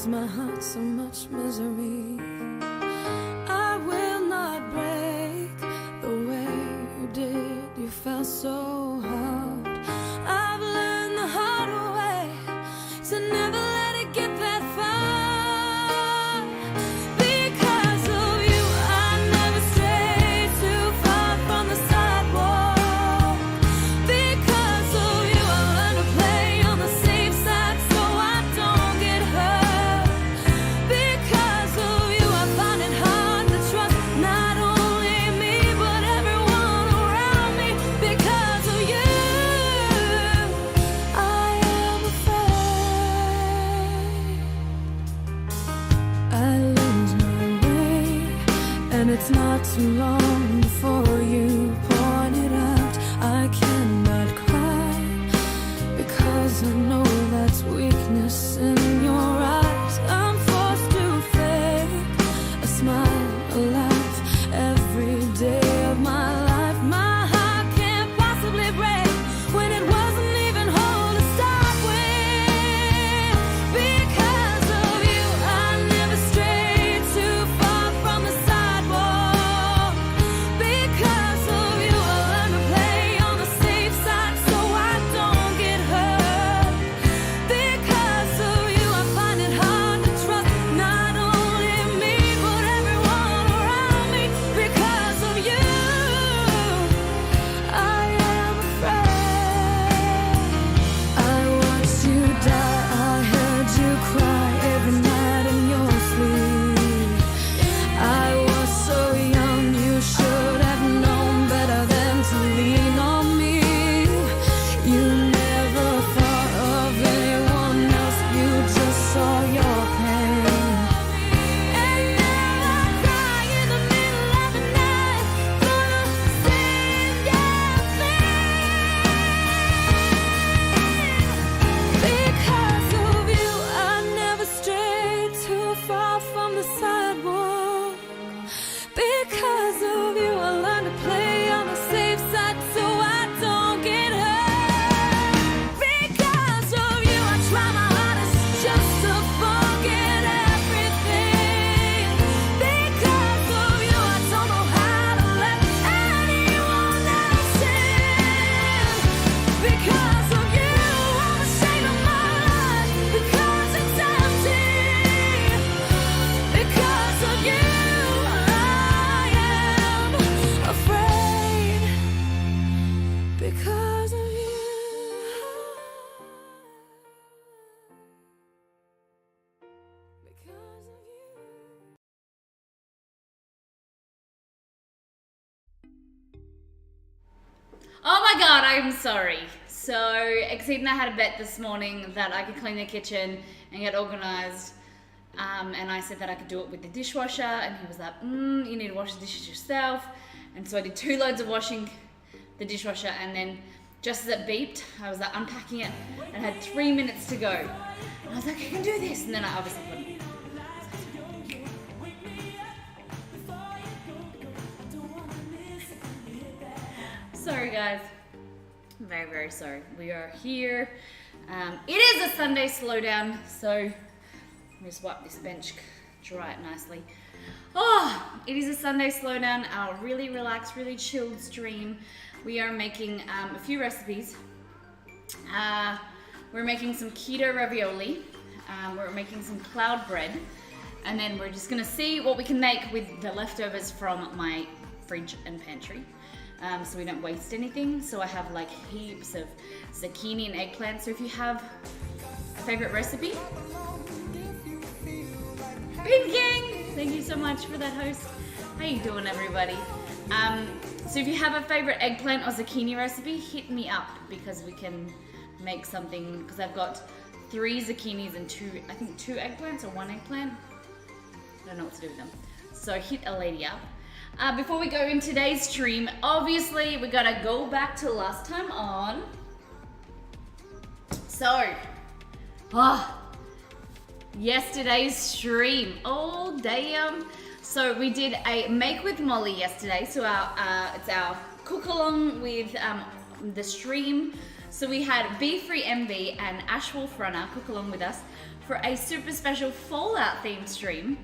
caused my heart so much misery. I will not break the way you did. You fell so hard. I've learned the hard way to never let it get that far. Because of you, I never strayed too far from the sidewalk. Because of you, I learned to play on the safe side so I don't get hurt. Because of you, I find it hard to trust not only me but everyone around me. Because of you, I am afraid I lose my way, and it's not too long before you point it out. I cannot cry because I know that's weakness in your eyes. I'm forced to fake a smile, a laugh every day of my life. My heart can't possibly break when it wasn't even whole to start with. Because of you, I never strayed too far from the sidewalk. Because of you, I learned to play on the safe side so I don't get hurt. Because of you, I find it hard to trust not only me but everyone around me. Because of you, I am afraid. I watched you die, I heard you cry every night in your sleep. I was so young, you should have known better than to lean on me. You never thought of anyone else, you just saw your pain. And now I cry in the middle of the night for the same damn thing. Because of you, I never strayed too far from the sidewalk. Because of you, I learned to play on the safe side so I don't get hurt. Because of you, I try my hardest just to forget everything. Because of you, I don't know how to let anyone else in. Because of you, I'm ashamed of my life because it's empty. Because of you, I am afraid. Because of you. Because of you. Oh my god, I'm sorry. So, Exceed and I had a bet this morning that I could clean the kitchen and get organized. And I said that I could do it with the dishwasher, and he was like, you need to wash the dishes yourself. And so I did 2 loads of washing the dishwasher, and then just as it beeped, I was like unpacking it and had 3 minutes to go. And I was like, I can do this. And then I obviously couldn't. Sorry guys, I'm very, very sorry. We are here. It is a Sunday slowdown, so let me just wipe this bench, dry it nicely. Oh, it is a Sunday slowdown, our really relaxed, really chilled stream. We are making a few recipes. We're making some keto ravioli. We're making some cloud bread. And then we're just gonna see what we can make with the leftovers from my fridge and pantry. So we don't waste anything. So I have like heaps of zucchini and eggplant. So if you have a favorite recipe, Pinking, thank you so much for that, host. How you doing, everybody? So if you have a favorite eggplant or zucchini recipe, hit me up because we can make something. Because I've got 3 zucchinis and 2 eggplants or 1 eggplant. I don't know what to do with them. So hit a lady up. Before we go in today's stream, obviously we gotta go back to last time on. So, yesterday's stream. Oh damn! So we did a make with Molly yesterday. So it's our cook along with the stream. So we had Be Free MV and Ash Wolf Runner cook along with us for for a super special Fallout themed stream.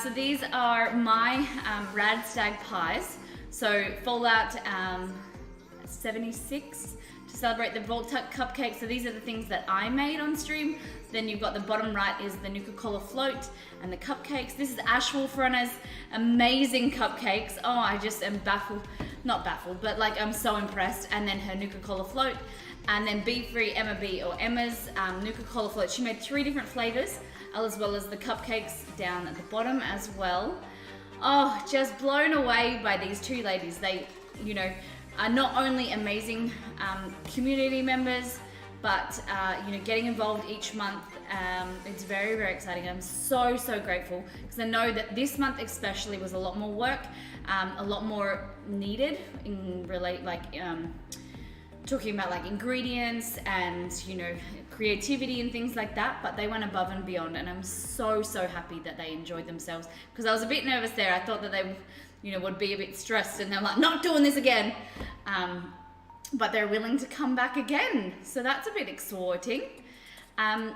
So these are my Rad Stag pies. So Fallout 76 to celebrate the Vault cupcake. So these are the things that I made on stream. Then you've got the bottom right is the Nuka-Cola float and the cupcakes. This is Ash Wolfrunner's amazing cupcakes. Oh, I just am baffled, not baffled, but like I'm so impressed. And then her Nuka-Cola float. And then Be Free Emma B, or Emma's Nuka-Cola float. She made 3 different flavors, as well as the cupcakes down at the bottom as well. Oh, just blown away by these 2 ladies. They, you know, are not only amazing community members, but you know, getting involved each month. It's very, very exciting. I'm so, so grateful because I know that this month especially was a lot more work, a lot more needed in talking about like ingredients and, you know, creativity and things like that, but they went above and beyond, and I'm so, so happy that they enjoyed themselves because I was a bit nervous there. I thought that they, you know, would be a bit stressed and they're like, not doing this again. But they're willing to come back again. So that's a bit exciting.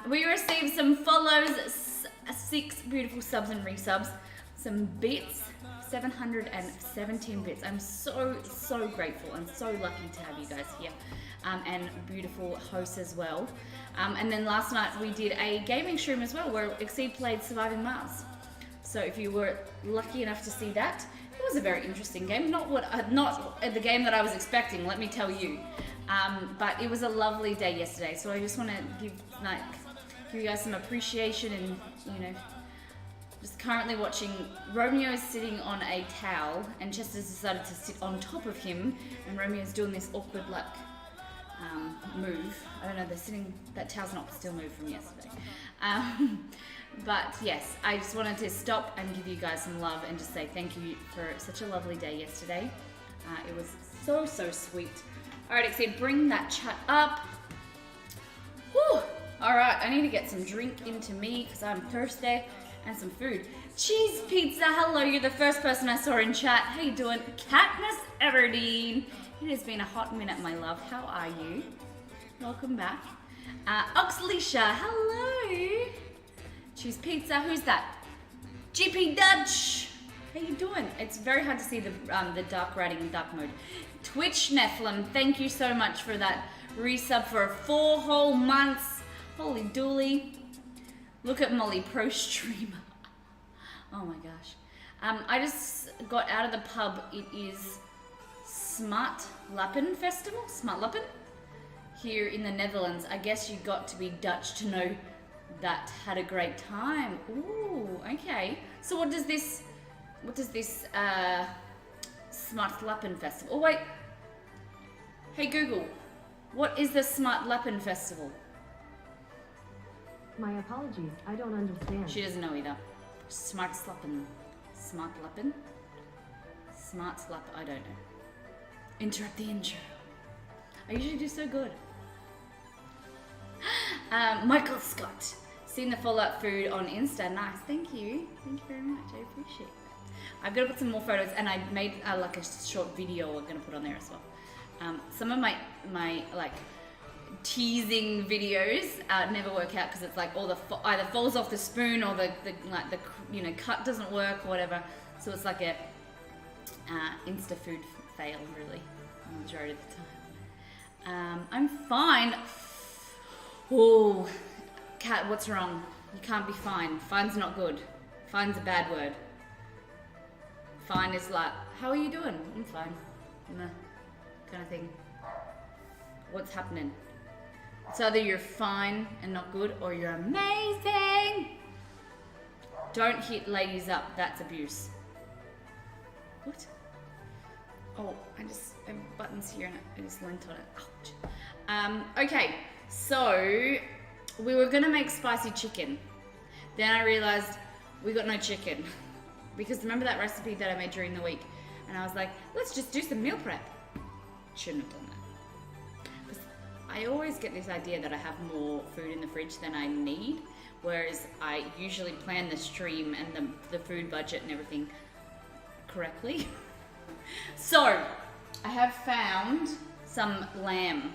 We received some follows, 6 beautiful subs and resubs, some bits, 717 bits. I'm so, so grateful and so lucky to have you guys here. And beautiful hosts as well. And then last night we did a gaming stream as well where Exceed played Surviving Mars. So if you were lucky enough to see that, it was a very interesting game. Not the game that I was expecting, let me tell you. But it was a lovely day yesterday. So I just want to give you guys some appreciation and, you know, just currently watching. Romeo is sitting on a towel and Chester's decided to sit on top of him, and Romeo's doing this awkward like move. I don't know, that towel's not still moved from yesterday. But yes, I just wanted to stop and give you guys some love and just say thank you for such a lovely day yesterday. It was so, so sweet. All right, Exceed, bring that chat up. Whew. All right, I need to get some drink into me because I'm thirsty, and some food. Cheese Pizza, hello, you're the first person I saw in chat. How you doing? Katniss Everdeen. It has been a hot minute, my love. How are you? Welcome back. Oxleisha, hello. Cheese Pizza, who's that? GP Dutch. How you doing? It's very hard to see the dark writing in dark mode. Twitch Nephilim, thank you so much for that resub for 4 whole months. Holy dooly. Look at Molly, pro streamer. Oh my gosh. I just got out of the pub. It is Smart Lappen Festival, Smart Lappen, here in the Netherlands. I guess you got to be Dutch to know that. Had a great time. Ooh, okay. So what does this Smart Lappen Festival? Oh wait. Hey Google, what is the Smart Lappen Festival? My apologies, I don't understand. She doesn't know either. Smart Lappen. Smart Lappen? Smart Lappen, I don't know. Interrupt the intro. I usually do so good. Michael Scott. Seen the Fallout food on Insta. Nice, thank you. Thank you very much, I appreciate that. I've got to put some more photos, and I made like a short video I'm going to put on there as well. Some of my like teasing videos never work out because it's like all the either falls off the spoon or the you know, cut doesn't work or whatever. So it's like a Insta food fail really, the majority of the time. I'm fine. Oh, Kat, what's wrong? You can't be fine. Fine's not good. Fine's a bad word. Fine is like, how are you doing? I'm fine. Nah, kind of thing. What's happening? It's either you're fine and not good, or you're amazing. Don't hit ladies up, that's abuse. What? Oh, I have buttons here and I just leant on it. Ouch. Okay, so we were gonna make spicy chicken. Then I realized we got no chicken. Because remember that recipe that I made during the week? And I was like, let's just do some meal prep. Shouldn't have done that. Because I always get this idea that I have more food in the fridge than I need. Whereas I usually plan the stream and the food budget and everything correctly. So, I have found some lamb.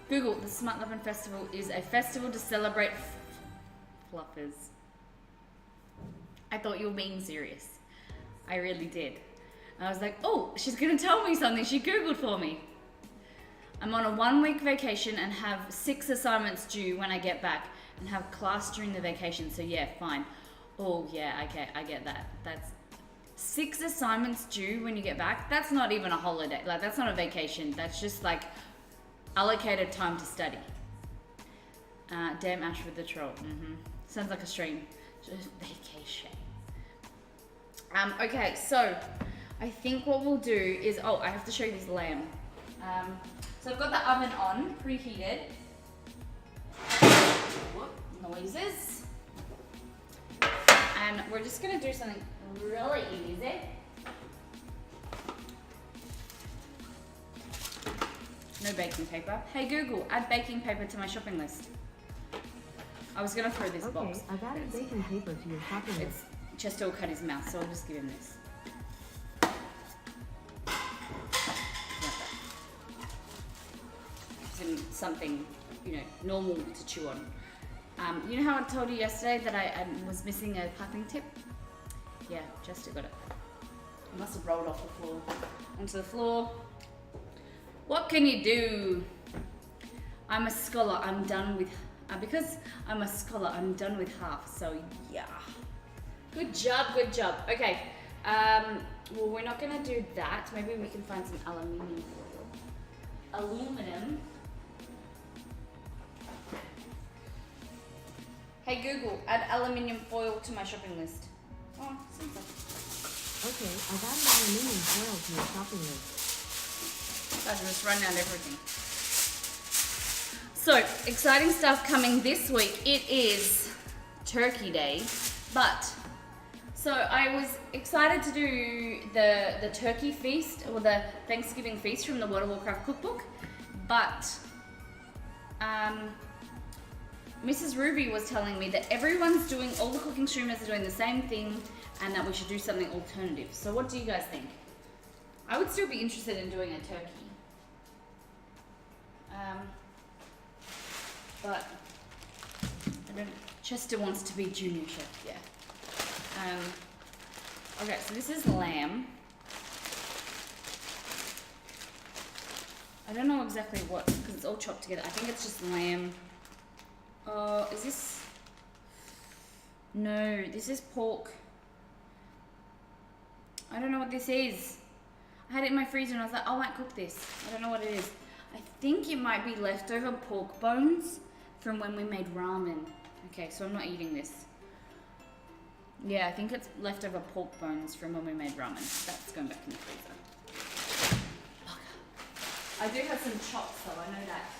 Google, the Smart Lappen Festival is a festival to celebrate Fluffers. I thought you were being serious. I really did. And I was like, oh, she's gonna tell me something she Googled for me. I'm on a 1-week vacation and have 6 assignments due when I get back and have class during the vacation, so yeah, fine. Oh yeah, okay, I get that. That's 6 assignments due when you get back. That's not even a holiday, like that's not a vacation. That's just like allocated time to study. Damn Ash with the troll. Sounds like a stream. Just vacation. Okay, so I think what we'll do is, oh, I have to show you this lamb. So I've got the oven on, preheated. Whoop, noises. And we're just gonna do something really easy. No baking paper. Hey Google, add baking paper to my shopping list. I was gonna throw this box. Okay, I've added baking paper to your shopping list. Chester will cut his mouth, so I'll just give him this. Something, you know, normal to chew on. You know how I told you yesterday that I was missing a clapping tip? Yeah, Chester got it. It must have rolled off the floor onto the floor. What can you do? I'm a scholar. I'm done with. Because I'm a scholar, I'm done with half. So yeah. Good job. Good job. Okay. Well, we're not gonna do that. Maybe we can find some aluminium foil. Aluminum. Hey Google, add aluminium foil to my shopping list. Oh, simple. Okay, I've added aluminium foil to your shopping list. I'll just run down everything. So, exciting stuff coming this week. It is Turkey Day, but so I was excited to do the turkey feast or the Thanksgiving feast from the World of Warcraft cookbook, but Mrs. Ruby was telling me that everyone's doing, all the cooking streamers are doing the same thing and that we should do something alternative. So what do you guys think? I would still be interested in doing a turkey. But I don't, Chester wants to be junior chef, yeah. Okay, so this is lamb. I don't know exactly what, because it's all chopped together. I think it's just lamb. Oh, is this? No, this is pork. I don't know what this is. I had it in my freezer and I was like, oh, I might cook this. I don't know what it is. I think it might be leftover pork bones from when we made ramen. Okay, so I'm not eating this. Yeah, I think it's leftover pork bones from when we made ramen. That's going back in the freezer. I do have some chops though, I know that.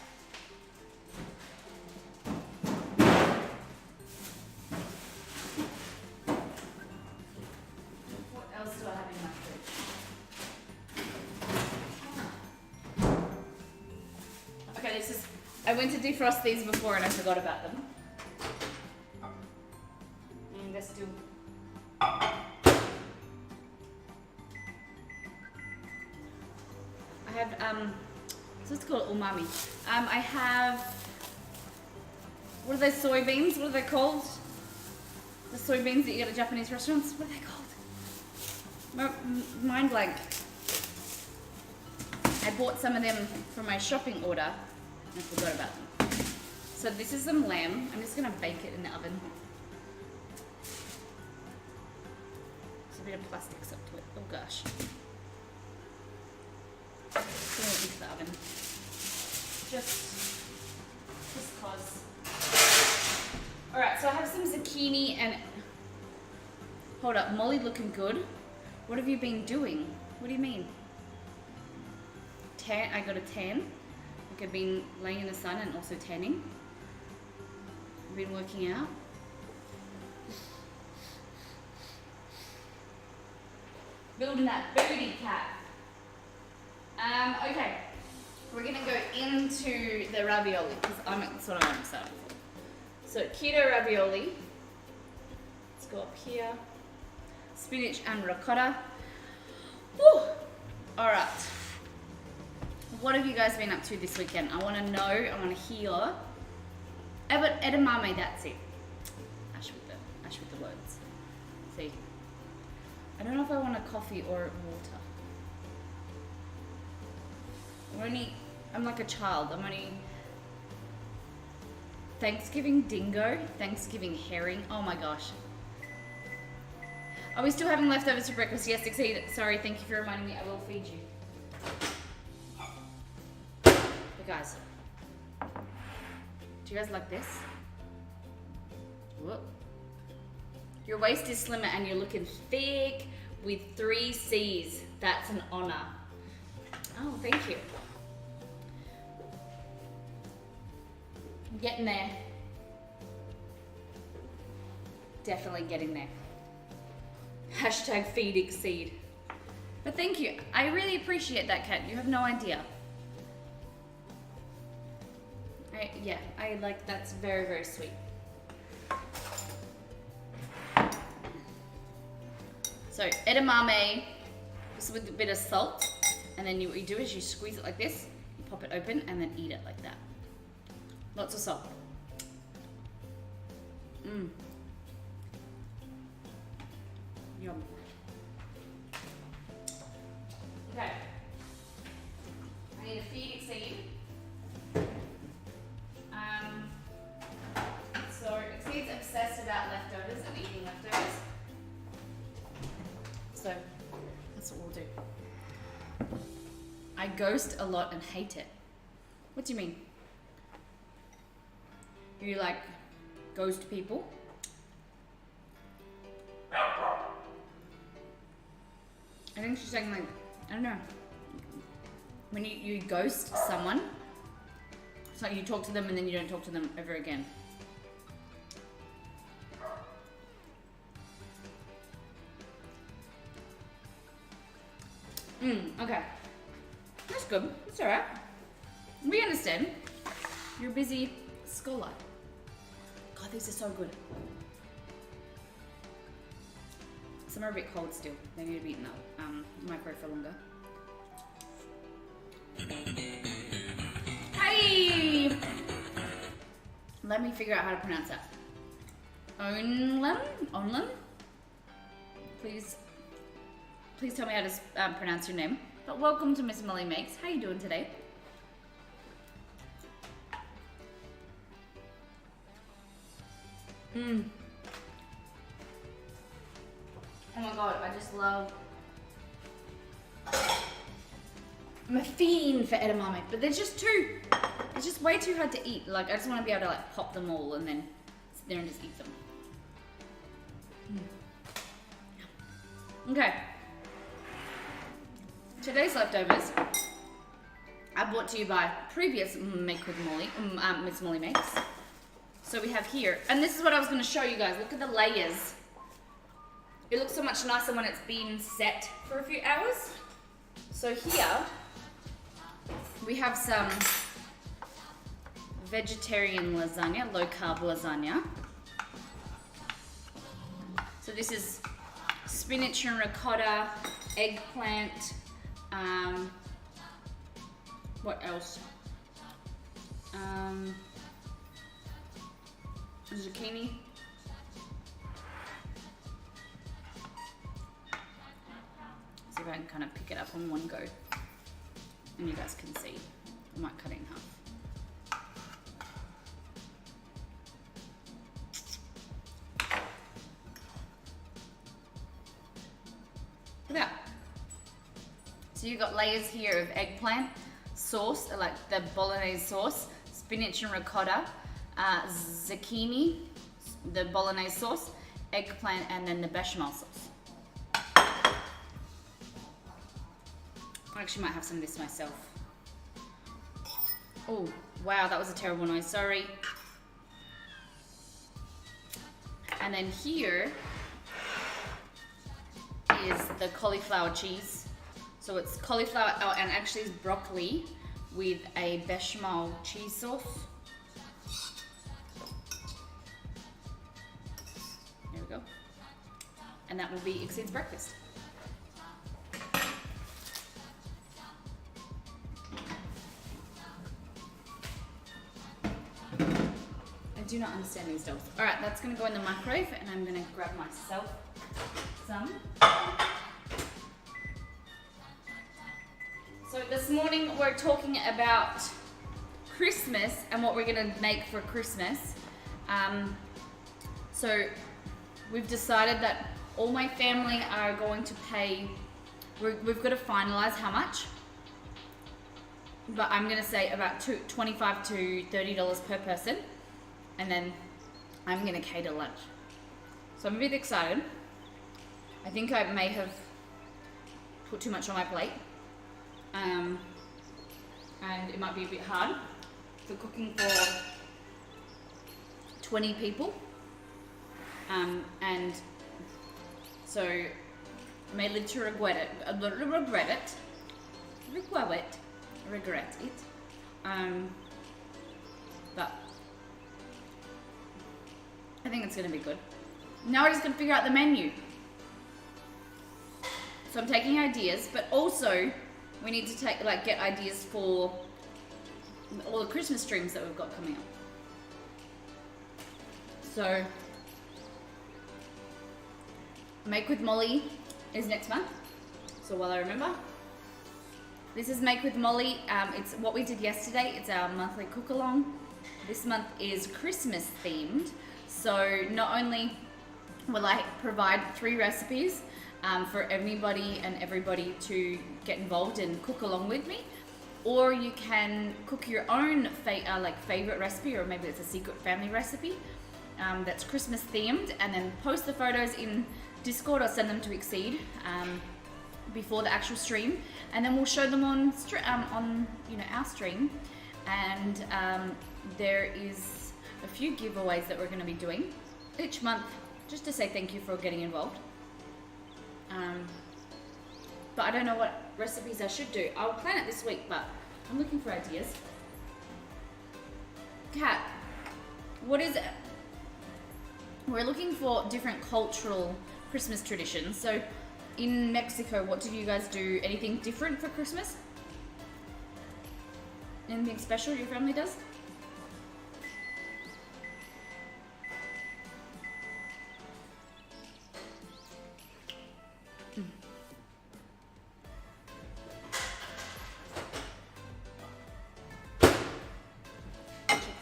What else do I have in my fridge? Okay, this is, I went to defrost these before and I forgot about them. And they're still. I have, so it's called umami. I have, what are those soybeans? What are they called? The soybeans that you get at Japanese restaurants? What are they called? Mind blank. I bought some of them for my shopping order and I forgot about them. So this is some lamb. I'm just gonna bake it in the oven. There's a bit of plastic stuck to it. Oh gosh. Put it into the oven. Just cause. Alright, so I have some zucchini and... Hold up, Molly looking good. What have you been doing? What do you mean? Tan, I got a tan. Like I've been laying in the sun and also tanning. I've been working out. Building that booty cat. Okay, we're gonna go into the ravioli because that's what I'm excited for. So keto ravioli. Let's go up here. Spinach and ricotta. Woo! All right. What have you guys been up to this weekend? I want to know. I want to hear. Edamame, that's it. See, I don't know if I want a coffee or water. I'm like a child. I'm only Thanksgiving dingo, Thanksgiving herring. Oh my gosh. Are we still having leftovers for breakfast? Yes, Exceed. Sorry, thank you for reminding me. I will feed you. But guys, do you guys like this? Whoop. Your waist is slimmer and you're looking thick with 3 C's. That's an honor. Oh, thank you. I'm getting there. Definitely getting there. Hashtag feed Exceed. But thank you. I really appreciate that, Kat. You have no idea. I like, that's very, very sweet. So edamame, just with a bit of salt, and then what you do is you squeeze it like this, you pop it open, and then eat it like that. Lots of salt. Mmm. Yum. Okay. I need a feed Exceed. So Exceed's obsessed about leftovers and eating leftovers. So that's what we'll do. I ghost a lot and hate it. What do you mean? You like ghost people? I think she's saying like, I don't know. When you ghost someone, it's like you talk to them and then you don't talk to them ever again. Okay. That's good. That's alright. We understand. You're a busy scholar. God, these are so good. Some are a bit cold still. They need to be in the microwave for longer. Hey! Let me figure out how to pronounce that. Onlem? Please tell me how to pronounce your name. But welcome to Miss Molly Makes. How you doing today? Oh my god, I just love... I'm a fiend for edamame, but there's just too... It's just way too hard to eat. Like, I just want to be able to like pop them all and then sit there and just eat them. Okay. Today's leftovers are brought to you by previous Make with Molly, Miss Molly Makes. So we have here, and this is what I was going to show you guys. Look at the layers. It looks so much nicer when it's been set for a few hours. So here we have some vegetarian lasagna, low carb lasagna. So this is spinach and ricotta, eggplant, what else? Zucchini. See if I can kind of pick it up on one go. And you guys can see. I might cut it in half. Look at that. So you've got layers here of eggplant, sauce, like the bolognese sauce, spinach and ricotta, zucchini, the bolognese sauce, eggplant, and then the bechamel sauce. I actually might have some of this myself. Oh, wow, that was a terrible noise, sorry. And then here is the cauliflower cheese. So it's cauliflower, oh, and actually it's broccoli with a bechamel cheese sauce. There we go. And that will be Exceed's breakfast. I do not understand these dogs. All right, that's gonna go in the microwave and I'm gonna grab myself some. So this morning we're talking about Christmas and what we're gonna make for Christmas. So we've decided that all my family are going to pay, we've got to finalize how much, but I'm gonna say about $25 to $30 per person, and then I'm gonna cater lunch. So I'm a bit excited. I think I may have put too much on my plate, and it might be a bit hard for cooking for 20 people, and so I may live to regret it, but I think it's gonna be good. Now we're just gonna figure out the menu. So I'm taking ideas, but also we need to get ideas for all the Christmas streams that we've got coming up. So Make with Molly is next month. So while I remember, this is Make with Molly. It's what we did yesterday. It's our monthly cook along. This month is Christmas themed. So not only will I provide 3 recipes for anybody and everybody to get involved and cook along with me, or you can cook your own favorite recipe, or maybe it's a secret family recipe that's Christmas themed, and then post the photos in Discord or send them to Exceed before the actual stream, and then we'll show them on our stream. And there is a few giveaways that we're going to be doing each month, just to say thank you for getting involved. But I don't know what recipes I should do. I'll plan it this week, but I'm looking for ideas. Kat, what is it? We're looking for different cultural Christmas traditions. So in Mexico, what do you guys do? Anything different for Christmas? Anything special your family does?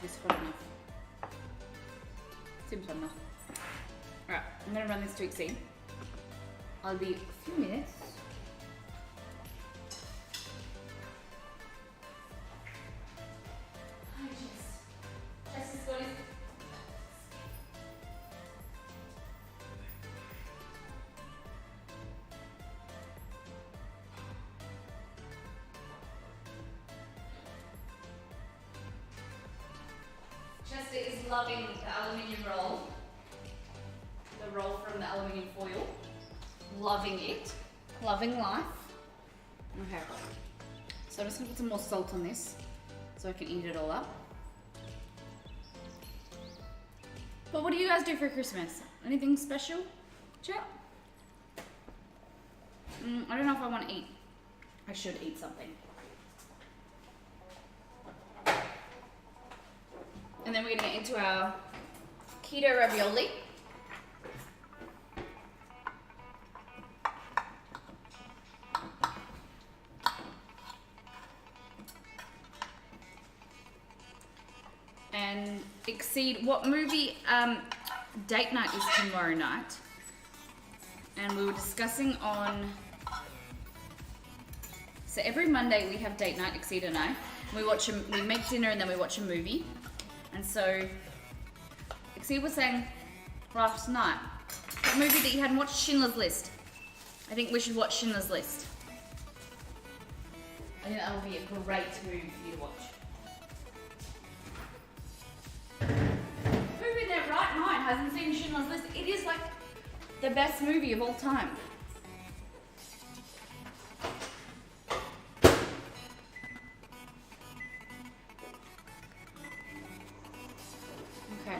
This hot enough. Seems hot enough. Alright, I'm gonna run this to Exceed. I'll be a few minutes. Hi, Jess. Jess is going. Chester is loving the aluminium roll. The roll from the aluminium foil. Loving it. Loving life. Okay. So I'm just gonna put some more salt on this so I can eat it all up. But what do you guys do for Christmas? Anything special? Chat? I don't know if I want to eat. I should eat something. And then we're gonna get into our keto ravioli. And Exceed, what movie date night is tomorrow night? And we were discussing on, so every Monday we have date night, Exceed and I. We make dinner and then we watch a movie. And so Exceed was saying last night, that movie that you hadn't watched, Schindler's List. I think we should watch Schindler's List. I think that will be a great movie for you to watch. Who in their right mind hasn't seen Schindler's List? It is like the best movie of all time. Okay.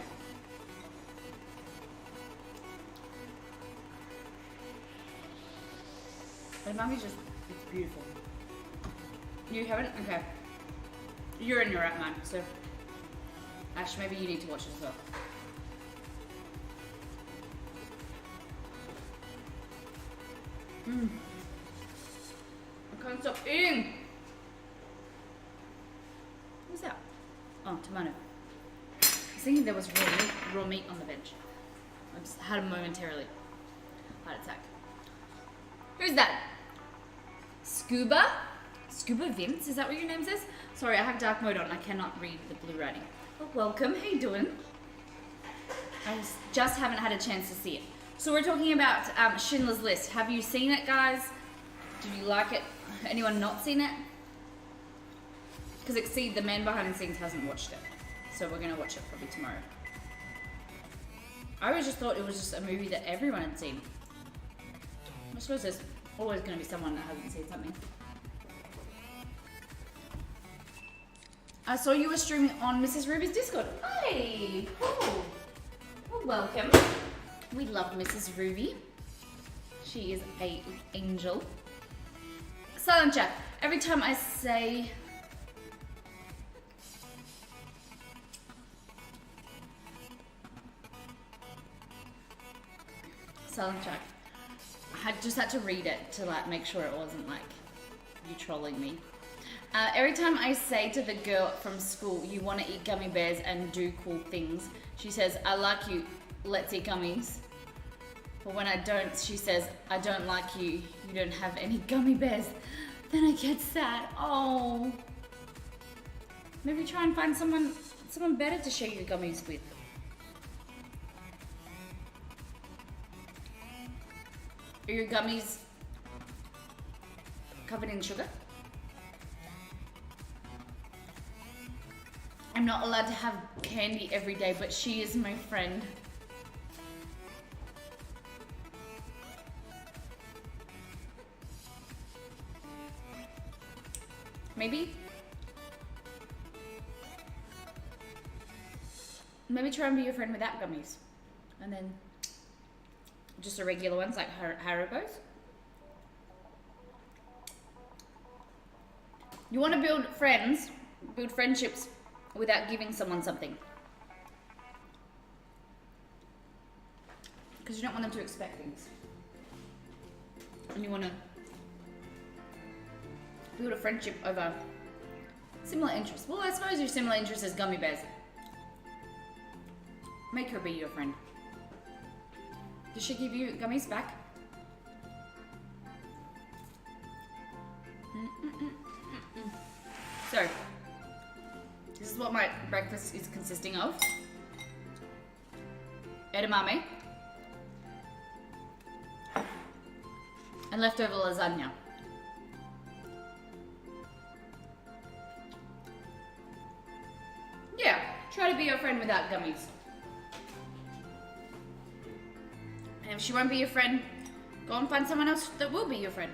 The movie's just, it's beautiful. You haven't? Okay. You're in your right mind, so Ash, maybe you need to watch it as well. I can't stop eating. What's that? Oh, tomato. I was thinking there was raw meat on the bench. I just had a momentarily heart attack. Who's that? Scuba Vince, is that what your name says? Sorry, I have dark mode on. I cannot read the blue writing. Well, welcome. How you doing? I just haven't had a chance to see it. So we're talking about Schindler's List. Have you seen it, guys? Did you like it? Anyone not seen it? Because Exceed, the man behind the scenes, hasn't watched it. So we're going to watch it probably tomorrow. I always just thought it was just a movie that everyone had seen. I suppose there's always going to be someone that hasn't seen something. I saw you were streaming on Mrs. Ruby's Discord. Hey, cool. Well, welcome. We love Mrs. Ruby. She is an angel. Silent chat. Every time I say... Silent chat. I just had to read it to like make sure it wasn't like you trolling me. Every time I say to the girl from school, you want to eat gummy bears and do cool things, she says, I like you, let's eat gummies. But when I don't, she says, I don't like you, you don't have any gummy bears. Then I get sad. Oh. Maybe try and find someone better to share your gummies with. Are your gummies covered in sugar? I'm not allowed to have candy every day, but she is my friend. Maybe try and be your friend without gummies. And then just the regular ones like Haribo's. You want to build friendships without giving someone something. Because you don't want them to expect things. And you want to build a friendship over similar interests. Well, I suppose your similar interest is gummy bears. Make her be your friend. Does she give you gummies back? So, this is what my breakfast is consisting of. Edamame. And leftover lasagna. Yeah, try to be your friend without gummies. And if she won't be your friend, go and find someone else that will be your friend.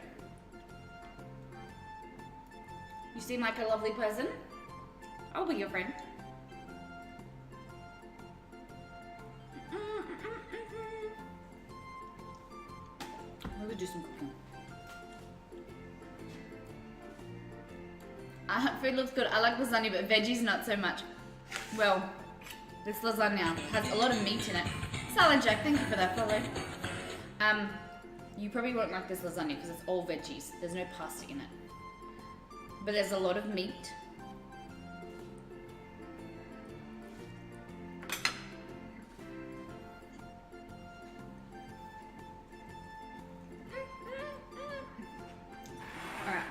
You seem like a lovely person. I'll be your friend. Let me do some cooking. Food looks good. I like lasagna, but veggies not so much. Well, this lasagna has a lot of meat in it. Salad Jack, thank you for that follow. You probably won't like this lasagna because it's all veggies. There's no pasta in it. But there's a lot of meat. Alright.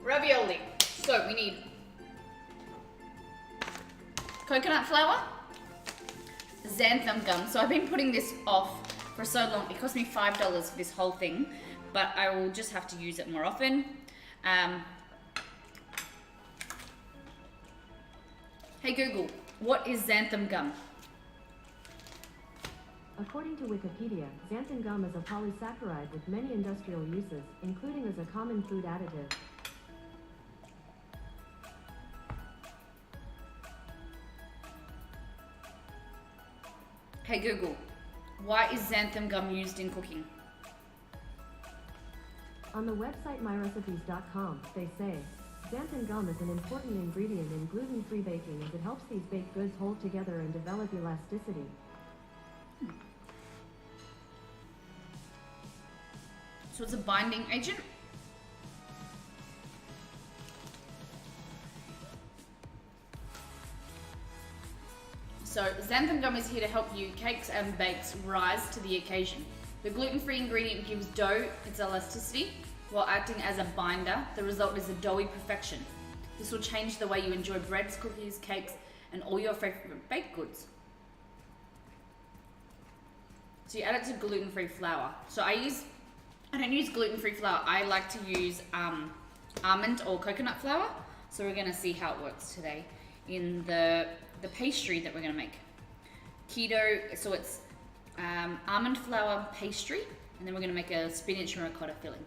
Ravioli. So we need coconut flour, xanthan gum. So I've been putting this off for so long. It cost me $5 for this whole thing, but I will just have to use it more often. Hey Google, what is xanthan gum? According to Wikipedia, xanthan gum is a polysaccharide with many industrial uses, including as a common food additive. Hey Google, why is xanthan gum used in cooking? On the website myrecipes.com, they say, xanthan gum is an important ingredient in gluten-free baking as it helps these baked goods hold together and develop elasticity. So it's a binding agent. So xanthan gum is here to help you cakes and bakes rise to the occasion. The gluten-free ingredient gives dough its elasticity while acting as a binder. The result is a doughy perfection. This will change the way you enjoy breads, cookies, cakes, and all your favorite baked goods. So you add it to gluten-free flour. So I don't use gluten-free flour. I like to use almond or coconut flour. So we're gonna see how it works today in the pastry that we're gonna make. Keto, so it's almond flour pastry, and then we're gonna make a spinach and ricotta filling.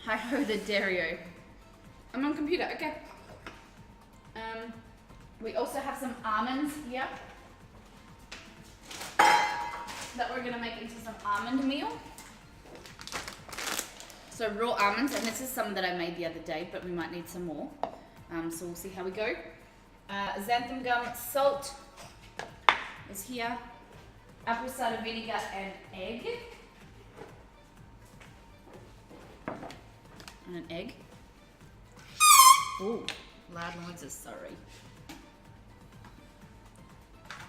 Hi ho the Dario. I'm on computer, okay. We also have some almonds here that we're gonna make into some almond meal. So raw almonds, and this is some that I made the other day, but we might need some more. So we'll see how we go. Xanthan gum, salt is here. Apple cider vinegar and egg. And an egg. Ooh, loud noises, sorry.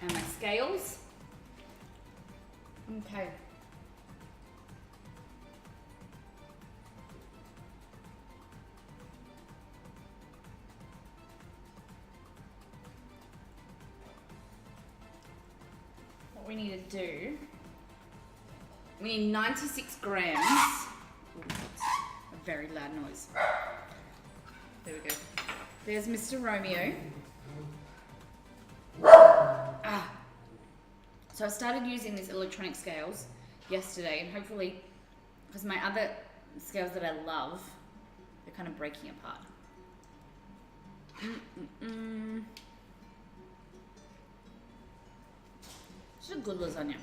And my scales. Okay. What we need to do, we need 96 grams. Ooh, that's a very loud noise. There we go. There's Mr. Romeo. So I started using these electronic scales yesterday, and hopefully, because my other scales that I love, they're kind of breaking apart. It's a good lasagna.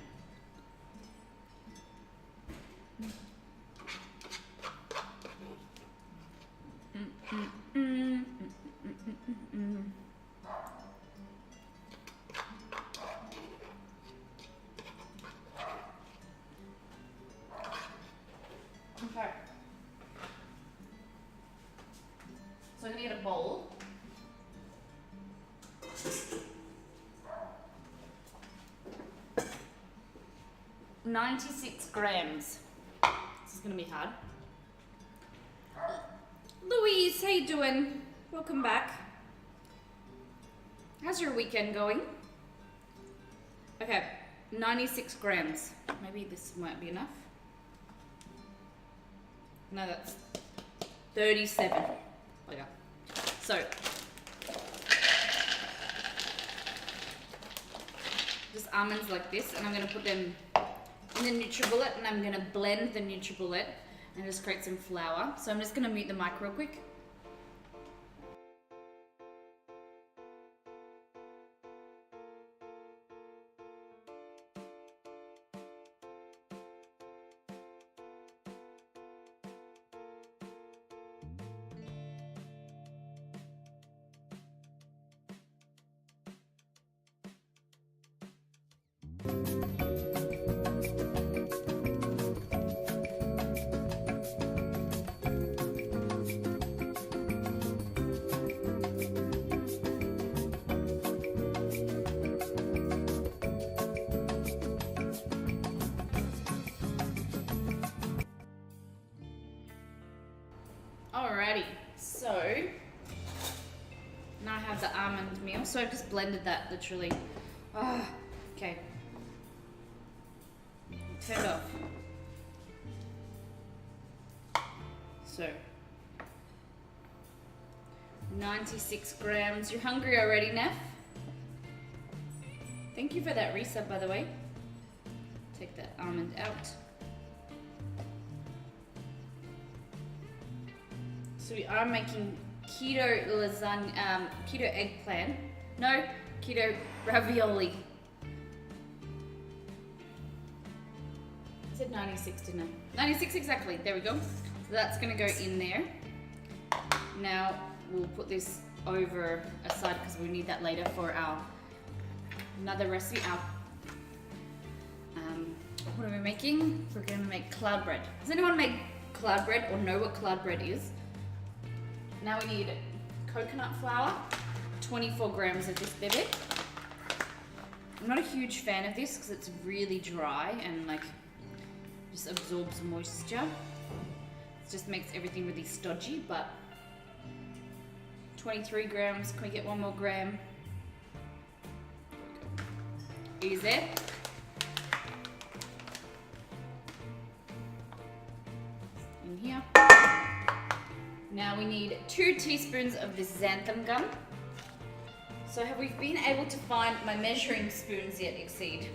Okay. So I'm gonna get a bowl. $96 grams. This is gonna be hard. Louise, how you doing? Welcome back. How's your weekend going? Okay, 96 grams. Maybe this might be enough. No, that's 37. Oh yeah. So, just almonds like this, and I'm gonna put them in the NutriBullet, and I'm gonna blend the NutriBullet and just create some flour. So I'm just gonna mute the mic real quick. Alrighty, so now I have the almond meal. So I've just blended that literally. Oh, okay. Turned off. So 96 grams. You're hungry already, Neff? Thank you for that resub, by the way. Take that almond out. So we are making keto lasagna, keto eggplant. No, keto ravioli. I said 96, didn't I? 96 exactly, there we go. So that's gonna go in there. Now we'll put this over aside because we need that later for our another recipe, our what are we making? We're gonna make cloud bread. Does anyone make cloud bread or know what cloud bread is? Now we need coconut flour, 24 grams of this baby. I'm not a huge fan of this because it's really dry and like just absorbs moisture. It just makes everything really stodgy, but 23 grams, can we get one more gram? Easy. In here. Now we need 2 teaspoons of this xanthan gum. So have we been able to find my measuring spoons yet, Exceed?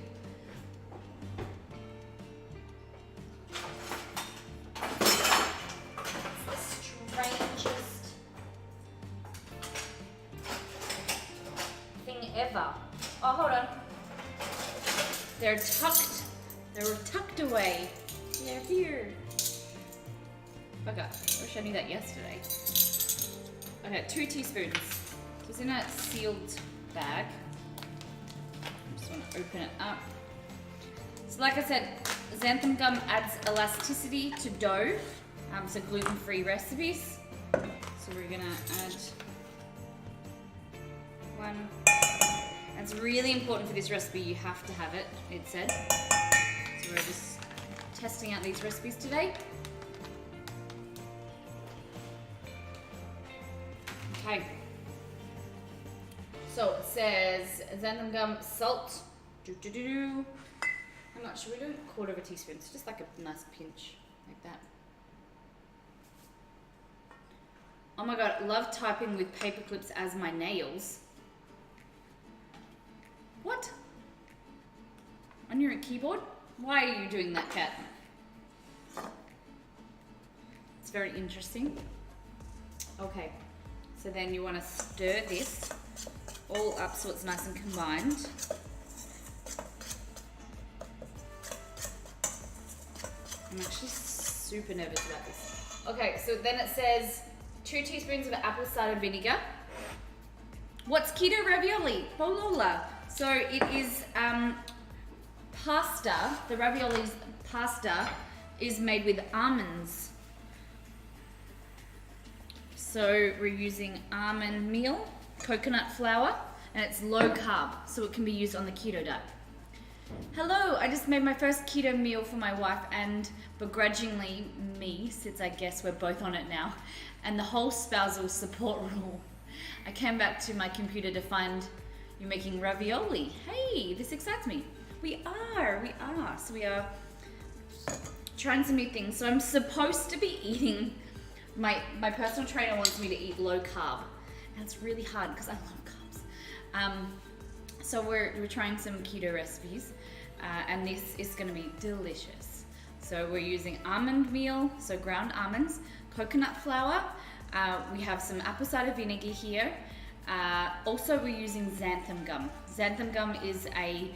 It's the strangest thing ever. Oh, hold on. They were tucked away. They're here. Okay, I wish I knew that yesterday. Okay, 2 teaspoons. It's in a sealed bag. I just want to open it up. So like I said, xanthan gum adds elasticity to dough. So gluten-free recipes. So we're gonna add 1. It's really important for this recipe, you have to have it, it said. So we're just testing out these recipes today. Okay. So it says xanthan gum, salt. How much should we do? 1/4 teaspoon. It's just like a nice pinch, like that. Oh my god, love typing with paper clips as my nails. What? On your keyboard? Why are you doing that, Kat? It's very interesting. Okay, so then you want to stir this all up so it's nice and combined. I'm actually super nervous about this. Okay, so then it says 2 teaspoons of apple cider vinegar. What's keto ravioli? Bolola. So it is pasta. The ravioli's pasta is made with almonds. So we're using almond meal, coconut flour, and it's low carb, so it can be used on the keto diet. Hello, I just made my first keto meal for my wife and begrudgingly me, since I guess we're both on it now, and the whole spousal support rule. I came back to my computer to find you making ravioli. Hey, this excites me. We are. So we are trying some new things. So I'm supposed to be eating, my personal trainer wants me to eat low carb. And it's really hard because I love carbs. So we're trying some keto recipes, and this is gonna be delicious. So we're using almond meal, so ground almonds, coconut flour, we have some apple cider vinegar here. Also we're using xanthan gum. Xanthan gum is a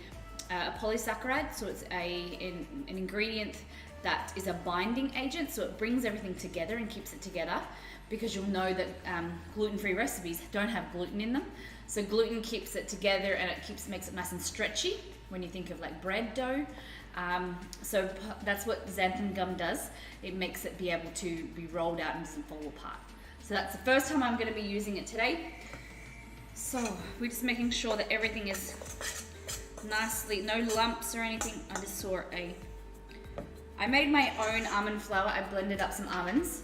polysaccharide, so it's an ingredient that is a binding agent, so it brings everything together and keeps it together, because you'll know that gluten-free recipes don't have gluten in them. So gluten keeps it together and it makes it nice and stretchy when you think of like bread dough. So that's what xanthan gum does. It makes it be able to be rolled out and doesn't fall apart. So that's the first time I'm going to be using it today. So we're just making sure that everything is nicely, no lumps or anything. I just saw I made my own almond flour. I blended up some almonds.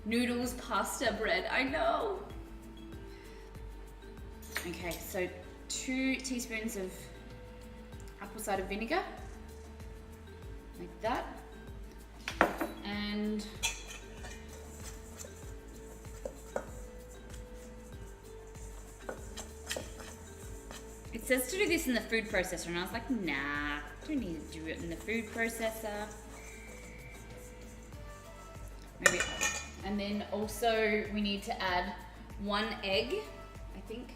Noodles, pasta, bread, I know. Okay, so 2 teaspoons of apple cider vinegar, like that. And it says to do this in the food processor, and I was like, nah, don't need to do it in the food processor. Maybe. And then also we need to add 1 egg, I think.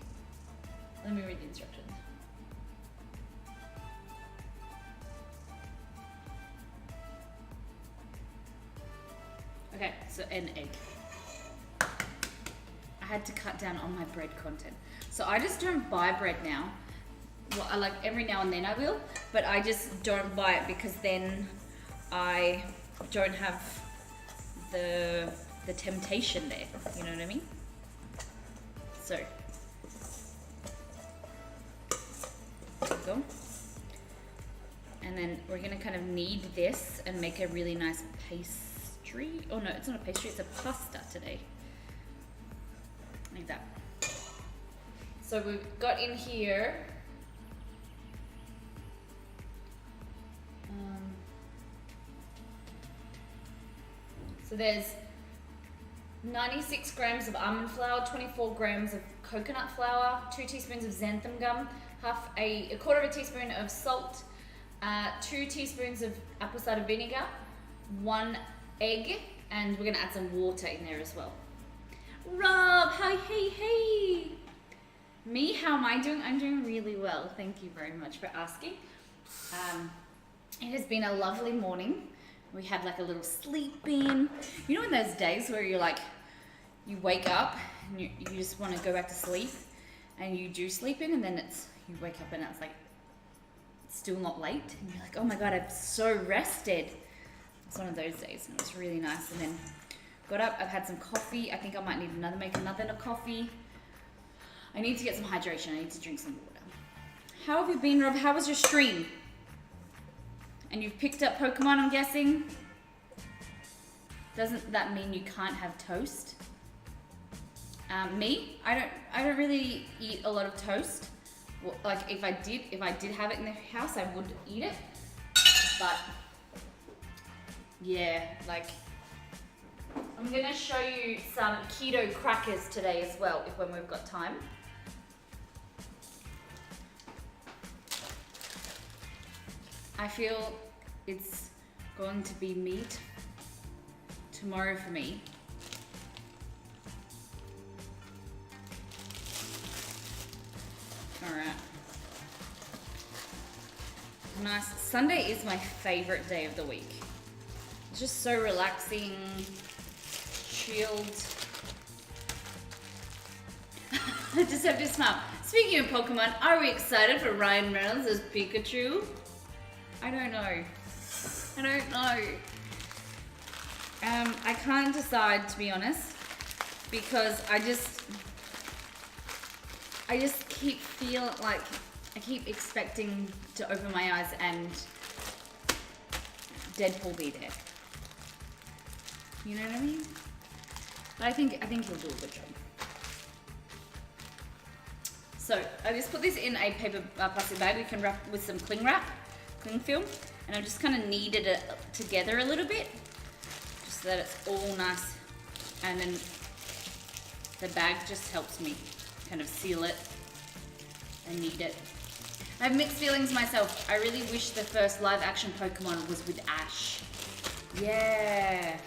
Let me read the instructions. Okay, so an egg. I had to cut down on my bread content. So I just don't buy bread now. Well, I like every now and then I will, but I just don't buy it because then I don't have the temptation there. You know what I mean? So there we go. And then we're gonna kind of knead this and make a really nice pastry. Oh no, it's not a pastry, it's a pasta today. Like that. So we've got in here so there's 96 grams of almond flour, 24 grams of coconut flour, 2 teaspoons of xanthan gum, a quarter of a teaspoon of salt, 2 teaspoons of apple cider vinegar, 1 egg, and we're gonna add some water in there as well. Rob, hey. Me, how am I doing? I'm doing really well. Thank you very much for asking. It has been a lovely morning. We had like a little sleep in. You know in those days where you're like, you wake up and you just want to go back to sleep and you do sleep in and then you wake up and it's like, it's still not late. And you're like, oh my God, I'm so rested. It's one of those days and it was really nice. And then got up, I've had some coffee. I think I might need make another coffee. I need to get some hydration. I need to drink some water. How have you been, Rob? How was your stream? And you've picked up Pokemon, I'm guessing? Doesn't that mean you can't have toast? Me? I don't really eat a lot of toast. Well, like if I did have it in the house, I would eat it. But yeah, like I'm gonna show you some keto crackers today as well, when we've got time. I feel it's going to be meat tomorrow for me. All right. Nice. Sunday is my favorite day of the week. It's just so relaxing, chilled. I just have to smile. Speaking of Pokemon, are we excited for Ryan Reynolds as Pikachu? I don't know. I can't decide, to be honest, because I just keep feeling like I keep expecting to open my eyes and Deadpool be there. You know what I mean? But I think he'll do a good job. So I just put this in a paper plastic bag. We can wrap with some cling film, and I've just kind of kneaded it together a little bit, just so that it's all nice. And then the bag just helps me kind of seal it and knead it. I have mixed feelings myself. I really wish the first live action Pokemon was with Ash. Yeah.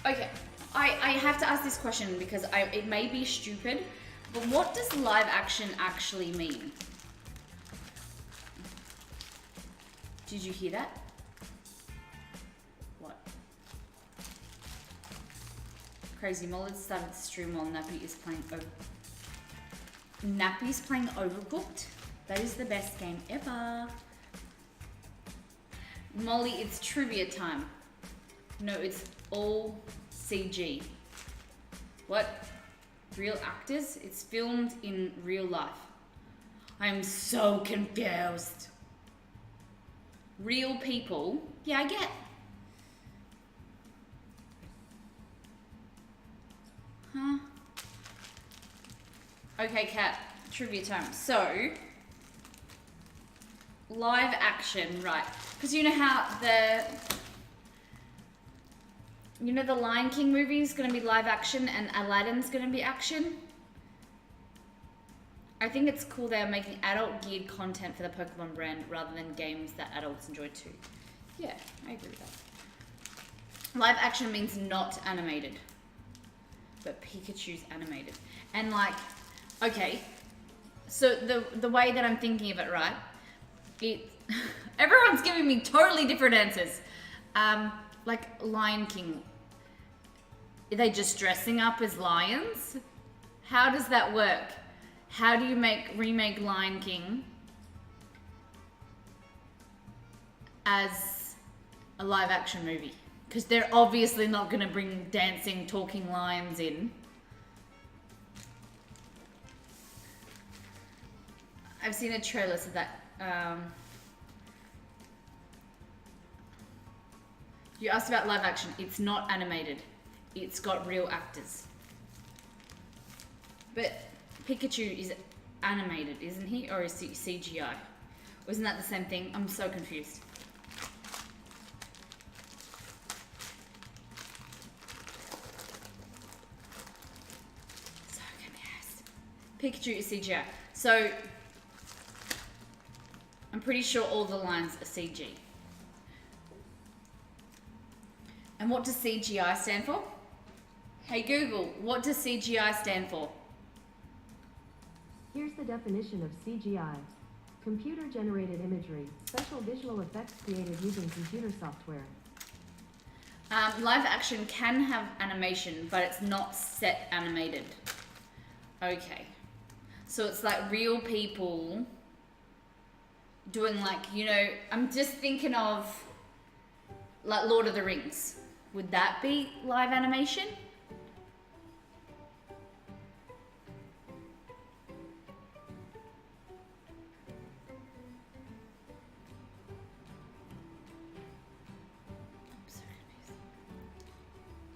Okay, I have to ask this question because it may be stupid, but what does live action actually mean? Did you hear that? What? Crazy Mullet started to stream while Nappy's playing Overcooked. That is the best game ever. Molly, it's trivia time. No, it's all CG. What? Real actors? It's filmed in real life. I'm so confused. Real people? Yeah, I get. Huh? Okay, Kat, trivia time. So, live action, right? Because you know how the Lion King movie is going to be live action and Aladdin's going to be action? I think it's cool they're making adult geared content for the Pokemon brand rather than games that adults enjoy too. Yeah, I agree with that. Live action means not animated, but Pikachu's animated. And like, okay, so the way that I'm thinking of it, right? Everyone's giving me totally different answers. Like Lion King, are they just dressing up as lions? How does that work? How do you remake Lion King as a live action movie. Because they're obviously not going to bring dancing, talking lions in. I've seen a trailer so that you asked about live action. It's not animated. It's got real actors. But Pikachu is animated, isn't he? Or is he CGI? Or isn't that the same thing? I'm so confused. So confused. Pikachu is CGI. So I'm pretty sure all the lines are CG. And what does CGI stand for? Hey Google, what does CGI stand for? Here's the definition of CGI. Computer-generated imagery, special visual effects created using computer software. Live action can have animation, but it's not set animated. Okay. So it's like real people doing like, you know, I'm just thinking of like Lord of the Rings. Would that be live animation?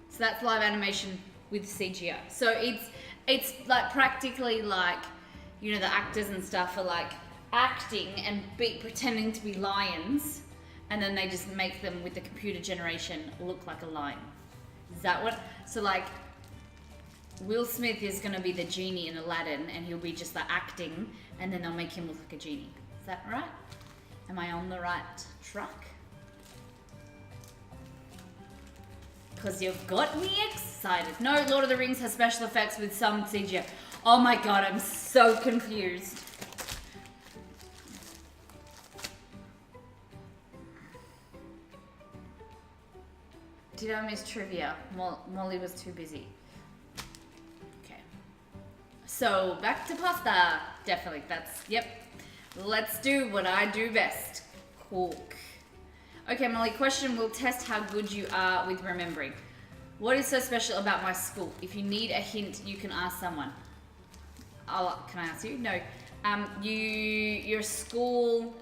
So that's live animation with CGI. So it's like practically like, you know, the actors and stuff are like acting and pretending to be lions, and then they just make them with the computer generation look like a lion. Is that what? So like Will Smith is gonna be the genie in Aladdin, and he'll be just like acting, and then they'll make him look like a genie. Is that right? Am I on the right track? Because you've got me excited. No, Lord of the Rings has special effects with some CGI. Oh my god, I'm so confused. Did I miss trivia? Molly was too busy. Okay. So, back to pasta. Definitely, yep. Let's do what I do best. Cook. Okay, Molly, question will test how good you are with remembering. What is so special about my school? If you need a hint, you can ask someone. Can I ask you? No. Your school,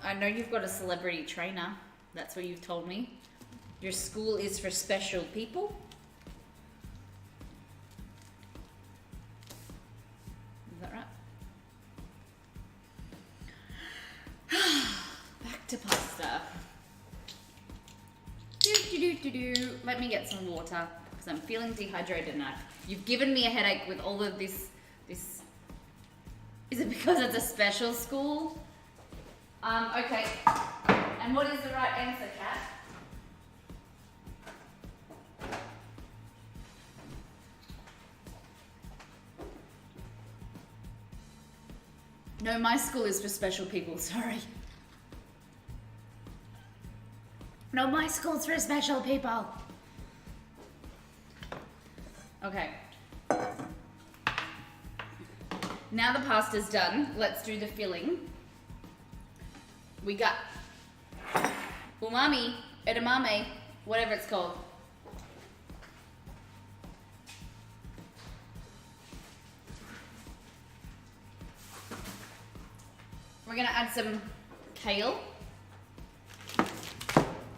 I know you've got a celebrity trainer. That's what you've told me. Your school is for special people. Is that right? Back to pasta. Let me get some water because I'm feeling dehydrated now. You've given me a headache with all of this. Is it because it's a special school? Okay. And what is the right answer, Kat? No, my school is for special people, sorry. No, my school's for special people. Okay. Now the pasta's done, let's do the filling. We got umami, edamame, whatever it's called. We're gonna add some kale,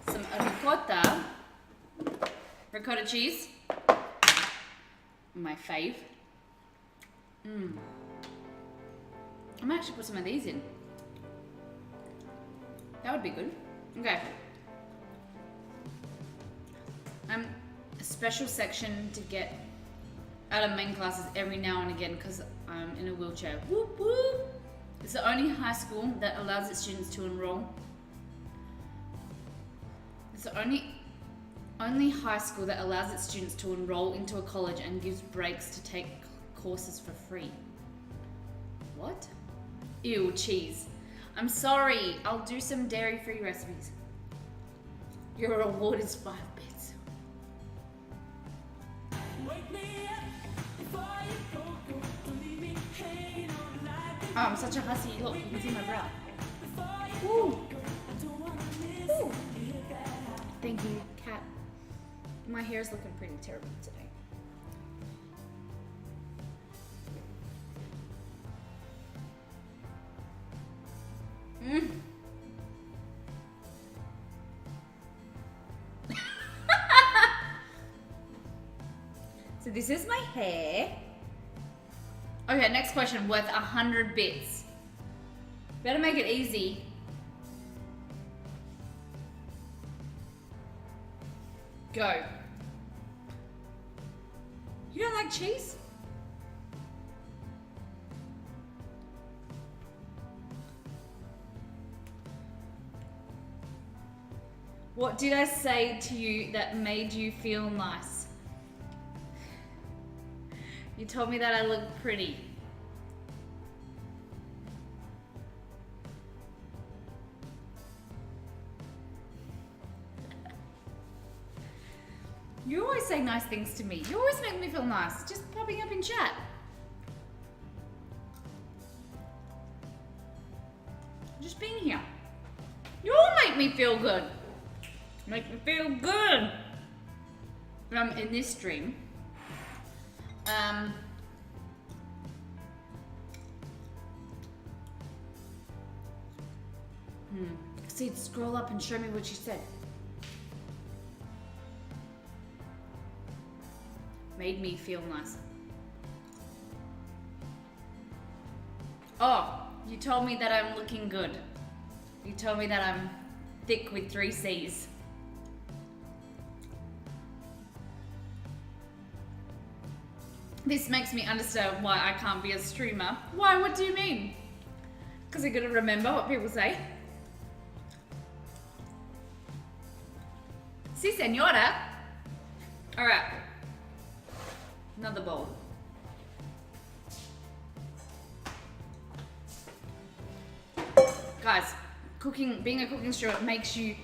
some ricotta cheese, my fave. I might actually put some of these in. That would be good. Okay. A special section to get out of main classes every now and again because I'm in a wheelchair. Whoop whoop. It's the only high school that allows its students to enroll. It's the only high school that allows its students to enroll into a college and gives breaks to take courses for free. What? Ew, cheese. I'm sorry, I'll do some dairy-free recipes. Your reward is 5 bits. Oh, I'm such a hussy. Look, you can see my brow. Woo. hair is looking pretty terrible today. So this is my hair. Okay, next question, worth 100 bits. Better make it easy. Go. You don't like cheese? What did I say to you that made you feel nice? You told me that I look pretty. You always say nice things to me. You always make me feel nice, just popping up in chat. Just being here. You all make me feel good. Make me feel good. In this stream. See, scroll up and show me what you said. Made me feel nice. Oh, you told me that I'm looking good. You told me that I'm thick with 3 C's. This makes me understand why I can't be a streamer. Why? What do you mean? Because I gotta remember what people say. Si, senora. All right. Another bowl. Guys, being a cooking streamer makes you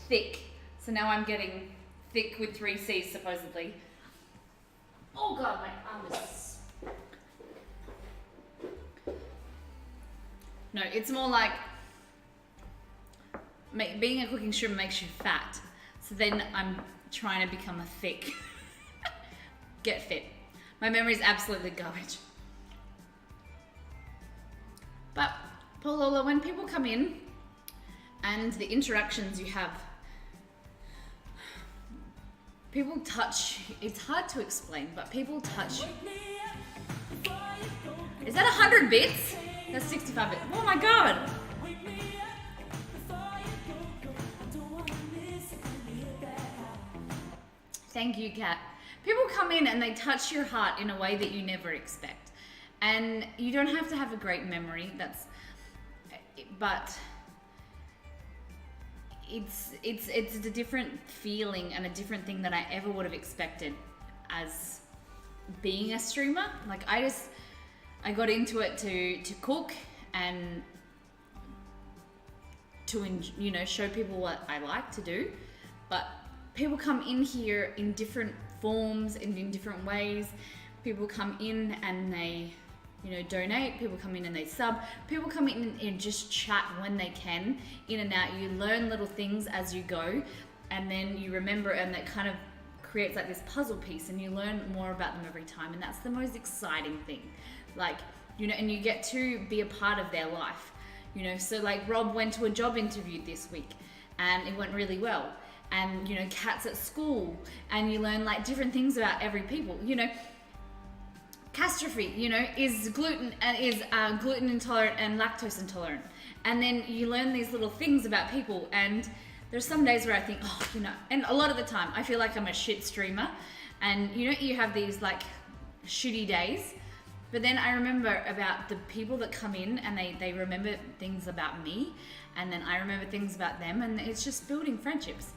thick. So now I'm getting thick with 3 C's supposedly. Oh God, my arm is... No, it's more like being a cooking streamer makes you fat. So then I'm trying to become a thick. Get fit. My memory is absolutely garbage. But, Paulola, when people come in and the interactions you have, people touch, it's hard to explain, but people touch. Is that 100 bits? That's 65 bits. Oh my God. Thank you, Kat. People come in and they touch your heart in a way that you never expect. And you don't have to have a great memory, but it's a different feeling and a different thing that I ever would have expected as being a streamer. Like I got into it to cook and to, you know, show people what I like to do. But people come in here in different forms and in different ways. People come in and they, you know, donate. People come in and they sub. People come in and just chat when they can, in and out. You learn little things as you go, and then you remember, and that kind of creates like this puzzle piece, and you learn more about them every time, and that's the most exciting thing. Like, you know, and you get to be a part of their life, you know. So like Rob went to a job interview this week and it went really well. And, you know, Kat's at school, and you learn like different things about every people, you know. Catastrophe, you know, is gluten intolerant and lactose intolerant. And then you learn these little things about people, and there's some days where I think, oh, you know, and a lot of the time I feel like I'm a shit streamer, and you know, you have these like shitty days, but then I remember about the people that come in and they remember things about me, and then I remember things about them, and it's just building friendships.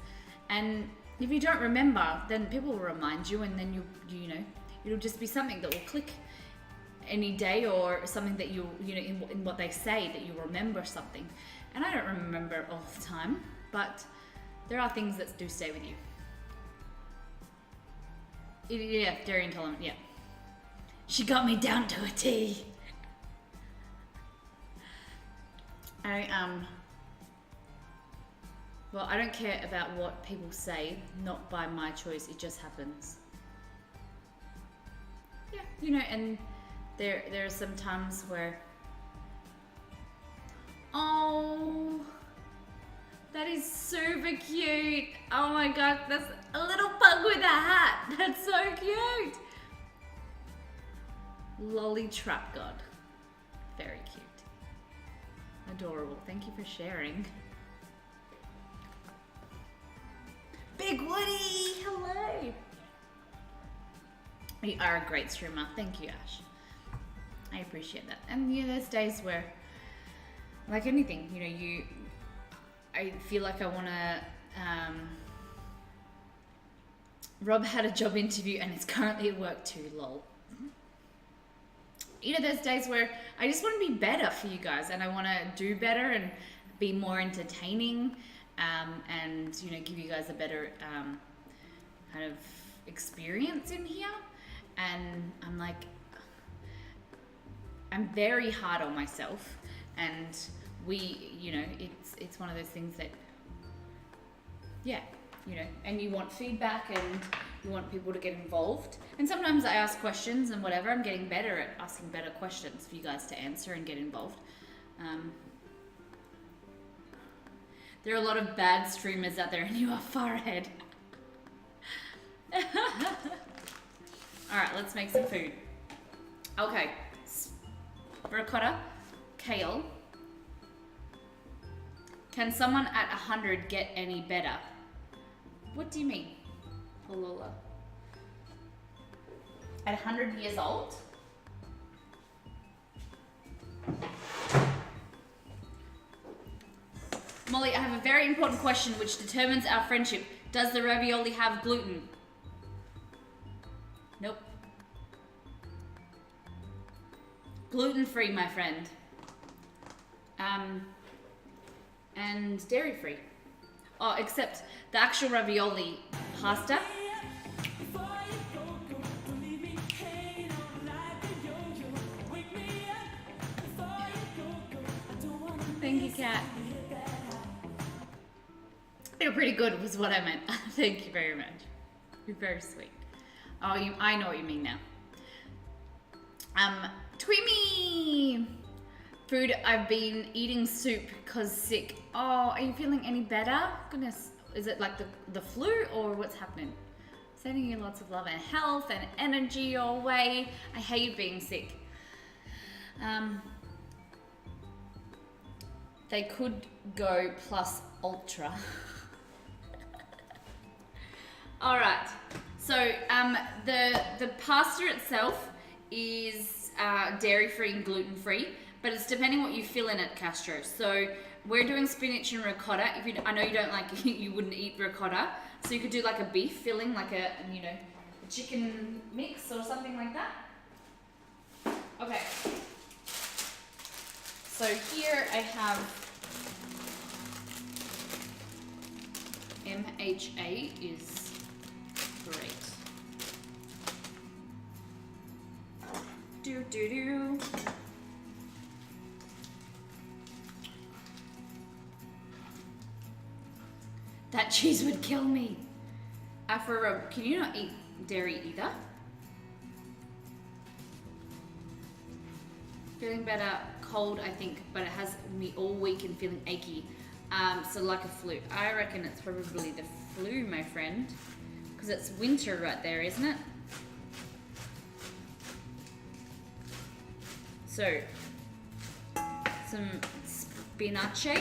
And if you don't remember, then people will remind you, and then you know, it'll just be something that will click any day, or something that you know, in what they say, that you remember something. And I don't remember all the time, but there are things that do stay with you. Yeah, dairy intolerant, yeah. She got me down to a T. Well, I don't care about what people say, not by my choice, it just happens. Yeah, you know, and there are some times where, oh, that is super cute. Oh my god, that's a little pug with a hat. That's so cute. Lolly Trap God. Very cute. Adorable. Thank you for sharing. Big Woody, hello. You are a great streamer. Thank you, Ash. I appreciate that. And you know, there's days where, like anything, you know, I feel like I want to. Rob had a job interview and it's currently at work too. Lol. You know, there's days where I just want to be better for you guys, and I want to do better and be more entertaining, and you know, give you guys a better kind of experience in here. And I'm like, I'm very hard on myself, and you know, it's one of those things that, yeah, you know, and you want feedback and you want people to get involved. And sometimes I ask questions and whatever. I'm getting better at asking better questions for you guys to answer and get involved. There are a lot of bad streamers out there, and you are far ahead. Alright, let's make some food. Okay. Ricotta, kale. Can someone at 100 get any better? What do you mean, Palula? At 100 years old? Molly, I have a very important question which determines our friendship. Does the ravioli have gluten? Nope. Gluten-free, my friend. And dairy-free. Oh, except the actual ravioli pasta. Thank you, Kat. You're pretty good was what I meant. Thank you very much. You're very sweet. Oh, I know what you mean now. Tweemy! Food, I've been eating soup because sick. Oh, are you feeling any better? Goodness, is it like the flu or what's happening? Sending you lots of love and health and energy your way. I hate being sick. They could go plus ultra. All right. So the pasta itself is dairy-free and gluten-free, but it's depending what you fill in it, Castro. So we're doing spinach and ricotta. I know you don't like, you wouldn't eat ricotta, so you could do like a beef filling, like a chicken mix or something like that. Okay. So here I have MHA is great. Do. That cheese would kill me. Afro, can you not eat dairy either? Feeling better, cold I think, but it has me all week and feeling achy. So like a flu. I reckon it's probably the flu, my friend. Because it's winter right there, isn't it? So, some spinache.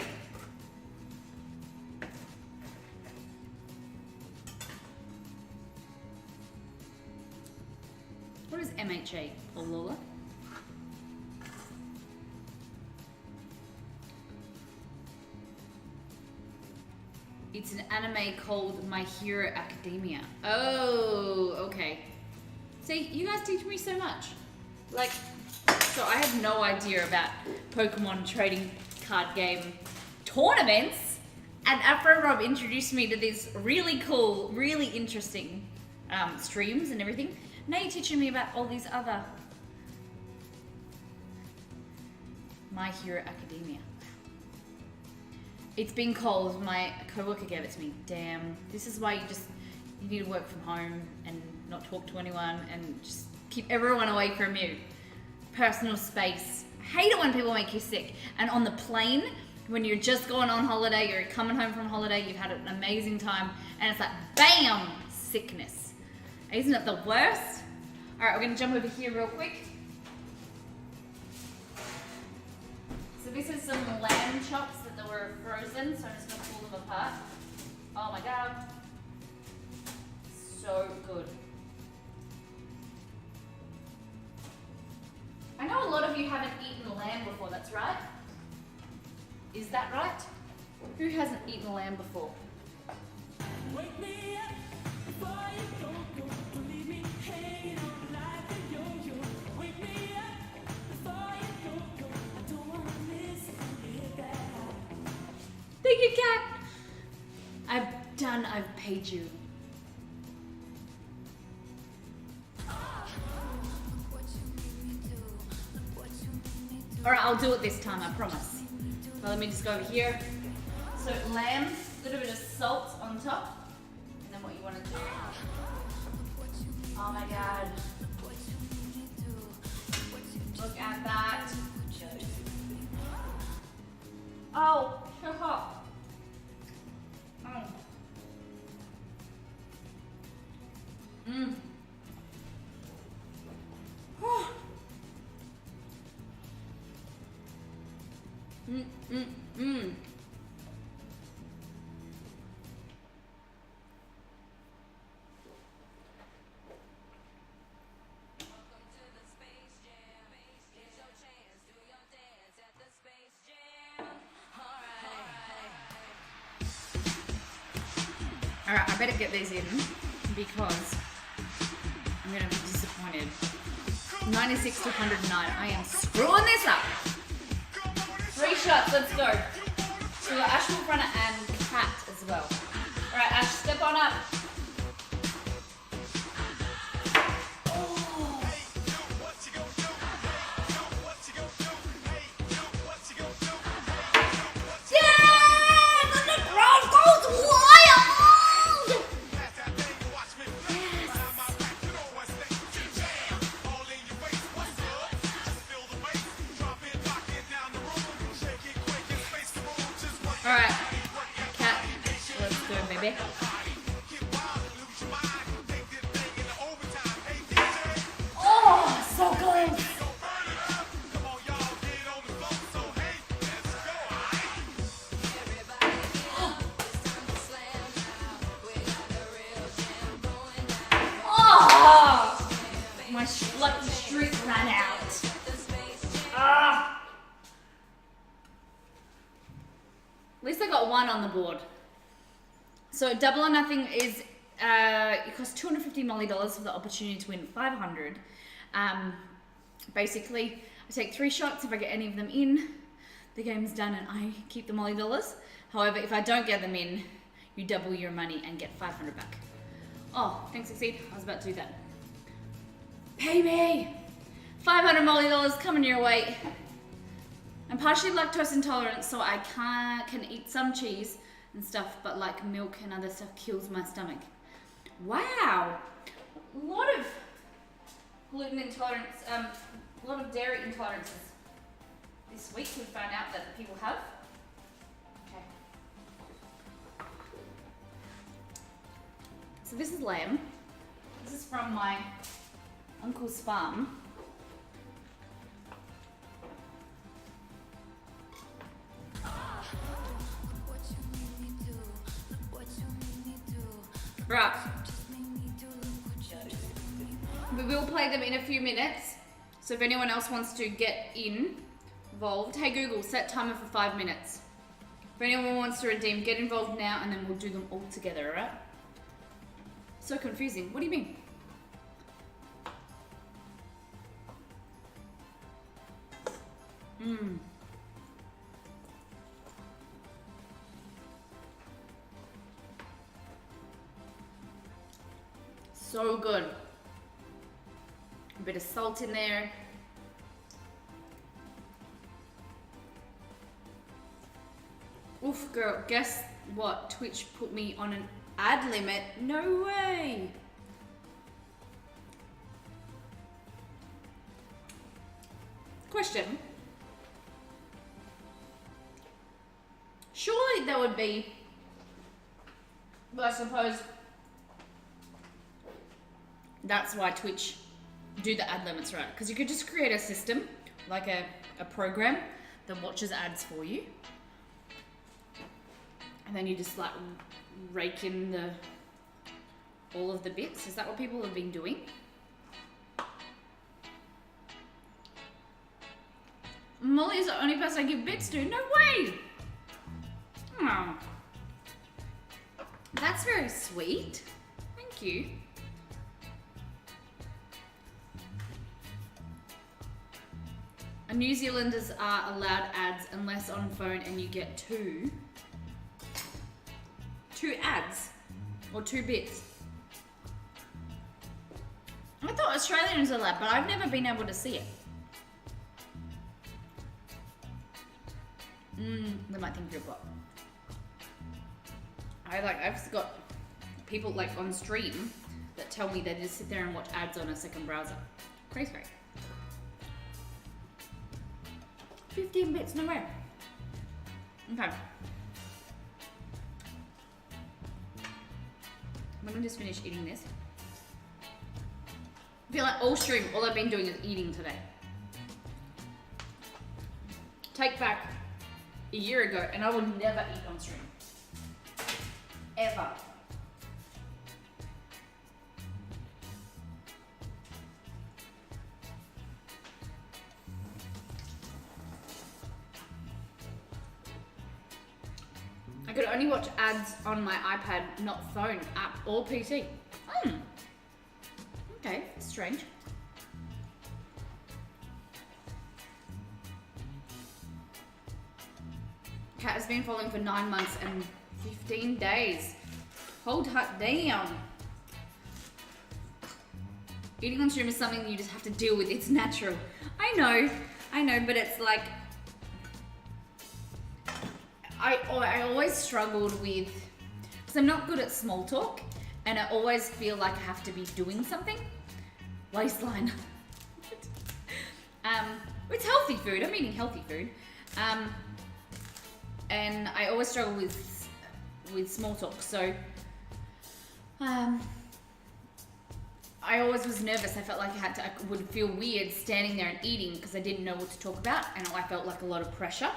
What is MHA, Lola? It's an anime called My Hero Academia. Oh, okay. See, you guys teach me so much. Like, so I had no idea about Pokemon trading card game tournaments, and Afro Rob introduced me to these really cool, really interesting streams and everything. Now you're teaching me about all these other My Hero Academia. It's been cold. My coworker gave it to me. Damn. This is why you need to work from home and not talk to anyone and just keep everyone away from you. Personal space. I hate it when people make you sick. And on the plane, when you're just going on holiday, you're coming home from holiday, you've had an amazing time, and it's like, bam, sickness. Isn't it the worst? All right, we're gonna jump over here real quick. So this is some lamb chops that were frozen, so I'm just gonna pull them apart. Oh my God. So good. I know a lot of you haven't eaten lamb before, that's right? Is that right? Who hasn't eaten lamb before? Wake me up before you go, go. Don't leave me hanging on like a yo-yo. Wake me up before you go, go. I don't wanna miss it, that. Thank you, Kat. I've paid you. All right, I'll do it this time, I promise. Well, let me just go over here. So lamb, a little bit of salt on top. And then what you want to do. Oh my God. Look at that. Oh, so hot. Oh. Mmm. Mmm. Alright, I better get these in because I'm gonna be disappointed. 96 to 109. I am screwing this up. 3 shots, let's go. So we got Ash will run it and Kat as well. Alright, Ash, step on up. Alright, Kat, let's go, baby. Oh, so good. Oh, my lucky streak ran out. Ah. At least I got 1 on the board. So Double or Nothing is, it costs $250 Molly for the opportunity to win 500. Basically, I take 3 shots. If I get any of them in, the game's done and I keep the Molly dollars. However, if I don't get them in, you double your money and get 500 back. Oh, thanks, Succeed. I was about to do that. Pay me! 500 Molly dollars coming your way. I'm partially lactose intolerant, so I can eat some cheese and stuff, but like milk and other stuff kills my stomach. Wow, a lot of gluten intolerance, a lot of dairy intolerances this week. We found out that people have. Okay. So this is lamb. This is from my uncle's farm. Right. We will play them in a few minutes. So if anyone else wants to get involved, hey Google, set timer for 5 minutes. If anyone wants to redeem, get involved now and then we'll do them all together, alright? So confusing. What do you mean? Mmm. So good. A bit of salt in there. Oof. Oof, girl, guess what? Twitch put me on an ad limit. No way. Question. Surely there would be, but I suppose that's why Twitch do the ad limits, right? Because you could just create a system, like a program that watches ads for you. And then you just like rake in all of the bits. Is that what people have been doing? Molly is the only person I give bits to. No way! Oh. That's very sweet. Thank you. New Zealanders are allowed ads unless on phone and you get two ads or 2 bits. I thought Australians are allowed, but I've never been able to see it. They might think you're a bot. I've got people like on stream that tell me they just sit there and watch ads on a second browser. Crazy. 15 bits, no way. Okay. I'm gonna just finish eating this. I feel like all stream, all I've been doing is eating today. Take back a year ago, and I would never eat on stream. Ever. I could only watch ads on my iPad, not phone, app, or PC. Okay, strange. Cat has been following for 9 months and 15 days. Hold her down. Eating on stream is something you just have to deal with. It's natural. I know, but it's like, I always struggled with, because I'm not good at small talk, and I always feel like I have to be doing something. Waistline. It's healthy food. I'm eating healthy food. And I always struggle with small talk. So I always was nervous. I felt like I would feel weird standing there and eating because I didn't know what to talk about, and I felt like a lot of pressure.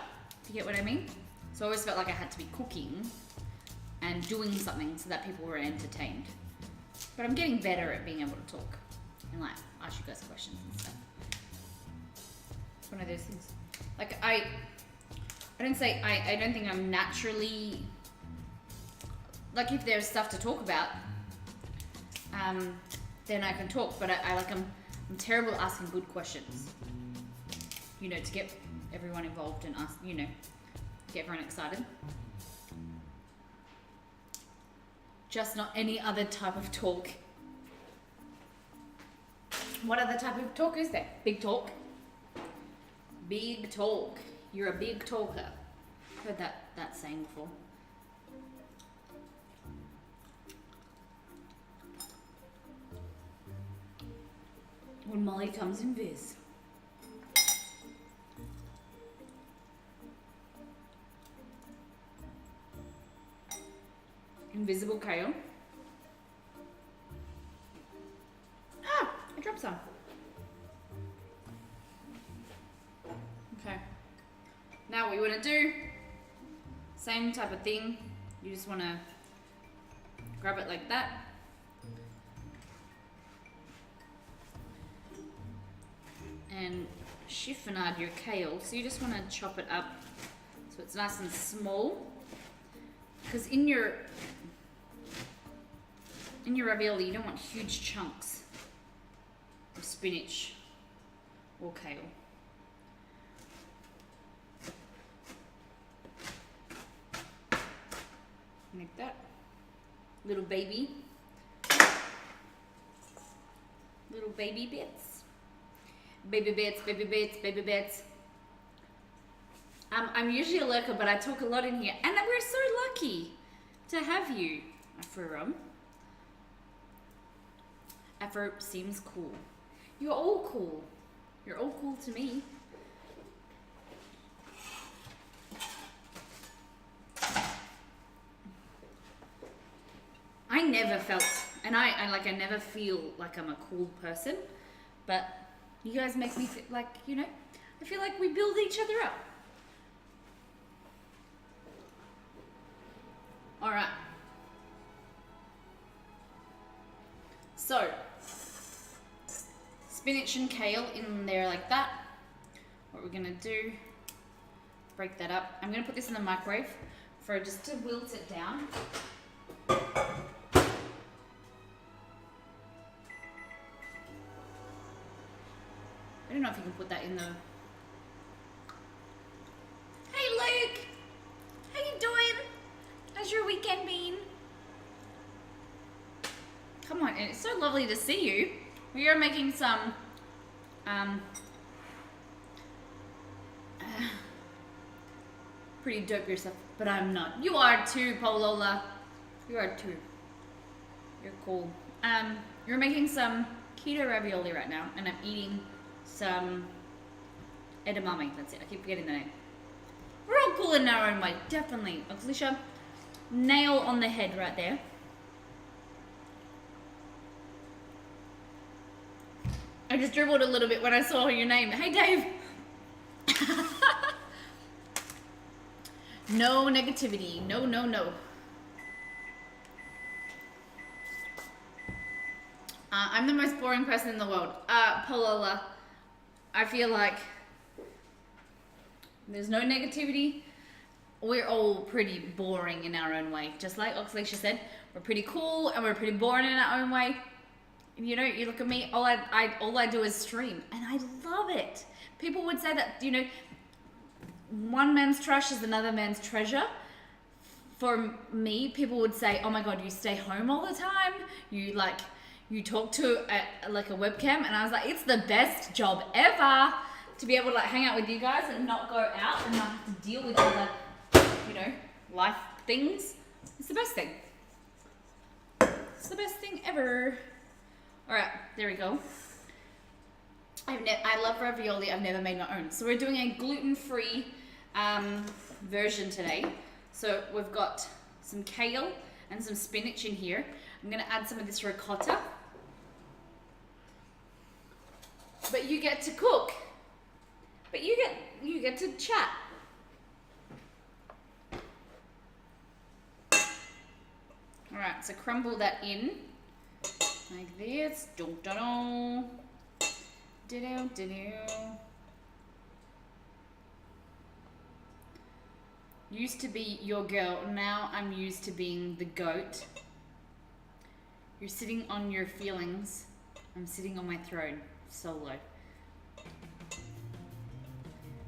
Do you get what I mean? So I always felt like I had to be cooking and doing something so that people were entertained. But I'm getting better at being able to talk and like ask you guys questions and stuff. It's one of those things. Like I don't think I'm naturally, like if there's stuff to talk about, then I can talk, but I'm terrible at asking good questions. You know, to get everyone involved and ask, you know, get everyone excited. Just not any other type of talk. What other type of talk is there? Big talk. Big talk. You're a big talker. Heard that saying before. When Molly comes in viz. Invisible kale. Ah, I dropped some. Okay. Now what you want to do, same type of thing. You just want to grab it like that. And chiffonade your kale. So you just want to chop it up so it's nice and small. Because in your ravioli, you don't want huge chunks of spinach or kale. Like that. Little baby bits. Baby bits, baby bits, baby bits. I'm usually a lurker, but I talk a lot in here, and we're so lucky to have you, Afurum. Afro seems cool. You're all cool. You're all cool to me. I never felt, and I never feel like I'm a cool person, but you guys make me feel like, you know, I feel like we build each other up. All right. So, spinach and kale in there like that. What we're gonna do, break that up. I'm gonna put this in the microwave for just to wilt it down. I don't know if you can put that in the... Hey Luke! How you doing? How's your weekend been? Come on, it's so lovely to see you. We are making some pretty dope yourself, but I'm not. You are too, Polola. You are too. You're cool. You're making some keto ravioli right now, and I'm eating some edamame. That's it. I keep forgetting the name. We're all cool in our own way, definitely. Oxlisha, nail on the head right there. I just dribbled a little bit when I saw your name. Hey, Dave. No negativity. No, no, no. I'm the most boring person in the world. Polola, I feel like there's no negativity. We're all pretty boring in our own way. Just like Oxlisha said, we're pretty cool and we're pretty boring in our own way. You know, you look at me, all I do is stream, and I love it. People would say that, you know, one man's trash is another man's treasure. For me, people would say, oh my God, you stay home all the time. You talk to a webcam, and I was like, it's the best job ever to be able to hang out with you guys and not go out and not have to deal with all the, you know, life things. It's the best thing. It's the best thing ever. All right, there we go. I love ravioli. I've never made my own. So we're doing a gluten-free version today. So we've got some kale and some spinach in here. I'm gonna add some of this ricotta. But you get to cook. But you get to chat. All right, so crumble that in. Like this. Dun-dun-dun. Do-do-do-do. Used to be your girl, now I'm used to being the goat. You're sitting on your feelings. I'm sitting on my throne, solo.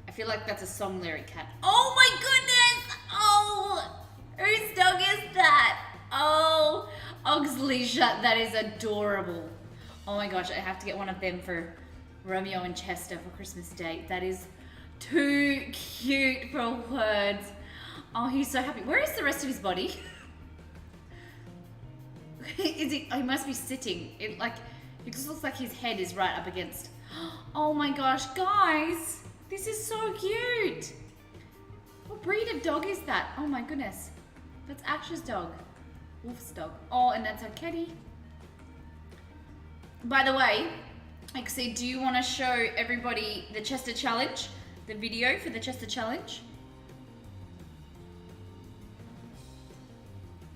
I feel like that's a song lyric, Cat. Oh my goodness! Oh! Whose dog is that? Oh! Oxlisha, that is adorable. Oh my gosh, I have to get one of them for Romeo and Chester for Christmas Day. That is too cute for words. Oh, he's so happy. Where is the rest of his body? Is he? Oh, he must be sitting. It just looks like his head is right up against. Oh my gosh, guys, this is so cute. What breed of dog is that? Oh my goodness, that's Ash's dog. Wolf's dog. Oh, and that's our kitty. By the way, Exie, do you want to show everybody the Chester Challenge? The video for the Chester Challenge?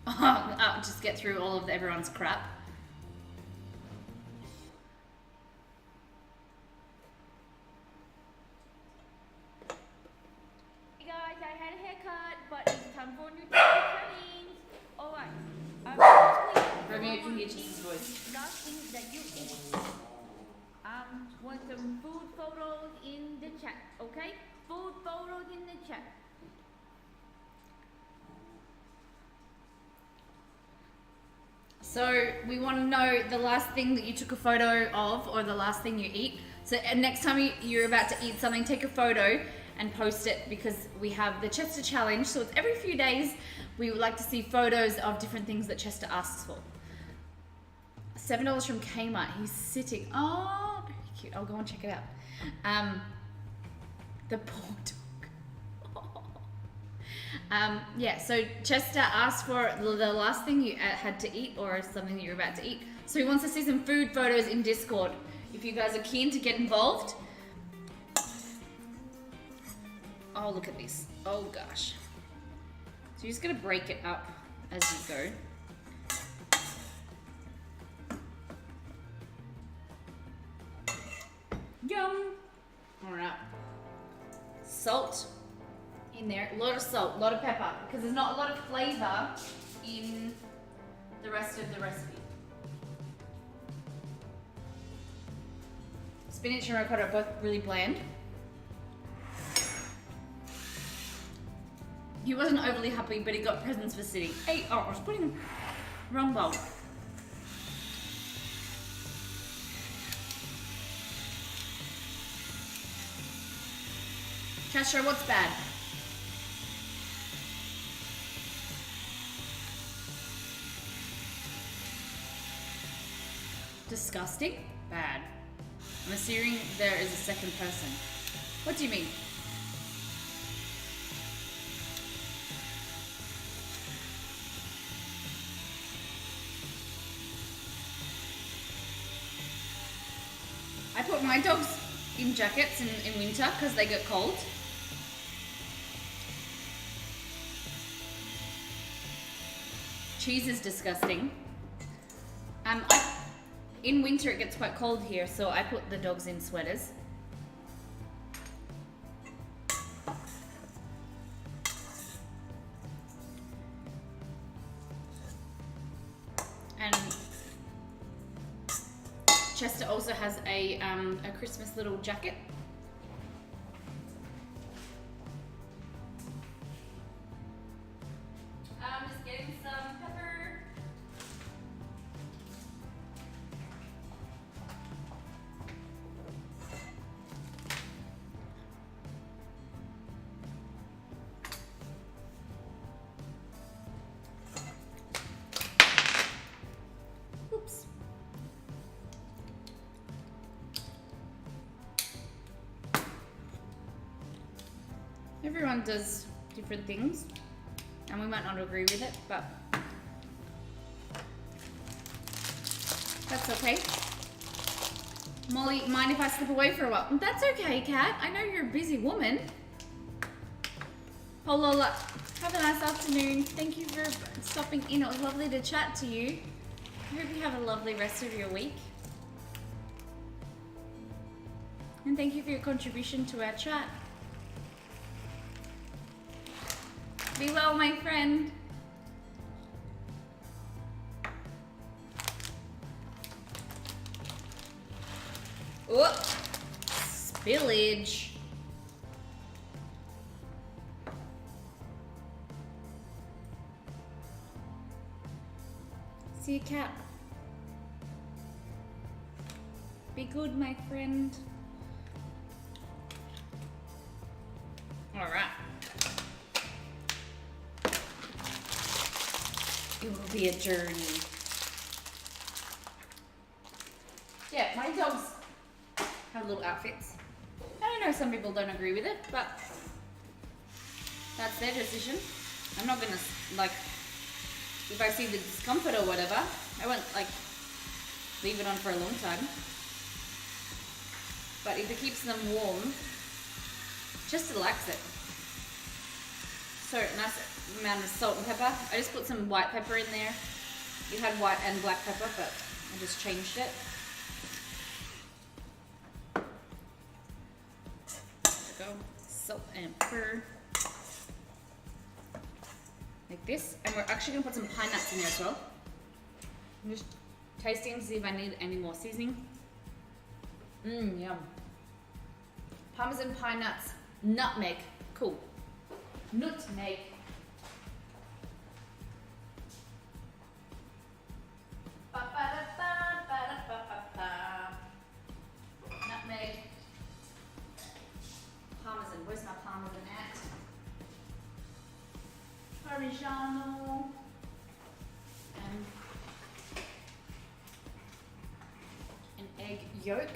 I'll just get through all of everyone's crap. Hey guys, I had a haircut, but it's time for new training. Alright. Romeo can hear Chester's voice. Last things that you eat. Want some food photos in the chat, okay? Food photos in the chat. So we want to know the last thing that you took a photo of, or the last thing you eat. So next time you're about to eat something, take a photo and post it because we have the Chester Challenge. So it's every few days we would like to see photos of different things that Chester asks for. $7 from Kmart. He's sitting. Oh, very cute. I'll go and check it out. The poor dog. Yeah, so Chester asked for the last thing you had to eat or something that you're about to eat. So he wants to see some food photos in Discord. If you guys are keen to get involved. Oh, look at this. Oh, gosh. So you're just going to break it up as you go. Yum! Alright. Salt in there. A lot of salt, a lot of pepper, because there's not a lot of flavor in the rest of the recipe. Spinach and ricotta are both really bland. He wasn't overly happy, but he got presents for sitting. Hey, oh, I was putting the wrong bowl. Chester, what's bad? Disgusting? Bad. I'm assuming there is a second person. What do you mean? I put my dogs in jackets in winter because they get cold. Cheese is disgusting. In winter it gets quite cold here, so I put the dogs in sweaters. And Chester also has a Christmas little jacket. Just getting some pepper. Oops. Everyone does different things, and we might not agree with it, but that's okay. Molly, mind if I slip away for a while? That's okay, Kat. I know you're a busy woman. Oh, Lola, have a nice afternoon. Thank you for stopping in. It was lovely to chat to you. I hope you have a lovely rest of your week. And thank you for your contribution to our chat. Be well, my friend. Oh, spillage. See you, Cat. Be good, my friend. All right. It will be a journey. Yeah, my dogs have little outfits. I know some people don't agree with it, but that's their decision. I'm not gonna, like, if I see the discomfort or whatever, I won't, like, leave it on for a long time. But if it keeps them warm, just relax it. So nice amount of salt and pepper. I just put some white pepper in there. It had white and black pepper, but I just changed it. There we go. Salt and pepper. Like this. And we're actually gonna put some pine nuts in there as well. I'm just tasting to see if I need any more seasoning. Yum. Parmesan, pine nuts, nutmeg. Cool. Nutmeg. Nutmeg. Parmesan. Where's my parmesan? Parmigiano, and an egg yolk.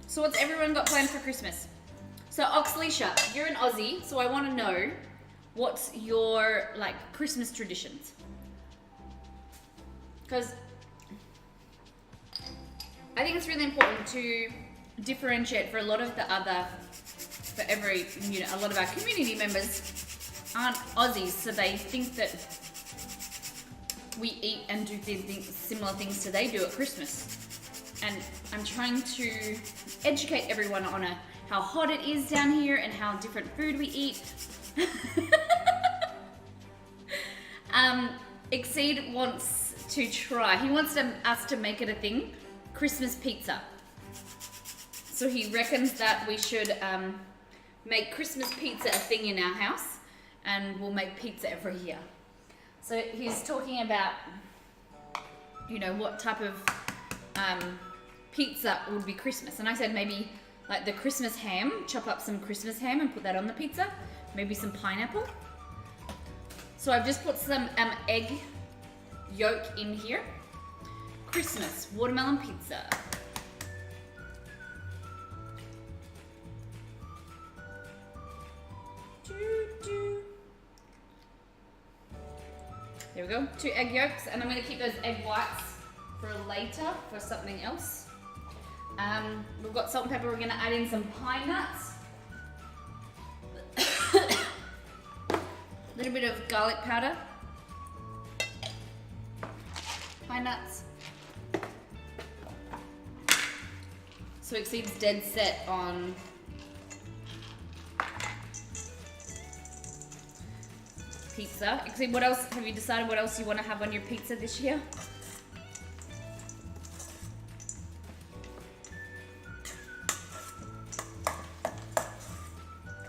So what's everyone got planned for Christmas? So Oxleisha, you're an Aussie, so I want to know what's your like Christmas traditions? Because I think it's really important to differentiate for a lot of the other, for every, you know, a lot of our community members aren't Aussies, so they think that we eat and do similar things to they do at Christmas. And I'm trying to educate everyone on how hot it is down here and how different food we eat. Exceed wants to try. He wants us to make it a thing, Christmas pizza. So he reckons that we should make Christmas pizza a thing in our house, and we'll make pizza every year. So he's talking about, you know, what type of pizza would be Christmas. And I said maybe like the Christmas ham, chop up some Christmas ham and put that on the pizza. Maybe some pineapple. So I've just put some egg yolk in here. Christmas watermelon pizza. There we go, 2 egg yolks, and I'm going to keep those egg whites for later for something else. We've got salt and pepper. We're going to add in some pine nuts. A little bit of garlic powder. Pine nuts. So Exceed's dead set on pizza. Exceed, what else? Have you decided what else you want to have on your pizza this year?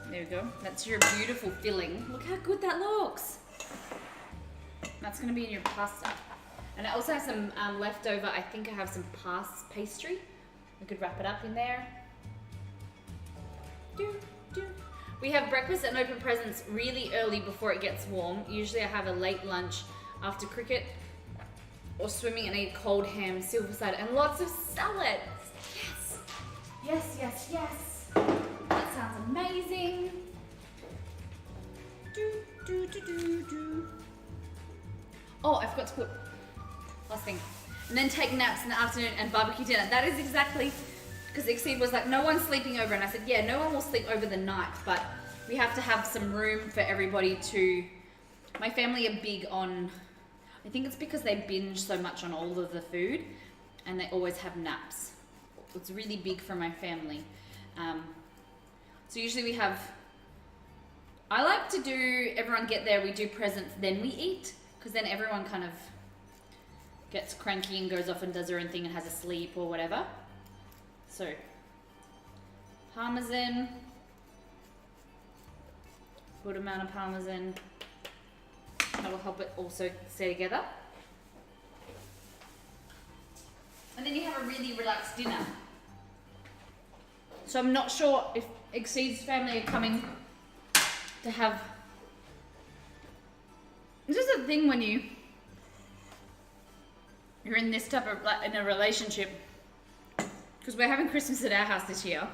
There we go. That's your beautiful filling. Look how good that looks. That's going to be in your pasta. And I also have some leftover, I think I have some pastry. We could wrap it up in there. We have breakfast and open presents really early before it gets warm. Usually I have a late lunch after cricket or swimming and eat cold ham, silver side, and lots of salads. Yes, yes, yes, yes. That sounds amazing. Oh, I forgot to put, last thing. And then take naps in the afternoon and barbecue dinner. That is exactly, because Exceed was like, no one's sleeping over. And I said, yeah, no one will sleep over the night, but we have to have some room for everybody to, my family are big on, I think it's because they binge so much on all of the food and they always have naps. It's really big for my family. So usually we have, I like to do, everyone get there, we do presents, then we eat, because then everyone kind of gets cranky and goes off and does their own thing and has a sleep or whatever. So, Parmesan, good amount of Parmesan, that will help it also stay together. And then you have a really relaxed dinner. So I'm not sure if Exceed's family are coming to have, this is the thing when you're in this type of, like, in a relationship, because we're having Christmas at our house this year.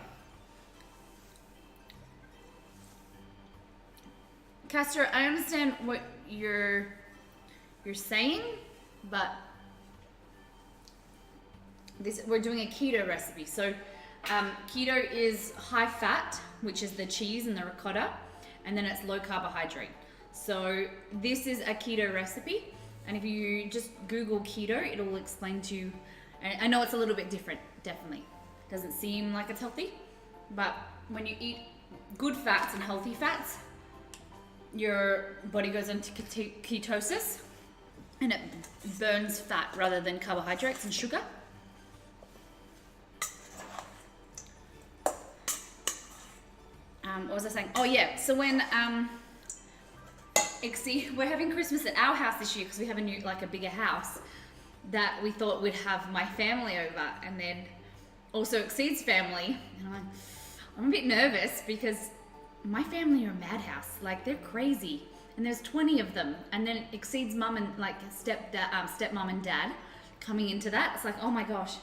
Castro, I understand what you're saying, but we're doing a keto recipe. So keto is high fat, which is the cheese and the ricotta, and then it's low carbohydrate. So this is a keto recipe, and if you just Google keto, it'll explain to you. I know it's a little bit different, definitely. Doesn't seem like it's healthy, but when you eat good fats and healthy fats, your body goes into ketosis, and it burns fat rather than carbohydrates and sugar. What was I saying? Oh yeah, so when we're having Christmas at our house this year because we have a bigger house that we thought we'd have my family over, and then also Exceed's family. And I'm a bit nervous because my family are a madhouse. Like, they're crazy, and there's 20 of them, and then Exceed's mum and like stepmom and dad coming into that. It's like, oh my gosh,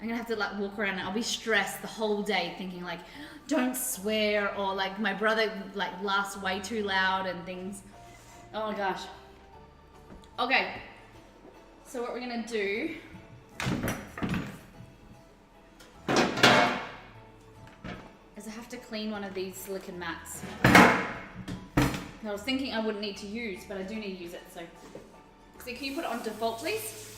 I'm gonna have to like walk around and I'll be stressed the whole day thinking like, don't swear, or like my brother like laughs way too loud and things. Oh my gosh. Okay, so what we're gonna do is I have to clean one of these silicone mats. I was thinking I wouldn't need to use, but I do need to use it. So can you put it on default, please?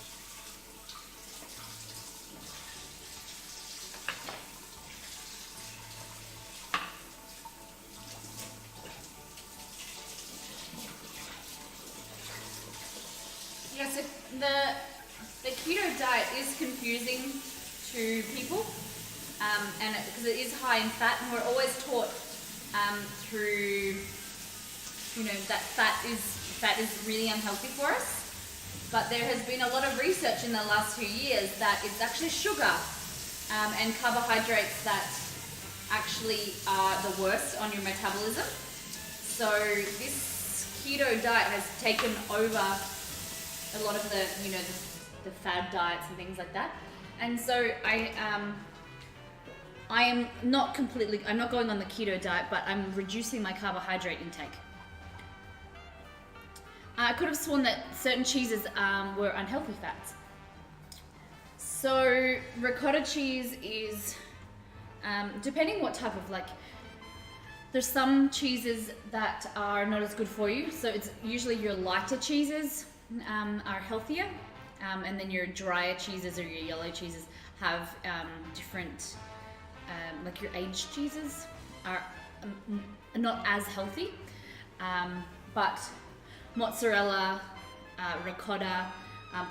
Yes, the keto diet is confusing to people, and because it is high in fat, and we're always taught through, that fat is really unhealthy for us. But there has been a lot of research in the last few years that it's actually sugar and carbohydrates that actually are the worst on your metabolism. So this keto diet has taken over a lot of the fad diets and things like that. And so I'm not going on the keto diet, but I'm reducing my carbohydrate intake. I could have sworn that certain cheeses were unhealthy fats. So ricotta cheese is, depending what type of there's some cheeses that are not as good for you. So it's usually your lighter cheeses are healthier, and then your drier cheeses or your yellow cheeses have different, like your aged cheeses are not as healthy, but mozzarella, ricotta,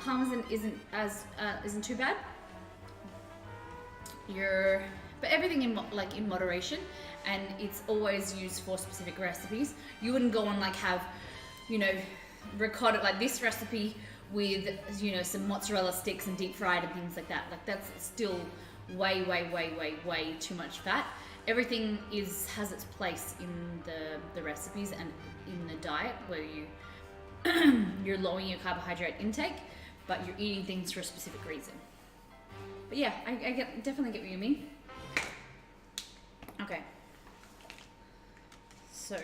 parmesan isn't too bad. But everything in moderation, and it's always used for specific recipes. You wouldn't go on have ricotta, like this recipe with some mozzarella sticks and deep fried and things like that. Like, that's still way too much fat. Everything has its place in the recipes and in the diet, where you're lowering your carbohydrate intake, but you're eating things for a specific reason. But yeah, I definitely get what you mean. Okay, so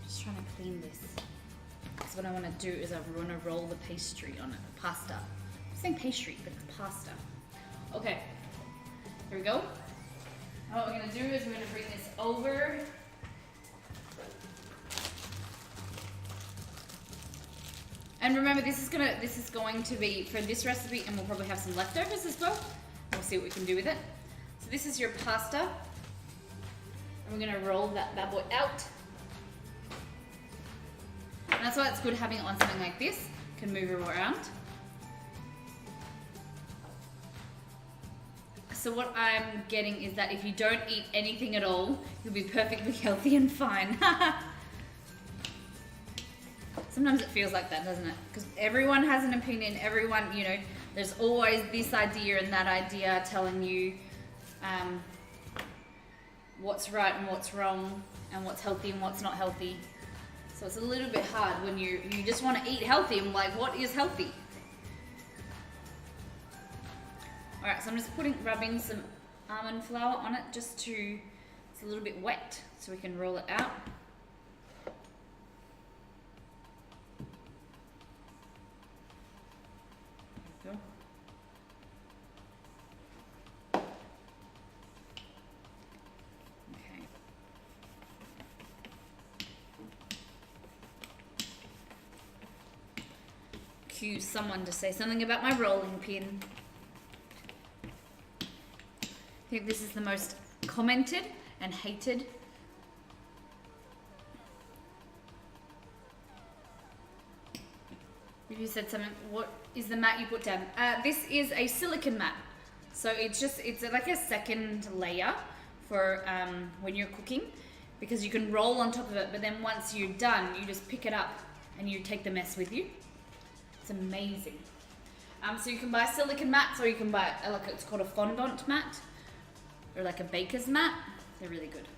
just trying to clean this. So what I want to do is I want to roll the pastry on it, pasta. I'm saying pastry, but it's pasta. Okay, here we go. Now what we're going to do is we're going to bring this over. And remember, this is going to be for this recipe, and we'll probably have some leftovers as well. We'll see what we can do with it. So this is your pasta, and we're going to roll that bad boy out. And that's why it's good having it on something like this. Can move it around. So what I'm getting is that if you don't eat anything at all, you'll be perfectly healthy and fine. Sometimes it feels like that, doesn't it? Because everyone has an opinion. Everyone, there's always this idea and that idea telling you what's right and what's wrong, and what's healthy and what's not healthy. So it's a little bit hard when you just want to eat healthy. I'm like, what is healthy? All right, so I'm just rubbing some almond flour on it it's a little bit wet, so we can roll it out. There we go. Okay. Cue someone to say something about my rolling pin. I think this is the most commented and hated. You said something. What is the mat you put down? This is a silicone mat. So it's like a second layer for when you're cooking, because you can roll on top of it, but then once you're done, you just pick it up and you take the mess with you. It's amazing. So you can buy silicone mats, or you can buy it's called a fondant mat, or like a baker's mat. They're really good.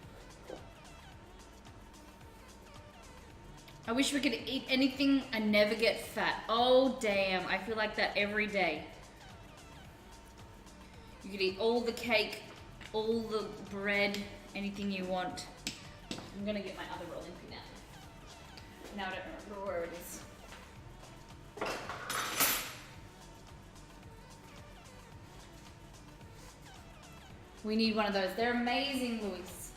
I wish we could eat anything and never get fat. Oh damn, I feel like that every day. You could eat all the cake, all the bread, anything you want. I'm gonna get my other rolling pin out. Now I don't remember where it is. We need one of those. They're amazing, Louis.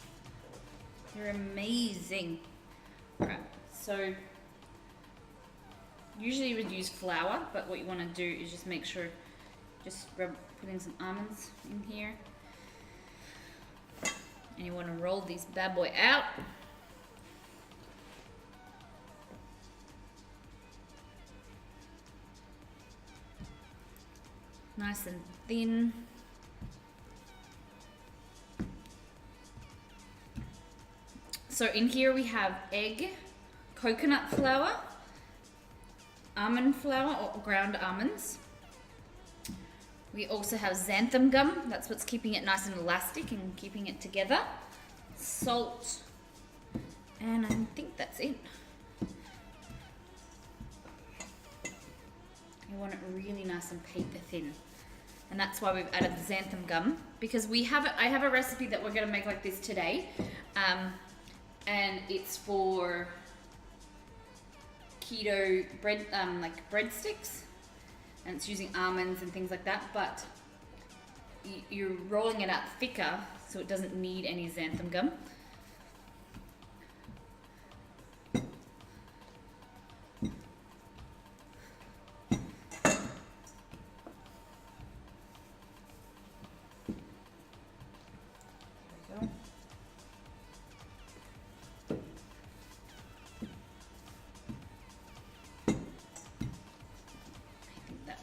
They're amazing. Alright, so usually you would use flour, but what you want to do is just make sure, put in some almonds in here. And you want to roll this bad boy out. Nice and thin. So in here we have egg, coconut flour, almond flour or ground almonds. We also have xanthan gum, that's what's keeping it nice and elastic and keeping it together. Salt, and I think that's it. You want it really nice and paper thin. And that's why we've added the xanthan gum, because I have a recipe that we're gonna make like this today. And it's for keto bread, like breadsticks, and it's using almonds and things like that, but you're rolling it out thicker so it doesn't need any xanthan gum.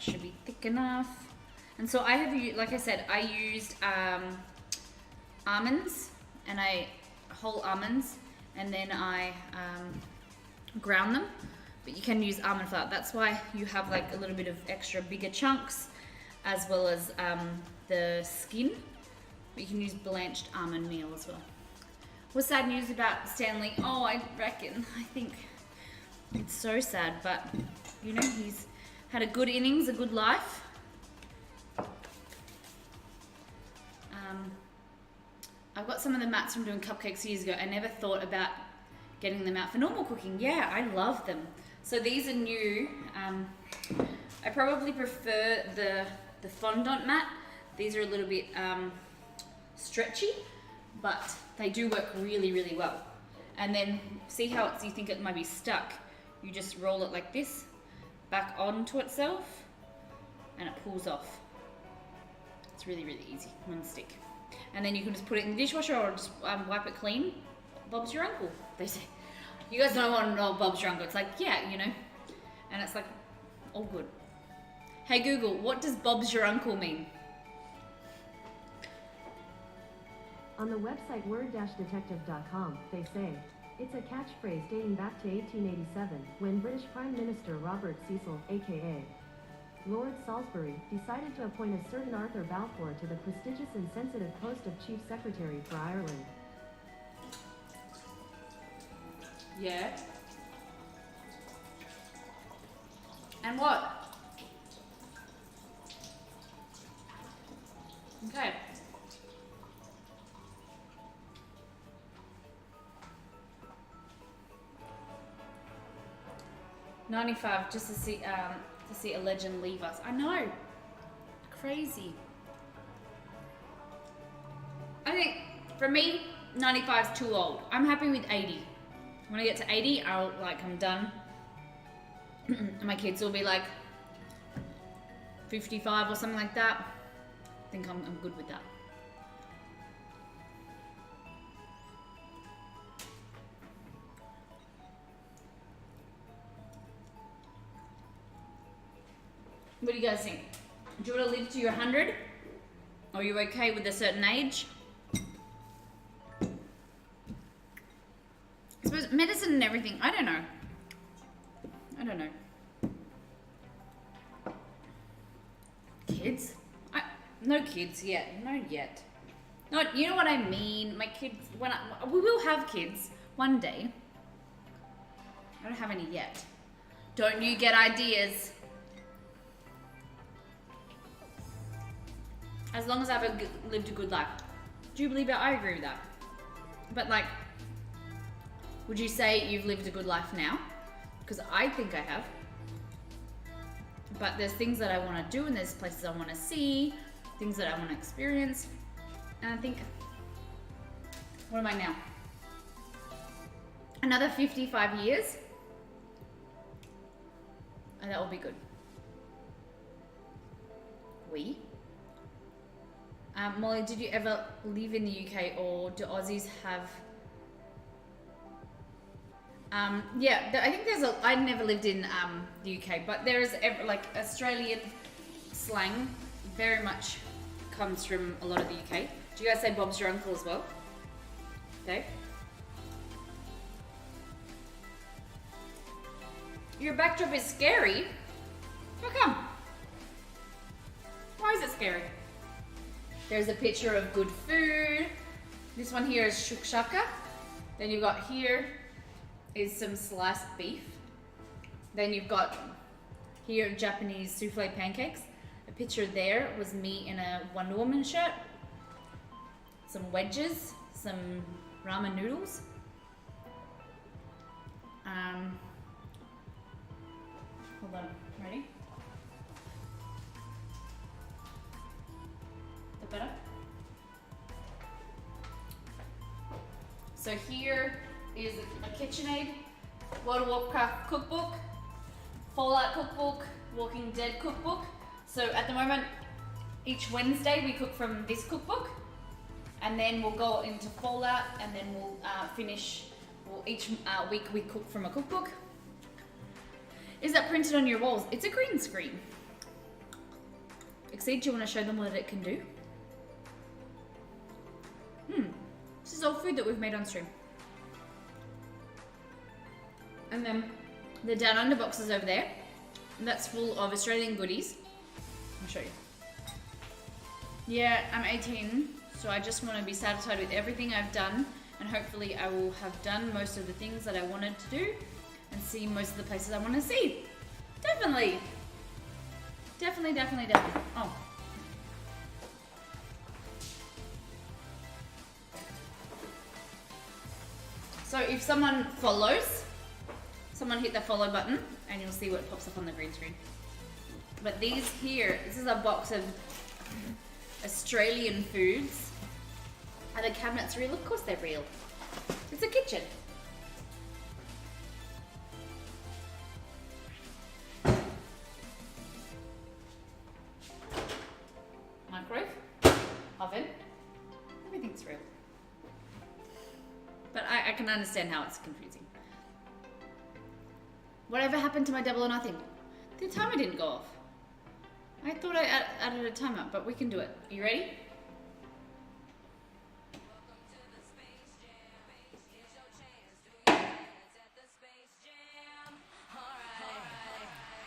Should be thick enough. And so I have, like I said, I used almonds, and whole almonds, and then I ground them, but you can use almond flour. That's why you have like a little bit of extra bigger chunks, as well as the skin, but you can use blanched almond meal as well. What's sad news about Stanley? Oh, I think it's so sad, but you know, he's had a good innings, a good life. I've got some of the mats from doing cupcakes years ago. I never thought about getting them out for normal cooking. Yeah, I love them. So these are new. I probably prefer the fondant mat. These are a little bit stretchy, but they do work really, really well. And then see how you think it might be stuck. You just roll it like this, back onto itself, and it pulls off. It's really, really easy, one stick. And then you can just put it in the dishwasher or just wipe it clean. Bob's your uncle, they say. You guys don't want to know Bob's your uncle. It's like, yeah, you know, and it's like all good. Hey Google, what does Bob's your uncle mean? On the website word-detective.com, they say, it's a catchphrase dating back to 1887, when British Prime Minister Robert Cecil, aka Lord Salisbury, decided to appoint a certain Arthur Balfour to the prestigious and sensitive post of Chief Secretary for Ireland. Yeah. And what? Okay. $95 just to see a legend leave us. I know. Crazy. I think for me, 95 is too old. I'm happy with 80. When I get to 80, I'm done. And my kids will be like 55 or something like that. I think I'm good with that. What do you guys think? Do you want to live to your 100? Or are you okay with a certain age? I suppose medicine and everything, I don't know. Kids? No kids yet. Not yet. Not, you know what I mean? My kids, we will have kids one day. I don't have any yet. Don't you get ideas? As long as I've lived a good life. Do you believe it? I agree with that. But like, would you say you've lived a good life now? Because I think I have. But there's things that I want to do and there's places I want to see, things that I want to experience. And I think, what am I now? Another 55 years? And that will be good. Molly, did you ever live in the UK or do Aussies have... yeah, I think I never lived in the UK, but there is like Australian slang very much comes from a lot of the UK. Do you guys say Bob's your uncle as well? Okay. Your backdrop is scary? How come? Why is it scary? There's a picture of good food. This one here is shukshaka. Then you've got here is some sliced beef. Then you've got here Japanese souffle pancakes. A picture there was me in a Wonder Woman shirt. Some wedges, some ramen noodles. Hold on, ready? That better? So here is a KitchenAid, World of Warcraft cookbook, Fallout cookbook, Walking Dead cookbook. So at the moment, each Wednesday we cook from this cookbook, and then we'll go into Fallout, and then we'll finish. Each week we cook from a cookbook. Is that printed on your walls? It's a green screen. Exceed, do you want to show them what it can do? This is all food that we've made on stream. And then the Down Under box is over there. And that's full of Australian goodies. I'll show you. Yeah, I'm 18, so I just want to be satisfied with everything I've done, and hopefully I will have done most of the things that I wanted to do and see most of the places I want to see. Definitely. Definitely. Oh. So if someone follows, someone hit the follow button and you'll see what pops up on the green screen. But these here, this is a box of Australian foods. Are the cabinets real? Of course they're real. It's a kitchen. Microwave, oven, everything's real. But I can understand how it's confusing. Whatever happened to my double or nothing? The timer didn't go off. I thought I added a timer, but we can do it. Are you ready?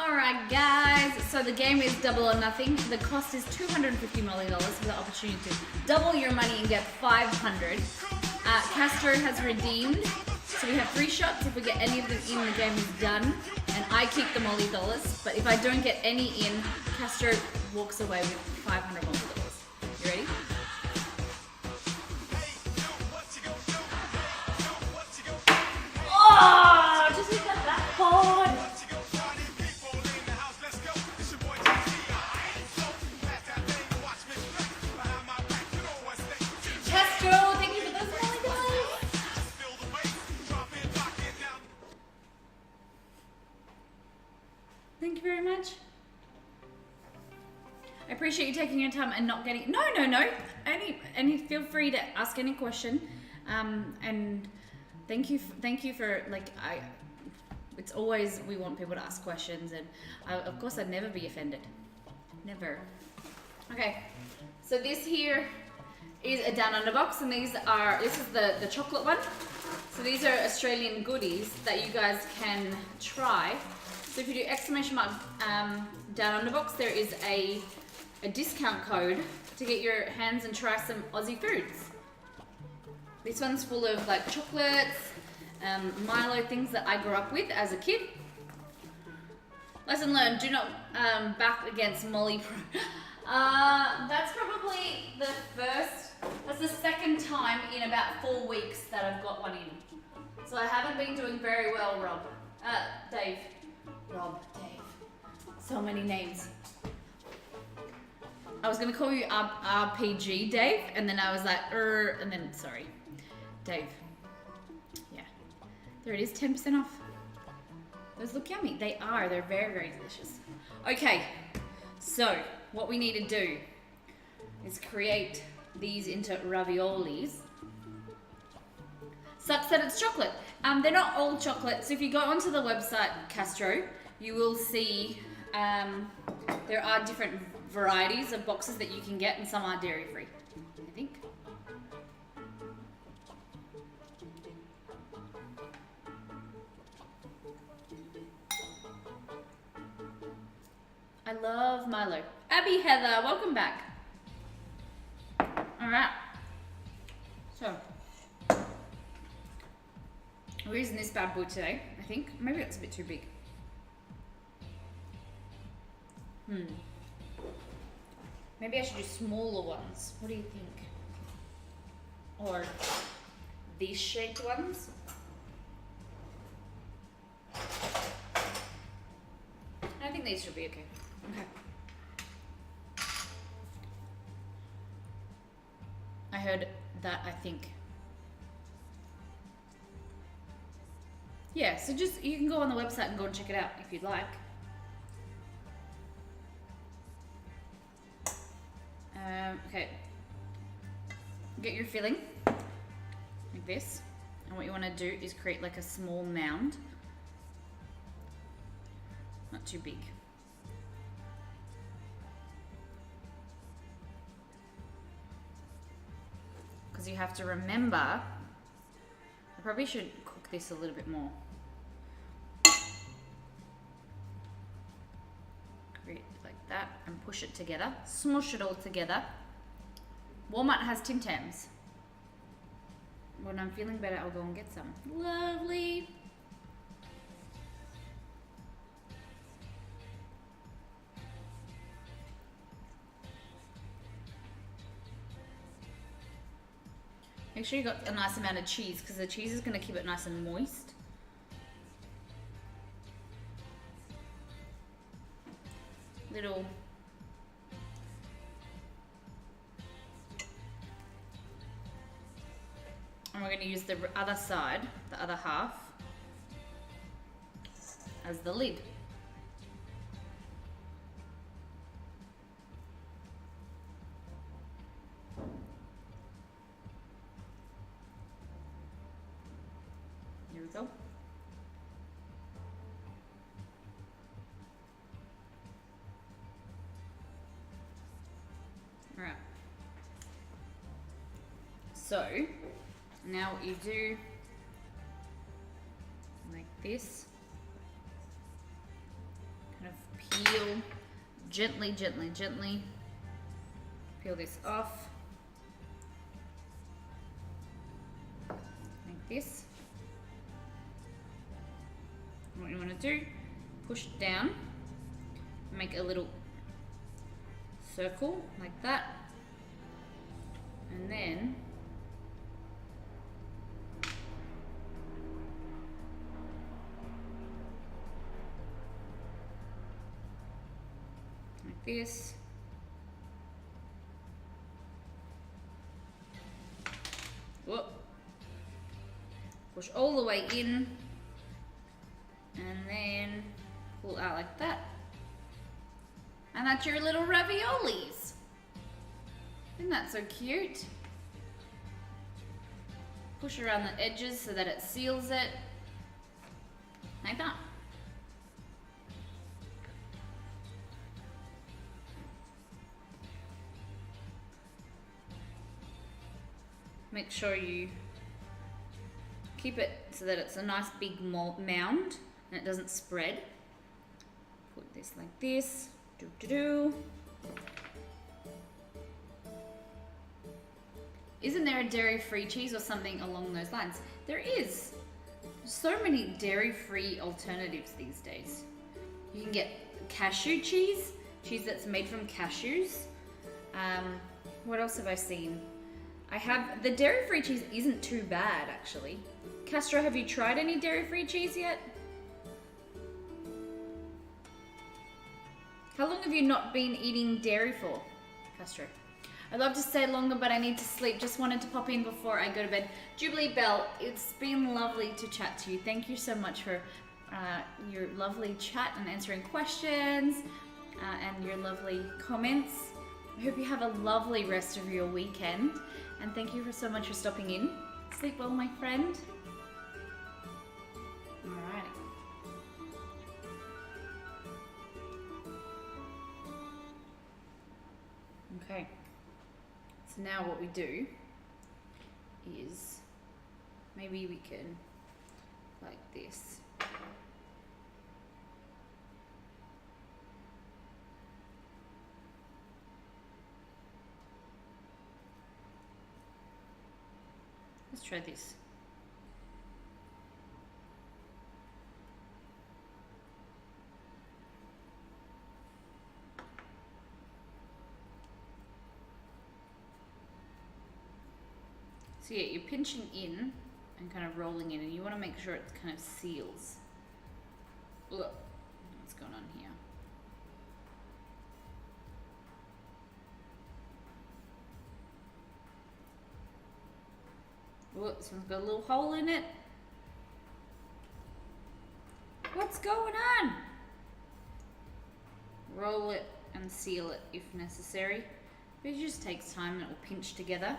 Alright guys, so the game is double or nothing. The cost is $250 million for the opportunity to double your money and get 500. Castro has redeemed, so we have 3 shots. If we get any of them in, the game is done. And I keep the Molly dollars, but if I don't get any in, Castro walks away with 500 Molly dollars. You ready? Oh, just hit the backboard. Castro, thank you for those Molly dollars. Thank you very much. I appreciate you taking your time and not getting... No. Any feel free to ask any question. And thank you for like, it's always, we want people to ask questions, and of course I'd never be offended. Never. Okay, so this here is a Down Under box, and this is the chocolate one. So these are Australian goodies that you guys can try. So if you do exclamation mark Down Under box, there is a discount code to get your hands and try some Aussie foods. This one's full of like chocolates, Milo, things that I grew up with as a kid. Lesson learned, do not back against Molly Pro. That's probably that's the second time in about 4 weeks that I've got one in. So I haven't been doing very well, Dave. So many names. I was gonna call you RPG Dave, and then I was like, and then sorry, Dave. Yeah, there it is, 10% off. Those look yummy. They are. They're very, very delicious. Okay, so what we need to do is create these into raviolis. Sucks that it's chocolate. They're not all chocolate. So if you go onto the website Castro, you will see there are different varieties of boxes that you can get, and some are dairy free, I think. I love Milo. Abby Heather, welcome back. All right. So, we're using this bad boy today, I think. Maybe it's a bit too big. Maybe I should do smaller ones. What do you think? Or these shaped ones? I think these should be okay. Okay. I heard that, I think. Yeah, so just, you can go on the website and go and check it out if you'd like. Okay. Get your filling, like this. And what you want to do is create like a small mound. Not too big. Because you have to remember, I probably should cook this a little bit more. Create like that and push it together, smush it all together. Walmart has Tim Tams. When I'm feeling better, I'll go and get some. Lovely. Make sure you got a nice amount of cheese, because the cheese is going to keep it nice and moist. Little and we're going to use the other side, the other half, as the lid. Here we go. All right. So now what you do, like this, kind of peel gently, gently, gently, peel this off, like this. And what you want to do, push it down, make a little circle like that, and then like this. Whoop. Push all the way in, and then pull out like that. And that's your little raviolis. Isn't that so cute? Push around the edges so that it seals it. Like that. make sure you keep it so that it's a nice big mound and it doesn't spread. Put this like this. Isn't there a dairy-free cheese or something along those lines? There is. So many dairy-free alternatives these days. You can get cashew cheese that's made from cashews. What else have I seen? I have, the dairy-free cheese isn't too bad actually. Castro, have you tried any dairy-free cheese yet? How long have you not been eating dairy for, Castro? I'd love to stay longer, but I need to sleep. Just wanted to pop in before I go to bed. Jubilee Bell, it's been lovely to chat to you. Thank you so much for your lovely chat and answering questions and your lovely comments. I hope you have a lovely rest of your weekend. And thank you so much for stopping in. Sleep well, my friend. Alrighty. Okay. So now what we do is maybe we can like this. Let's try this. So yeah, you're pinching in and kind of rolling in, and you want to make sure it kind of seals. Look, what's going on here? Oh, this one's got a little hole in it. What's going on? Roll it and seal it if necessary. But it just takes time and it will pinch together.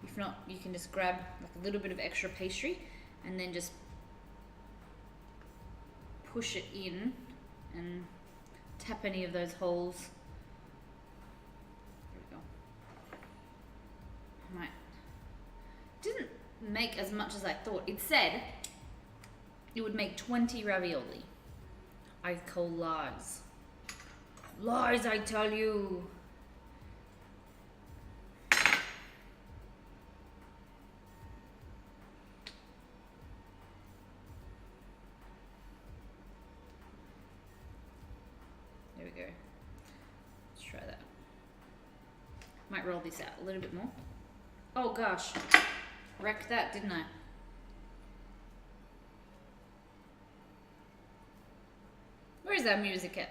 If not, you can just grab like a little bit of extra pastry and then just push it in and tap any of those holes. There we go. Right. Didn't make as much as I thought. It said it would make 20 ravioli. I call lies. Lies, I tell you. There we go. Let's try that. Might roll this out a little bit more. Oh gosh. Wrecked that, didn't I? Where's our music at?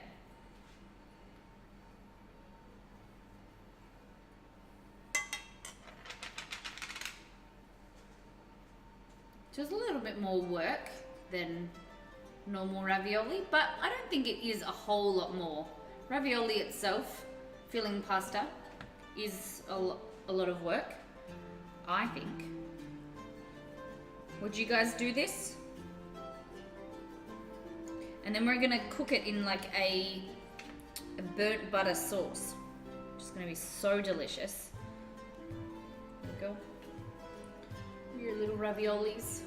Just a little bit more work than normal ravioli, but I don't think it is a whole lot more. Ravioli itself, filling pasta, is a lot of work, I think. Would you guys do this? And then we're gonna cook it in like a burnt butter sauce, which is gonna be so delicious. There we go. Your little raviolis.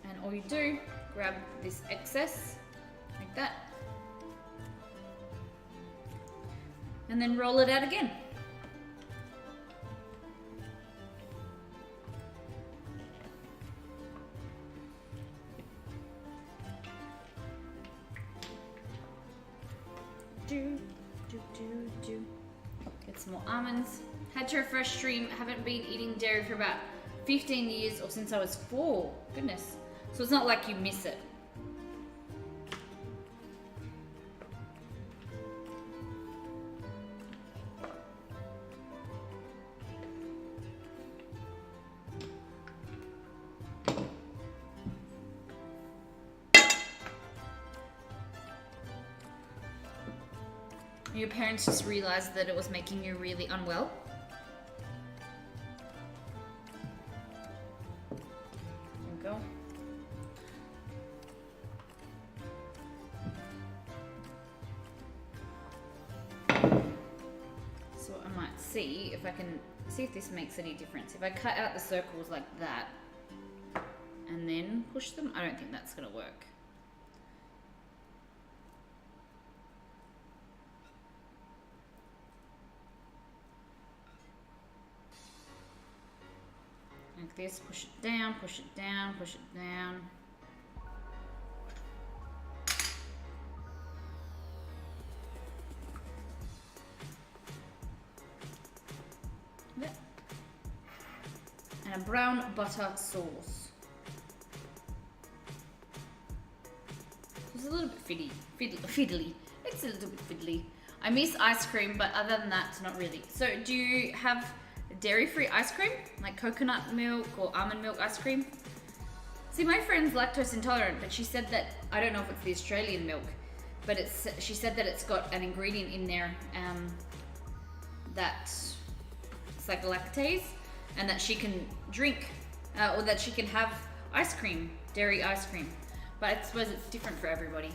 And all you do, grab this excess, like that. And then roll it out again. Get some more almonds. Had to refresh stream. Haven't been eating dairy for about 15 years or since I was 4. Goodness. So it's not like you miss it. Your parents just realized that it was making you really unwell. There we go. see if I can see if this makes any difference. If I cut out the circles like that and then push them, I don't think that's gonna work. Like this, push it down, push it down, push it down. And a brown butter sauce. It's a little bit fiddly. It's a little bit fiddly. I miss ice cream, but other than that, not really. So do you have dairy-free ice cream? Like coconut milk or almond milk ice cream? See, my friend's lactose intolerant, but she said that, I don't know if it's the Australian milk, but she said that it's got an ingredient in there that it's like lactase, and that she can drink, or that she can have ice cream, dairy ice cream. But I suppose it's different for everybody.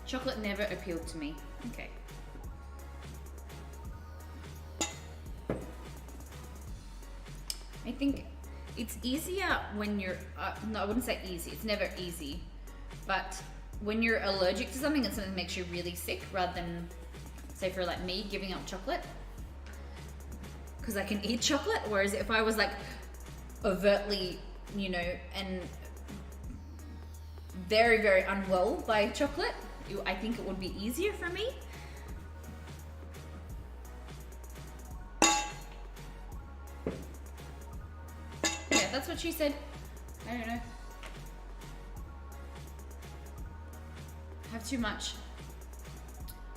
Chocolate never appealed to me. Okay. I think it's easier when you're, no, I wouldn't say easy, it's never easy, but when you're allergic to something and something makes you really sick, rather than, say for like me, giving up chocolate, because I can eat chocolate, whereas if I was like overtly, you know, and very, very unwell by chocolate, I think it would be easier for me. Yeah, that's what she said. I don't know. Have too much.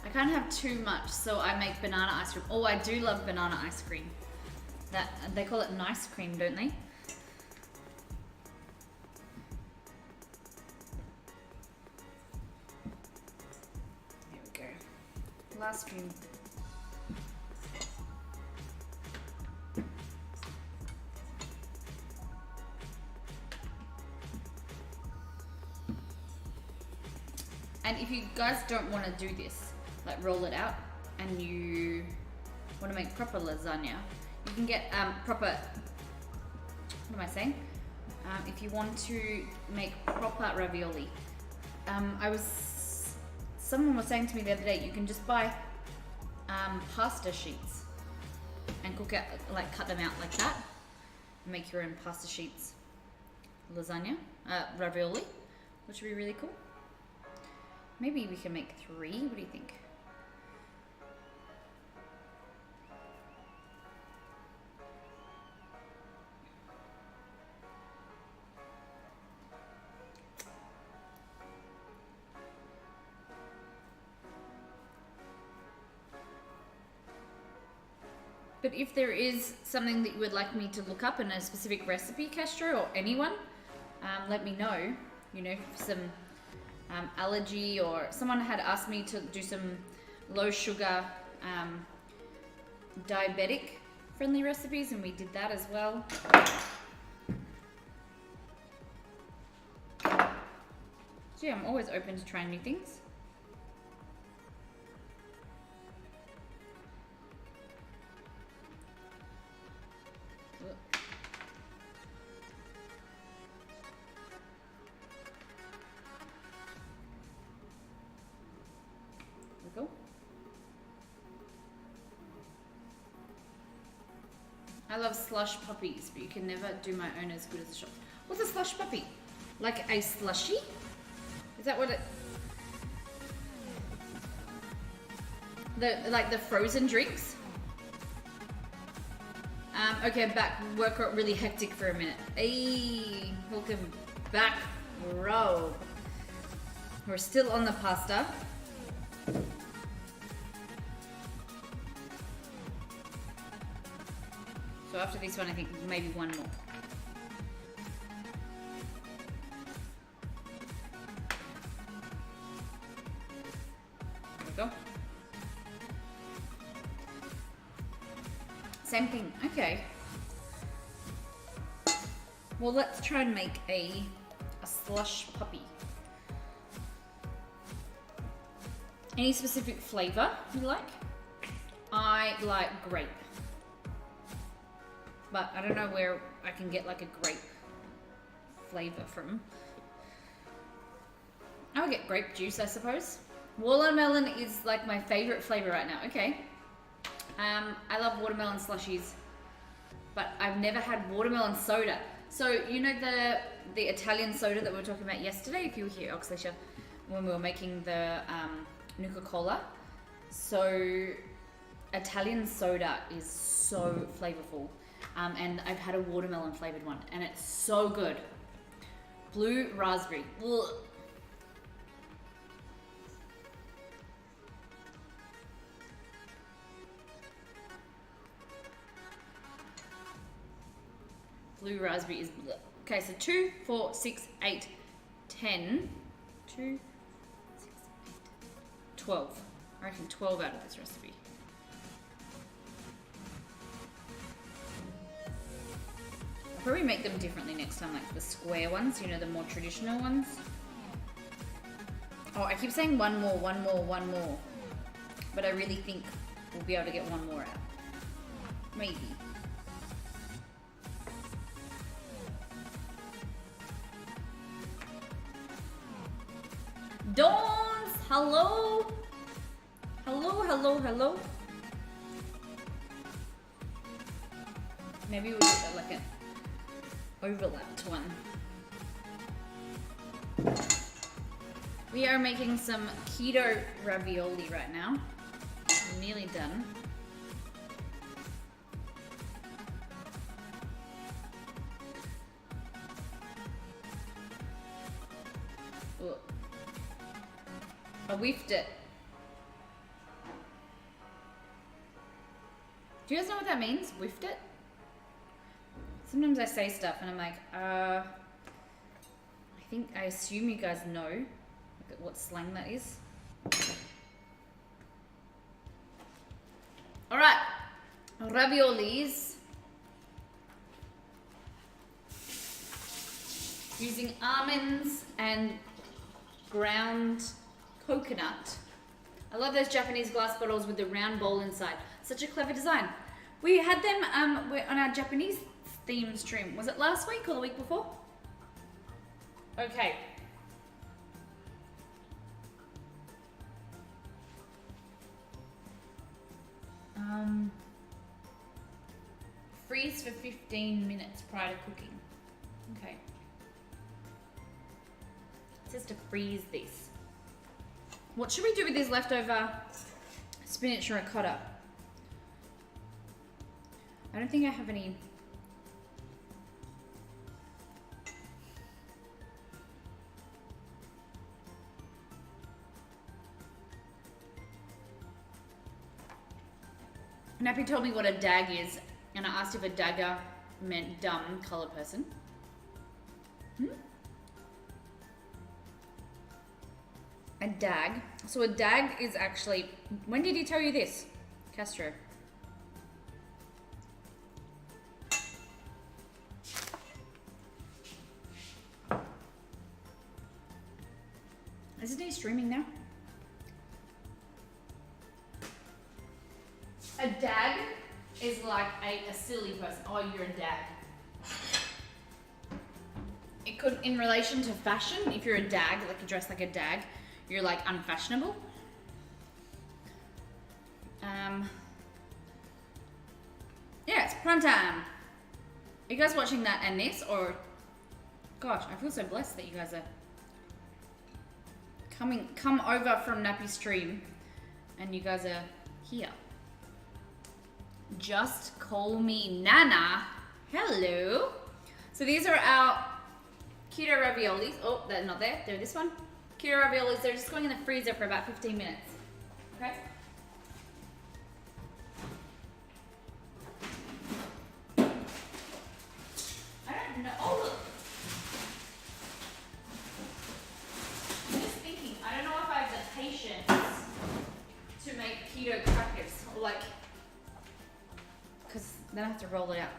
I can't have too much, so I make banana ice cream. Oh, I do love banana ice cream. That they call it nice cream, don't they? There we go. Last few. And if you guys don't want to do this, like roll it out, and you want to make proper lasagna, you can get proper, what am I saying? If you want to make proper ravioli, someone was saying to me the other day, you can just buy pasta sheets and cook it, like cut them out like that, and make your own pasta sheets lasagna, ravioli, which would be really cool. Maybe we can make 3. What do you think? But if there is something that you would like me to look up in a specific recipe, Castro, or anyone, let me know. You know, some allergy, or someone had asked me to do some low sugar diabetic friendly recipes, and we did that as well. So yeah, I'm always open to trying new things. I love slush puppies, but you can never do my own as good as the shop. What's a slush puppy? Like a slushy? Is that what it... like the frozen drinks? Okay, I'm back. Work got really hectic for a minute. Hey, welcome back, bro. We're still on the pasta. So after this one, I think maybe one more. There we go. Same thing. Okay. Well, let's try and make a slush puppy. Any specific flavor you like? I like grape. But I don't know where I can get like a grape flavor from. I would get grape juice, I suppose. Watermelon is like my favorite flavor right now. Okay. I love watermelon slushies, but I've never had watermelon soda. So you know the Italian soda that we were talking about yesterday, if you were here, Oxleisha, when we were making the Nuka-Cola. So Italian soda is so flavorful. And I've had a watermelon flavored one, and it's so good. Blue raspberry. Ugh. Blue raspberry is bleh. Okay, so 2, 4, 6, 8, 10. 2, 6, 8, 12. I reckon 12 out of this recipe. I'll probably make them differently next time, like the square ones, you know, the more traditional ones. Oh, I keep saying one more, one more, one more. But I really think we'll be able to get one more out. Maybe. Dawns, hello. Hello, hello, hello. Maybe we'll do like an overlapped one. We are making some keto ravioli right now. I'm nearly done. Ugh. I whiffed it. Do you guys know what that means? Whiffed it? Sometimes I say stuff and I'm like, I assume you guys know what slang that is. Alright, raviolis. Using almonds and ground coconut. I love those Japanese glass bottles with the round bowl inside. Such a clever design. We had them on our Japanese theme stream. Was it last week or the week before? Okay. Freeze for 15 minutes prior to cooking. Okay. It says to freeze this. What should we do with this leftover spinach ricotta? I don't think I have any. Nappy told me what a dag is, and I asked if a dagger meant dumb colored person. A dag. So a dag is actually, when did he tell you this, Castro? Isn't he streaming now? A dag is like a silly person. Oh, you're a dag. It could, in relation to fashion, if you're a dag, like you dress like a dag, you're like unfashionable. Yeah, it's prime time. Are you guys watching that and this, or gosh, I feel so blessed that you guys are come over from Nappy stream and you guys are here. Just call me Nana. Hello. So these are our keto raviolis. Oh, they're not there. They're this one. Keto raviolis. They're just going in the freezer for about 15 minutes. Okay. I don't know. Oh, look. I'm just thinking. I don't know if I have the patience to make keto crackers, or like, because then I have to roll it out.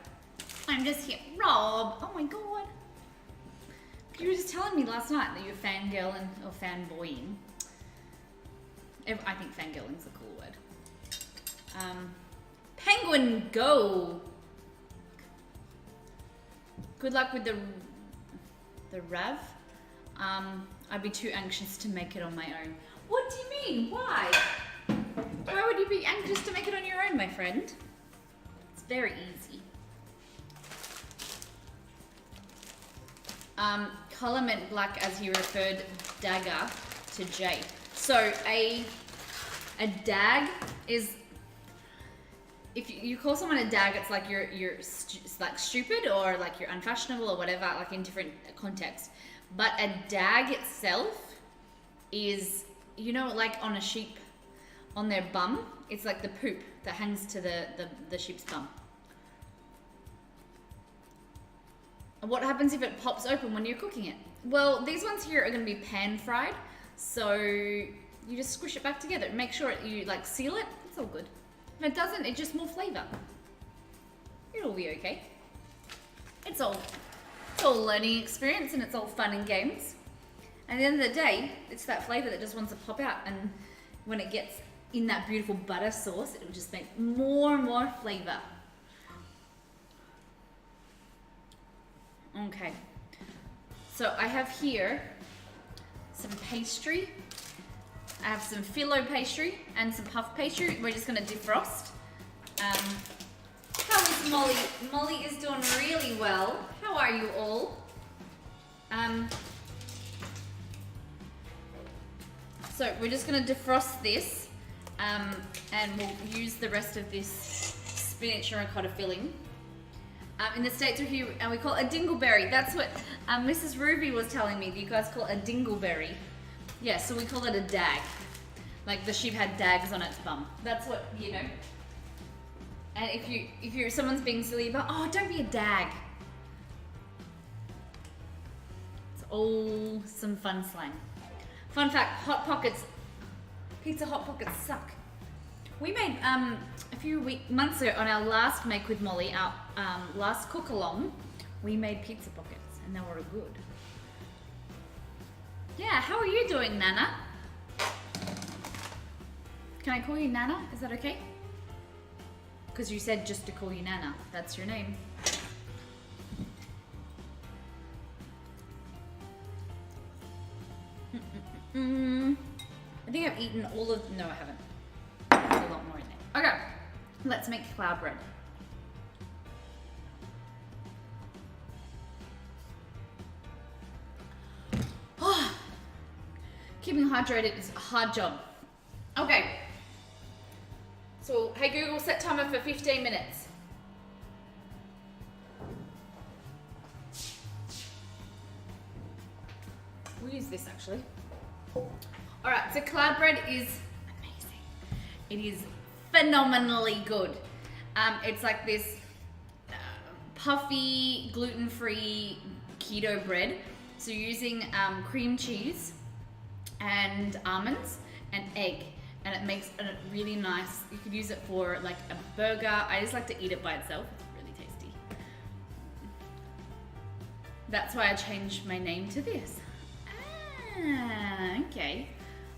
I'm just here. Rob, oh my god. You were just telling me last night that you're fangirling or fanboying. I think fangirling's a cool word. Penguin, go! Good luck with the Rav. I'd be too anxious to make it on my own. What do you mean? Why? Why would you be anxious to make it on your own, my friend? It's very easy. Color meant black as he referred dagger to Jay. So a dag is, if you call someone a dag, it's like you're like stupid or like you're unfashionable or whatever, like in different contexts. But a dag itself is, you know, like on a sheep, on their bum, it's like the poop that hangs to the sheep's bum. And what happens if it pops open when you're cooking it? Well, these ones here are going to be pan fried, so you just squish it back together. Make sure you like seal it. It's all good. If it doesn't, it's just more flavor. It'll be okay. It's all a learning experience and it's all fun and games. At the end of the day, it's that flavor that just wants to pop out, and when it gets in that beautiful butter sauce, it will just make more and more flavor. Okay, so I have here some pastry. I have some phyllo pastry and some puff pastry. We're just gonna defrost. How is Molly? Molly is doing really well. How are you all? So we're just gonna defrost this, and we'll use the rest of this spinach and ricotta filling. In the States we call it a dingleberry. That's what Mrs. Ruby was telling me. You guys call it a dingleberry. Yeah, so we call it a dag. Like the sheep had dags on its bum. That's what, you know. And if someone's being silly about, oh, don't be a dag. It's all some fun slang. Fun fact, Hot Pockets, pizza Hot Pockets suck. We made, a few months ago on our last Make with Molly, our last cook along, we made pizza pockets and they were good. Yeah, how are you doing, Nana? Can I call you Nana? Is that okay? Because you said just to call you Nana. That's your name. I think I've eaten all of, no I haven't. There's a lot more in there. Okay, let's make cloud bread. Oh, keeping hydrated is a hard job. Okay. So, hey Google, set timer for 15 minutes. We'll use this actually. Alright, so cloud bread is amazing. It is phenomenally good. It's like this puffy, gluten-free keto bread. So you're using cream cheese and almonds and egg. And it makes a really nice, you could use it for like a burger. I just like to eat it by itself. It's really tasty. That's why I changed my name to this. Ah, okay.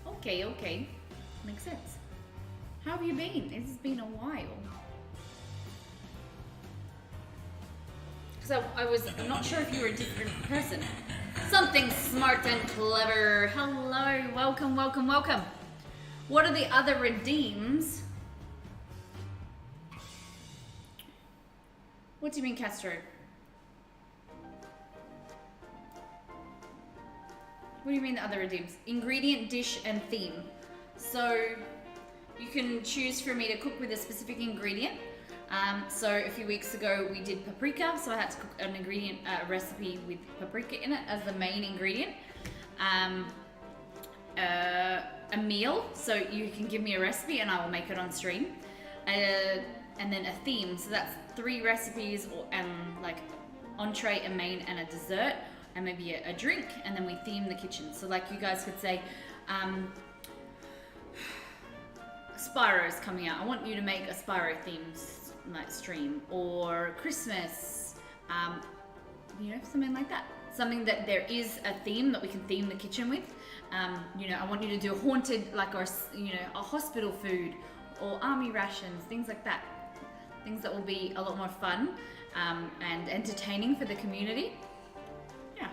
Okay. Makes sense. How have you been? It's been a while. So I'm not sure if you were a different person. Something smart and clever. Hello, welcome. What are the other redeems? What do you mean, Castro? What do you mean the other redeems? Ingredient, dish, and theme. So you can choose for me to cook with a specific ingredient. So a few weeks ago we did paprika, so I had to cook an ingredient recipe with paprika in it as the main ingredient. A meal, so you can give me a recipe and I will make it on stream. And then a theme, so that's 3 recipes and like entree, a main, and a dessert, and maybe a drink, and then we theme the kitchen. So like you guys could say, Spyro's coming out. I want you to make a Spyro themed like stream, or Christmas, you know, something like that. Something that there is a theme that we can theme the kitchen with. You know, I want you to do haunted, like, or, you know, a hospital food or army rations, things like that. Things that will be a lot more fun and entertaining for the community. Yeah.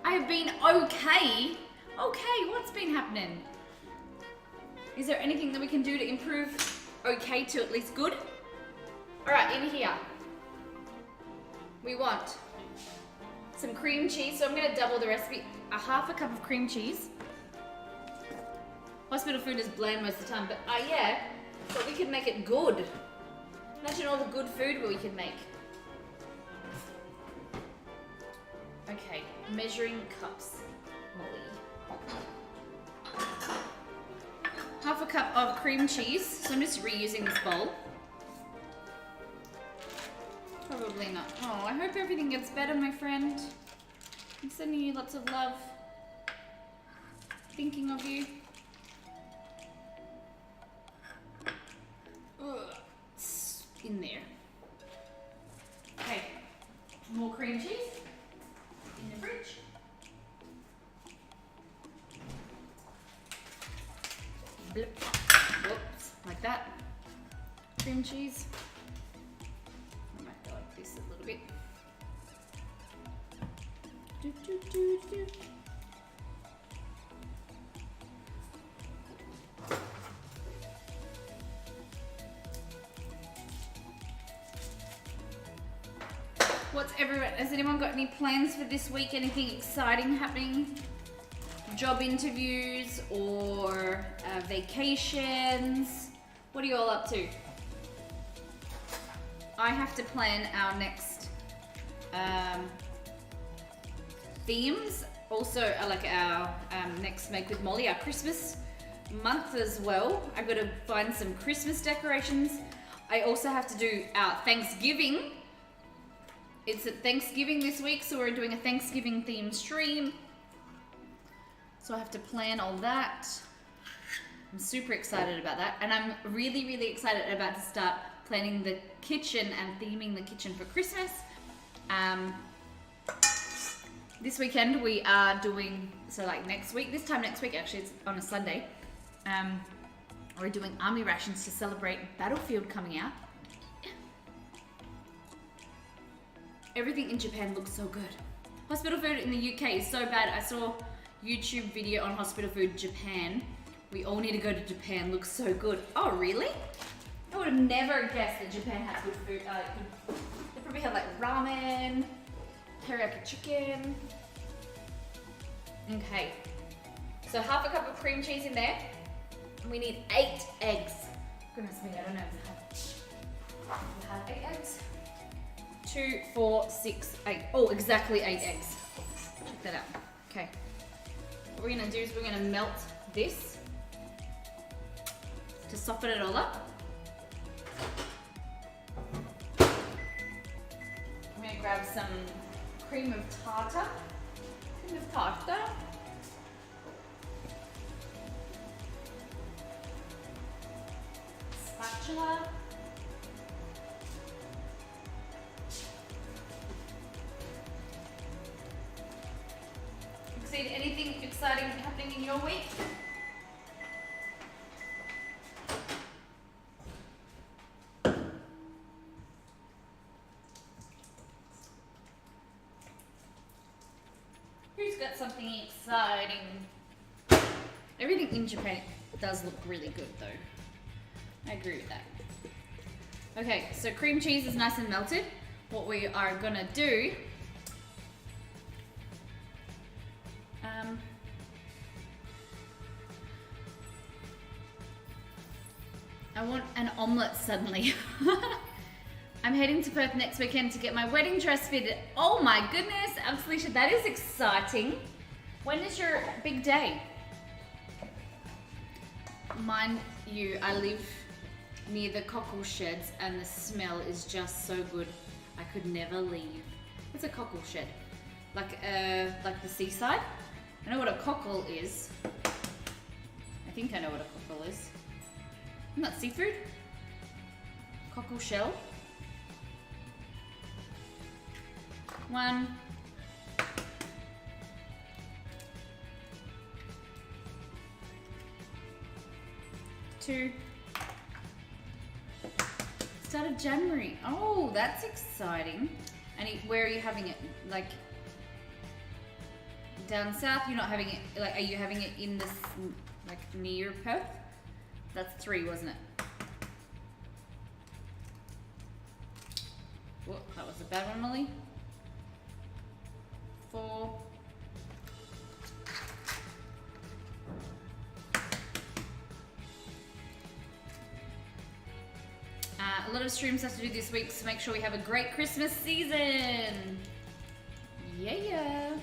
I have been okay. Okay, what's been happening? Is there anything that we can do to improve okay to at least good? All right, in here, we want some cream cheese. So I'm gonna double the recipe. A half a cup of cream cheese. Hospital food is bland most of the time, but yeah, but we could make it good. Imagine all the good food we could make. Okay, measuring cups, Molly. Half a cup of cream cheese. So I'm just reusing this bowl. Probably not. Oh, I hope everything gets better, my friend. I'm sending you lots of love. Thinking of you. Ugh. It's in there. Okay. More cream cheese in the fridge. Blip. Whoops. Like that. Cream cheese. I might go like this a little bit. Do, do, do, do. What's everyone? Has anyone got any plans for this week? Anything exciting happening? Job interviews or vacations? What are you all up to? I have to plan our next themes. Also, like our next Make with Molly, our Christmas month as well. I've got to find some Christmas decorations. I also have to do our Thanksgiving. It's at Thanksgiving this week, so we're doing a Thanksgiving themed stream. So I have to plan all that. I'm super excited about that. And I'm really, really excited about to start planning the kitchen and theming the kitchen for Christmas. This weekend we are doing, so like next week, this time next week actually, it's on a Sunday. We're doing army rations to celebrate Battlefield coming out. Everything in Japan looks so good. Hospital food in the UK is so bad. I saw YouTube video on hospital food Japan. We all need to go to Japan. Looks so good. Oh, really? I would have never guessed that Japan has good food. They probably have like ramen, teriyaki chicken. Okay. So half a cup of cream cheese in there. We need 8 eggs. Goodness me, I don't know if we have 8 eggs. 2, 4, 6, 8. Oh, exactly 8 eggs. Check that out. Okay. What we're gonna do is we're gonna melt this to soften it all up. I'm gonna grab some cream of tartar. Cream of tartar. Spatula. Anything exciting happening in your week? Who's got something exciting? Everything in Japan does look really good though. I agree with that. Okay, so cream cheese is nice and melted. What we are gonna do I want an omelette suddenly. I'm heading to Perth next weekend to get my wedding dress fitted. Oh my goodness, Absolutia, that is exciting. When is your big day? Mind you, I live near the cockle sheds and the smell is just so good. I could never leave. What's a cockle shed? Like the seaside? I know what a cockle is. I think I know what a cockle is. Isn't that seafood? Cockle shell. 1. 2. Start of January. Oh, that's exciting. And where are you having it? Like down south? You're not having it, like, are you having it in this, like near Perth? That's 3, wasn't it? Whoa, that was a bad one, Molly. 4. A lot of streams have to do this week, so make sure we have a great Christmas season. Yeah.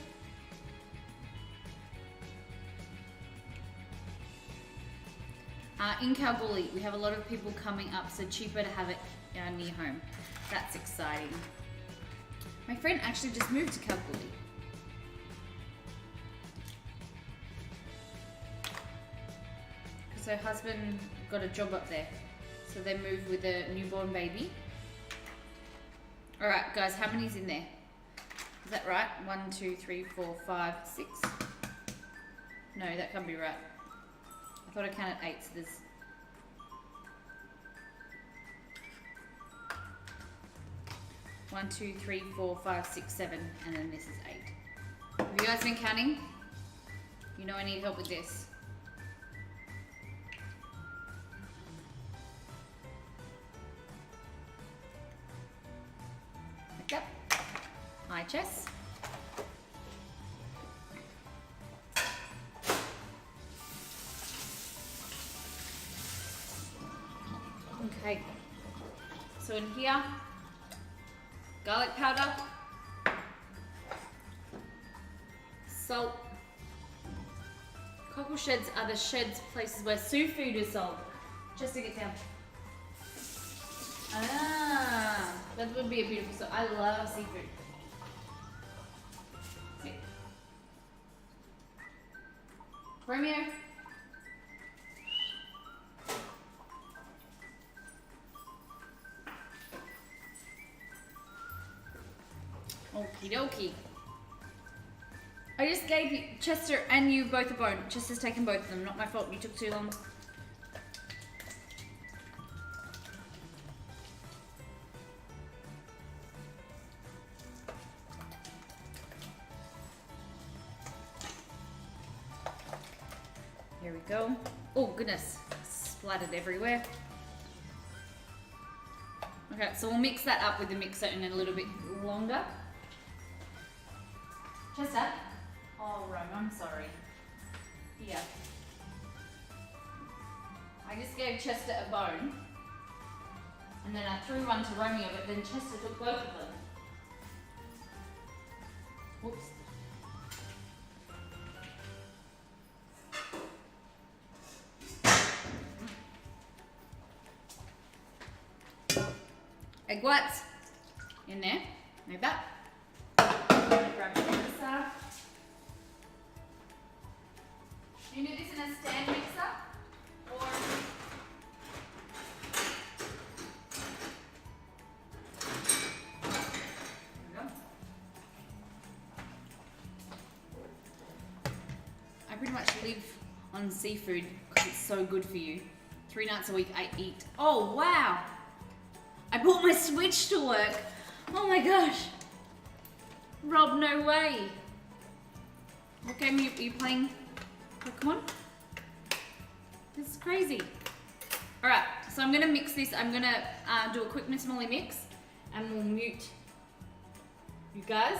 In Kalgoorlie, we have a lot of people coming up, so cheaper to have it near home. That's exciting. My friend actually just moved to Kalgoorlie. Because her husband got a job up there. So they moved with a newborn baby. Alright guys, how many's in there? Is that right? 1, 2, 3, 4, 5, 6? No, that can't be right. I thought I counted 8, so there's... One, 2, 3, 4, 5, 6, 7, and then this is 8. Have you guys been counting? You know I need help with this. Yep. Hi, Chess. Okay. So in here, garlic powder, salt. Cockle sheds are the sheds, places where seafood is sold. Just to get down. Ah, that would be a beautiful. So I love seafood. See. Romeo. Okie dokie. I just gave you, Chester and you both a bone. Chester's taken both of them. Not my fault. You took too long. Here we go. Oh goodness, splattered everywhere. Okay, so we'll mix that up with the mixer in a little bit longer. Chester? Oh, Rome, I'm sorry. Here. I just gave Chester a bone. And then I threw one to Romeo, but then Chester took both of them. Whoops. Egg whites in there, like that. Grab the mixer. Do you do this in a stand mixer or? There we go. I pretty much live on seafood because it's so good for you. 3 nights a week I eat. Oh wow! I brought my Switch to work. Oh my gosh. Rob, no way. What game are you playing? Pokemon? This is crazy. Alright, so I'm gonna mix this. I'm gonna do a quick Miss Molly mix and we'll mute you guys.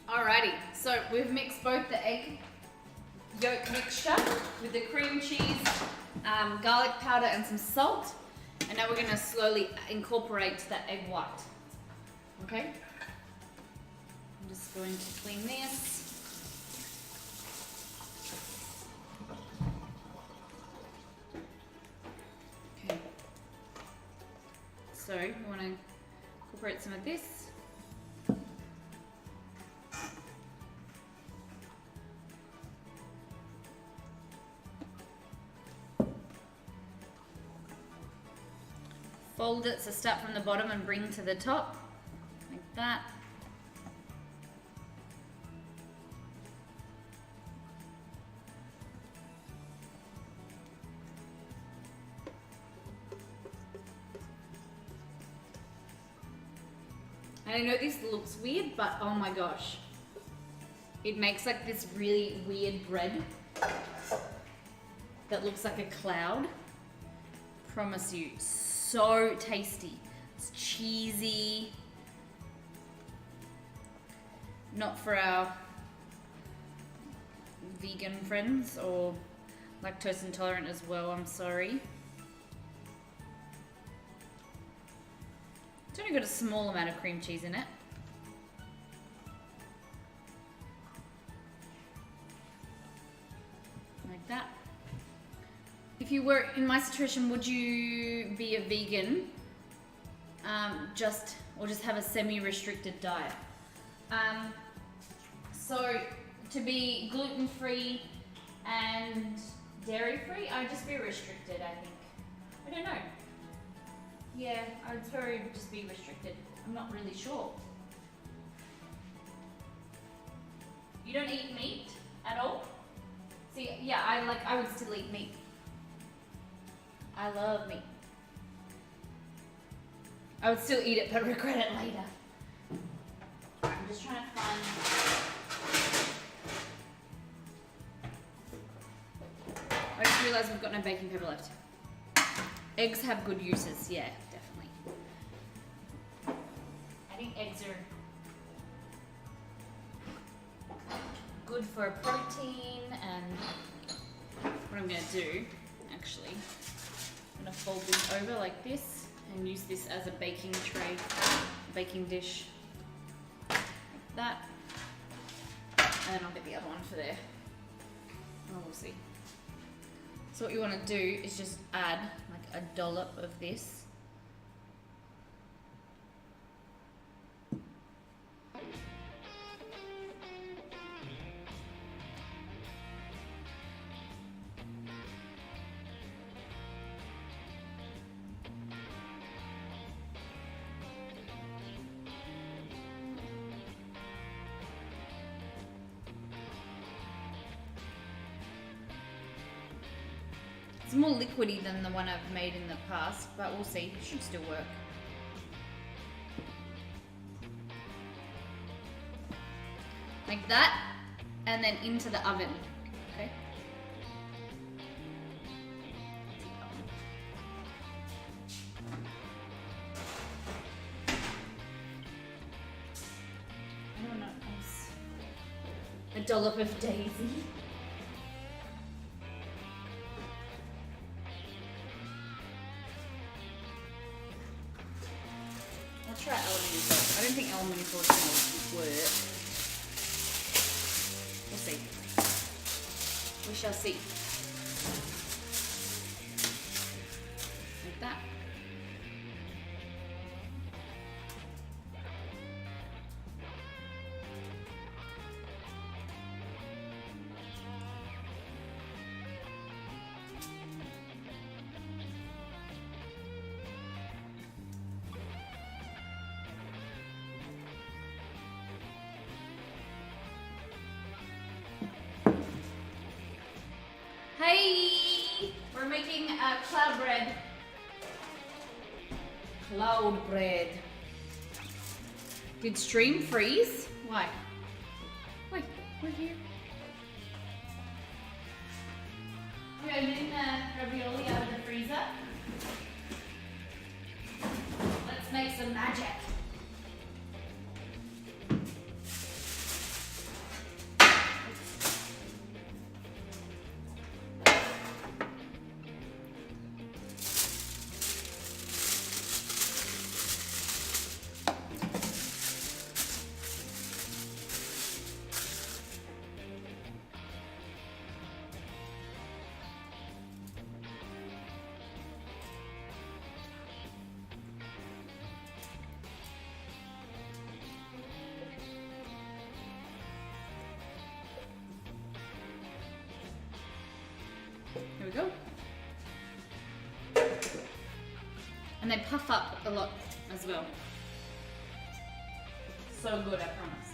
Alrighty, so we've mixed both the egg yolk mixture with the cream cheese, garlic powder and some salt. And now we're gonna slowly incorporate that egg white. Okay? I'm just going to clean this. Okay. So we wanna incorporate some of this. Fold it, so start from the bottom and bring to the top, like that. And I know this looks weird, but oh my gosh. It makes like this really weird bread that looks like a cloud. Promise you. So tasty. It's cheesy. Not for our vegan friends or lactose intolerant as well, I'm sorry. It's only got a small amount of cream cheese in it. Like that. If you were in my situation, would you be a vegan, just have a semi-restricted diet? So to be gluten-free and dairy-free, I'd just be restricted, I think. I don't know. Yeah, I'd probably just be restricted. I'm not really sure. You don't eat meat at all? See, yeah, I would still eat meat. I love meat. I would still eat it, but regret it later. I'm just trying to find... I just realised we've got no baking paper left. Eggs have good uses, yeah, definitely. I think eggs are good for protein, and what I'm going to do, actually, I'm going to fold this over like this and use this as a baking tray, baking dish, like that. And then I'll get the other one for there. Oh, we'll see. So what you want to do is just add like a dollop of this. It's more liquidy than the one I've made in the past, but we'll see. It should still work. Like that, and then into the oven, okay? I don't know, a dollop of daisy. Try aluminium foil. I don't think aluminium foil will work. We'll see. We shall see. Like that. Hey! We're making a cloud bread. Cloud bread. Did stream freeze? Why? Wait, we're here. We're getting the ravioli out of the freezer. Let's make some magic. And they puff up a lot as well. So good, I promise.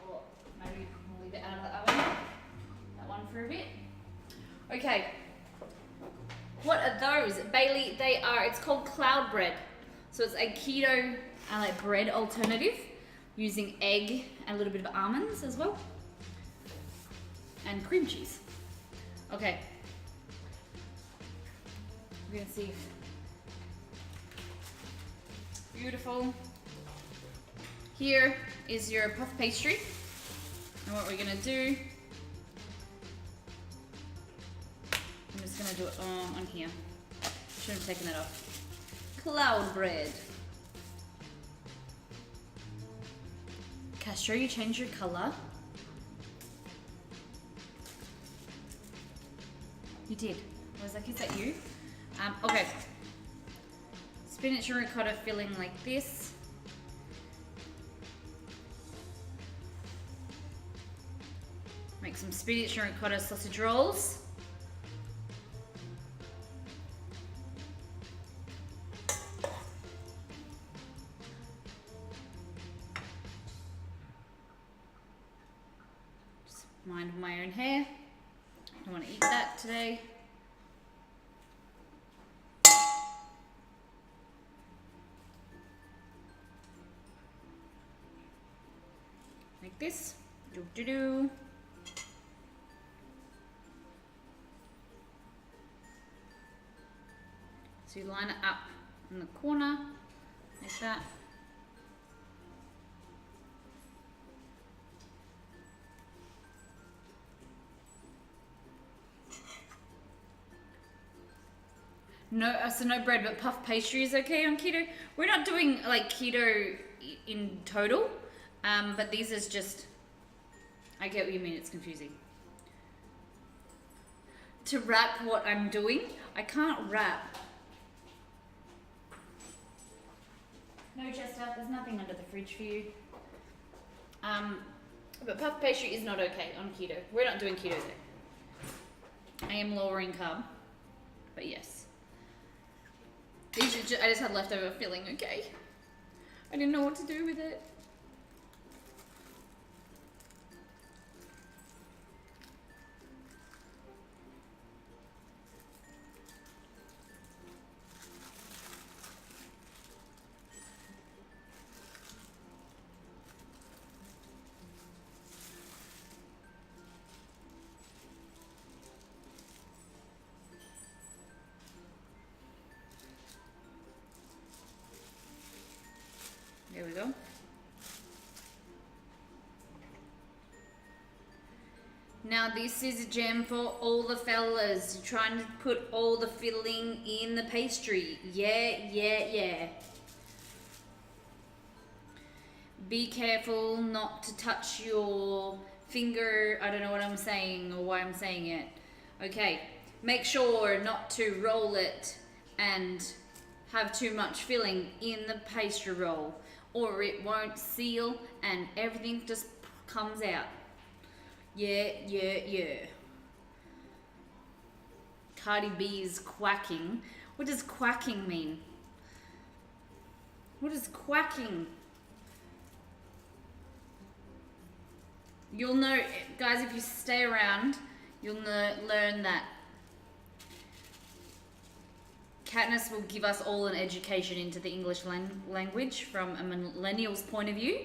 Or maybe we'll leave it out of the oven. That one for a bit. Okay. What are those? Bailey, it's called cloud bread. So it's a keto like bread alternative using egg and a little bit of almonds as well. And cream cheese. Okay. We're gonna see if beautiful. Here is your puff pastry. And what we're gonna do, I'm just gonna do it on here. Should have taken that off. Cloud bread. Castro, you change your color. You did. I was like, is that you? Okay. Spinach and ricotta filling like this. Make some spinach and ricotta sausage rolls. Just mind my own hair. I don't want to eat that today. Like this. Do. So you line it up in the corner, like that. No, so no bread, but puff pastry is okay on keto. We're not doing like keto in total, but these is just, I get what you mean, it's confusing. To wrap what I'm doing, I can't wrap. No, Chester, there's nothing under the fridge for you. But puff pastry is not okay on keto. We're not doing keto though. I am lowering carb, but yes. These are I just had leftover filling, okay? I didn't know what to do with it. There we go. Now this is a gem for all the fellas. You're trying to put all the filling in the pastry. Yeah. Be careful not to touch your finger. I don't know what I'm saying or why I'm saying it. Okay, make sure not to roll it and have too much filling in the pastry roll, or it won't seal and everything just comes out. Yeah. Cardi B is quacking. What does quacking mean? What is quacking? You'll know, guys, if you stay around, you'll learn that Katniss will give us all an education into the English language from a millennial's point of view.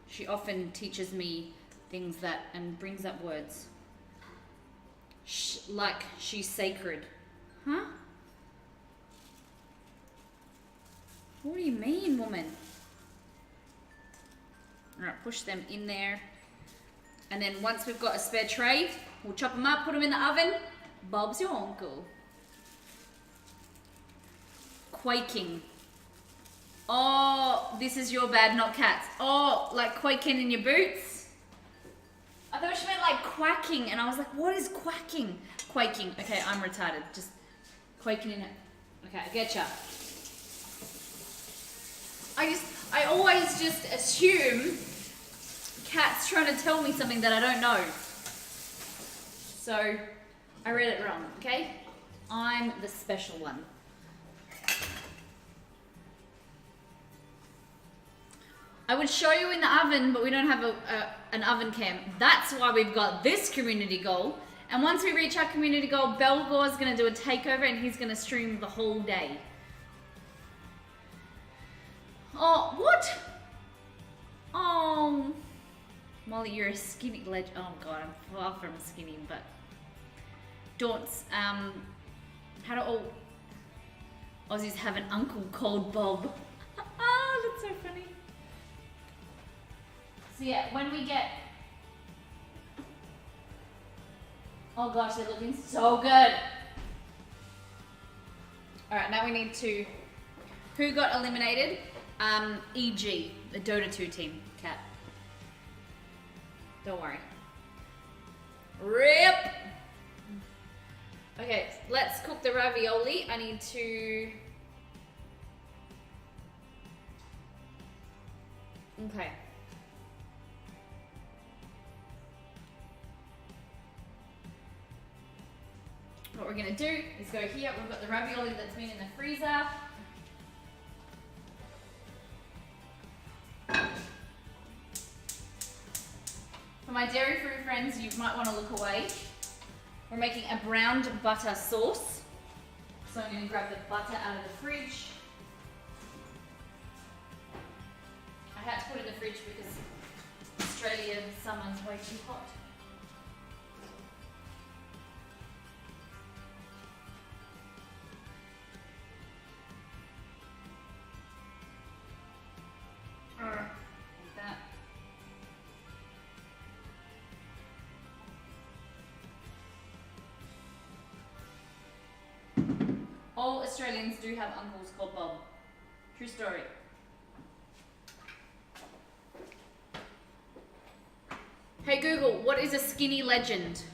She often teaches me things that and brings up words. Like she's sacred. Huh? What do you mean, woman? Alright, push them in there. And then once we've got a spare tray, we'll chop them up, put them in the oven. Bob's your uncle. Quaking. Oh, this is your bad, not cats. Oh, like quaking in your boots? I thought she meant like quacking, and I was like, what is quacking? Quaking. Okay, I'm retarded. Just quaking in it. Okay, I getcha. I always just assume Kat's trying to tell me something that I don't know. So, I read it wrong, okay? I'm the special one. I would show you in the oven, but we don't have an oven cam. That's why we've got this community goal. And once we reach our community goal, Belgore's gonna do a takeover and he's gonna stream the whole day. Oh, what? Oh, Molly, you're a skinny legend. Oh God, I'm far from skinny, but Daunts, how do all Aussies have an uncle called Bob? Ah, that's so funny. So yeah, when we get, oh gosh, they're looking so good. All right, now we need to, who got eliminated? EG, the Dota 2 team, Cat. Don't worry. RIP! Okay, let's cook the ravioli. I need to, okay. What we're gonna do is go here. We've got the ravioli that's been in the freezer. For my dairy-free friends, you might want to look away. We're making a browned butter sauce. So I'm gonna grab the butter out of the fridge. I had to put it in the fridge because Australian summer's way too hot. Like that. All Australians do have uncles called Bob. True story. Hey Google, what is a skinny legend?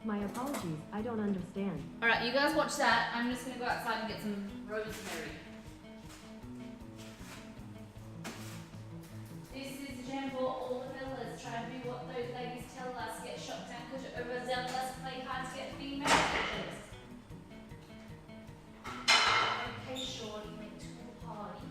My apologies, I don't understand. Alright, you guys watch that. I'm just gonna go outside and get some rosemary. This is a jam for all the fellas. Try to do what those ladies tell us. Get shot down because you're overzealous. Play hard to get female bitches. Okay, shorty, went to a party.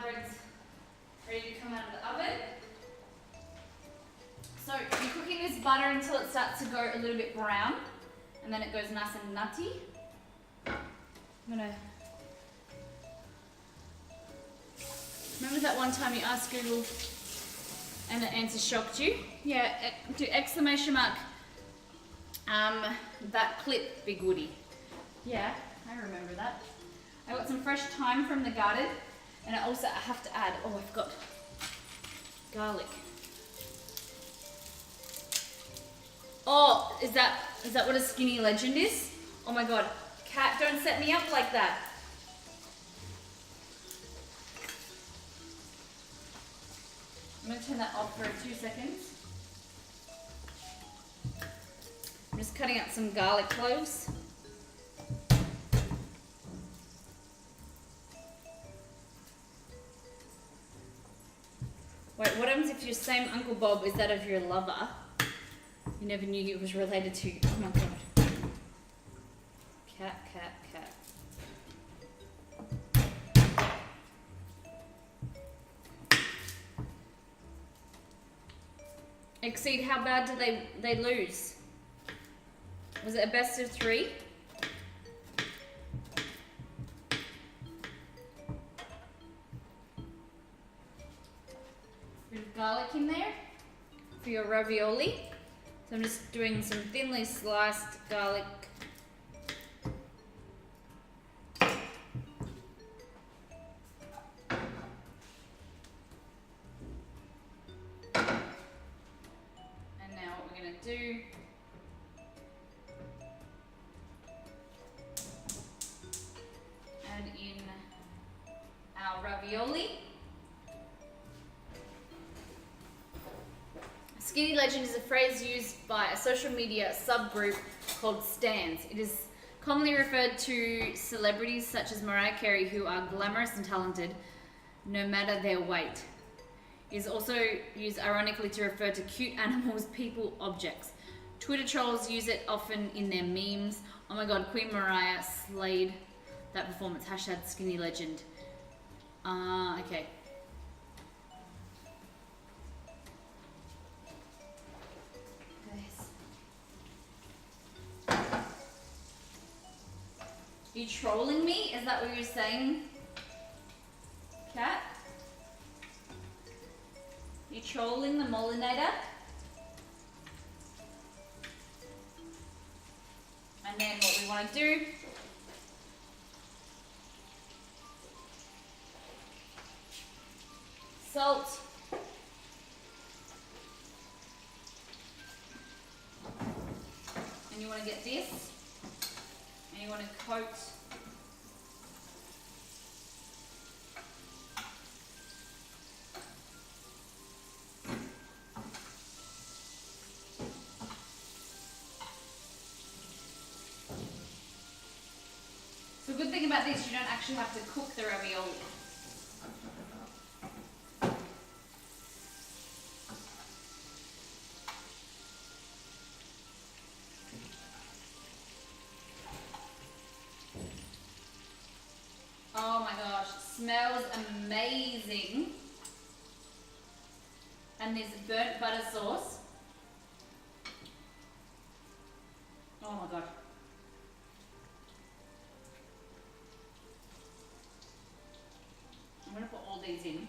Bread's ready to come out of the oven. So you're cooking this butter until it starts to go a little bit brown and then it goes nice and nutty. I'm gonna, remember that one time you asked Google and the answer shocked you? Yeah, do exclamation mark that clip, Big Woody. Yeah, I remember that. I got some fresh thyme from the garden. And I also have to add, oh, I've got garlic. Oh, is that what a skinny legend is? Oh my God, Cat, don't set me up like that. I'm gonna turn that off for 2 seconds. I'm just cutting out some garlic cloves. Wait, what happens if your same Uncle Bob is that of your lover? You never knew it was related to, oh my God. Cat. Exceed, how bad did they lose? Was it a best of 3? Garlic in there for your ravioli. So I'm just doing some thinly sliced garlic. ravioli. Skinny legend is a phrase used by a social media subgroup called stans. It is commonly referred to celebrities such as Mariah Carey who are glamorous and talented no matter their weight. It is also used ironically to refer to cute animals, people, objects. Twitter trolls use it often in their memes. Oh my god, Queen Mariah slayed that performance. Hashtag skinny legend. Okay. You trolling me? Is that what you're saying, Kat? You trolling the Molinator? And then what we want to do, salt, and you want to get this, and you want to coat So the good thing about this, you don't actually have to cook the ravioli. Oh my gosh, smells amazing. And this burnt butter sauce. Oh my god. I'm going to put all these in.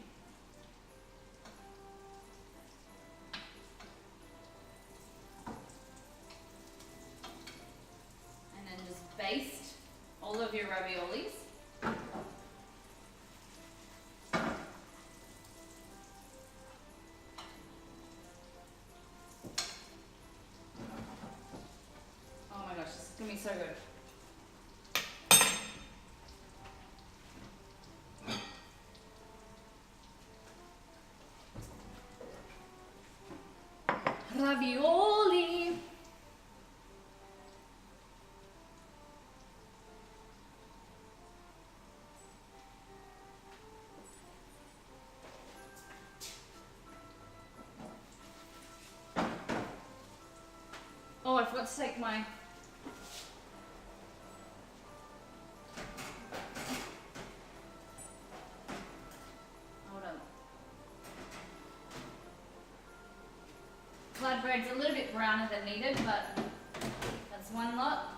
And then just baste all of your raviolis. Oh my gosh, this is going to be so good. Ravioli. Oh, I forgot to take my bread's a little bit browner than needed, but that's one lot.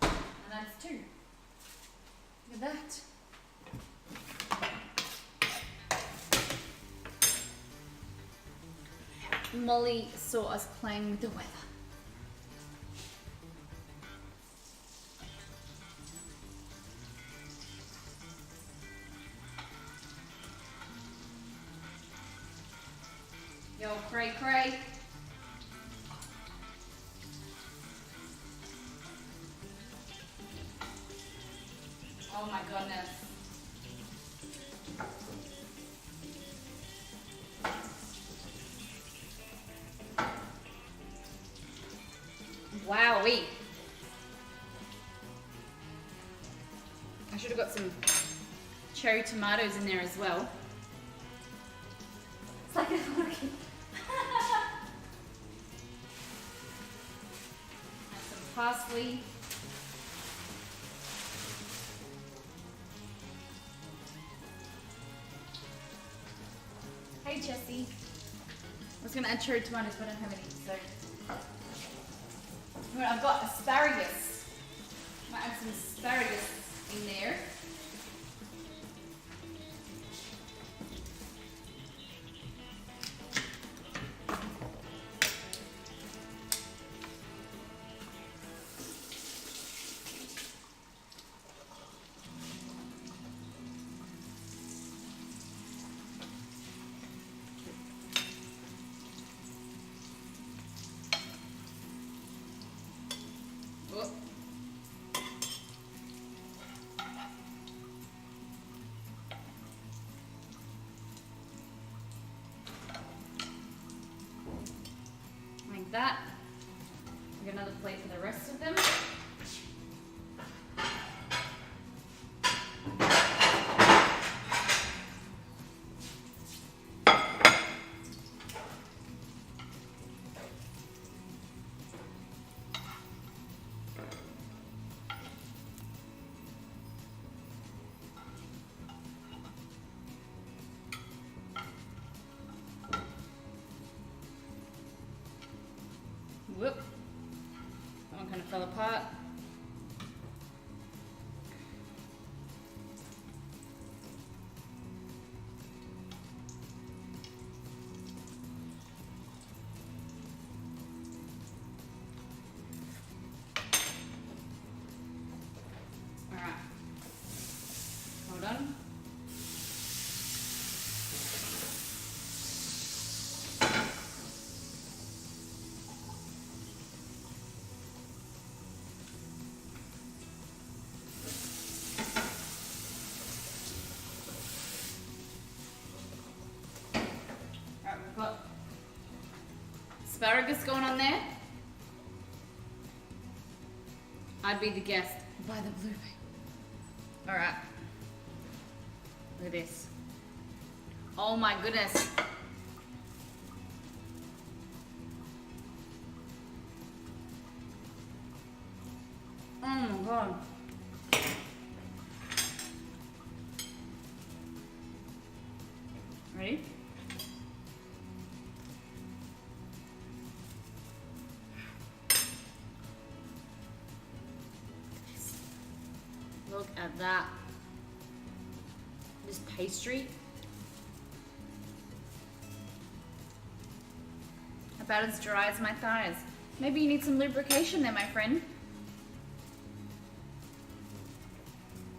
And that's two. Look at that. Molly saw us playing with the weather. Yo, cray cray. Oh my goodness. Wowee. I should have got some cherry tomatoes in there as well. It's like a fucking... Add some parsley. Hey Jessie. I was going to add cherry tomatoes, but I don't have any, so... I've got asparagus. Might add some asparagus in there. Oh. that. Get another plate for the rest of them. Whoop. That one kind of fell apart. All right. Hold on. We've got asparagus going on there. I'd be the guest by the blueberry. All right. Look at this. Oh my goodness. Oh my God. Ready? Look at that. This pastry. About as dry as my thighs. Maybe you need some lubrication there, my friend.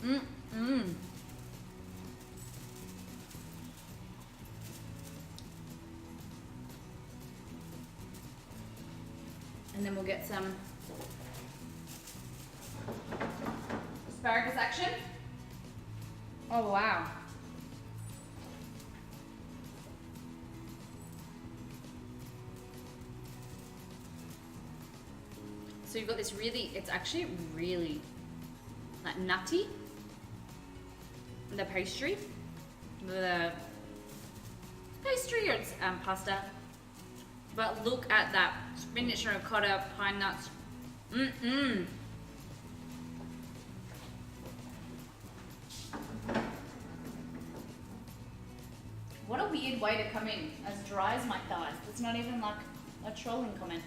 Mm-mm. And then we'll get some asparagus action. Oh wow. So you've got this really, it's actually really like nutty. The pastry. The pastry or it's pasta. But look at that. Spinach, ricotta, pine nuts. Mm-mm. What a weird way to come in, as dry as my thighs. It's not even like a trolling comment.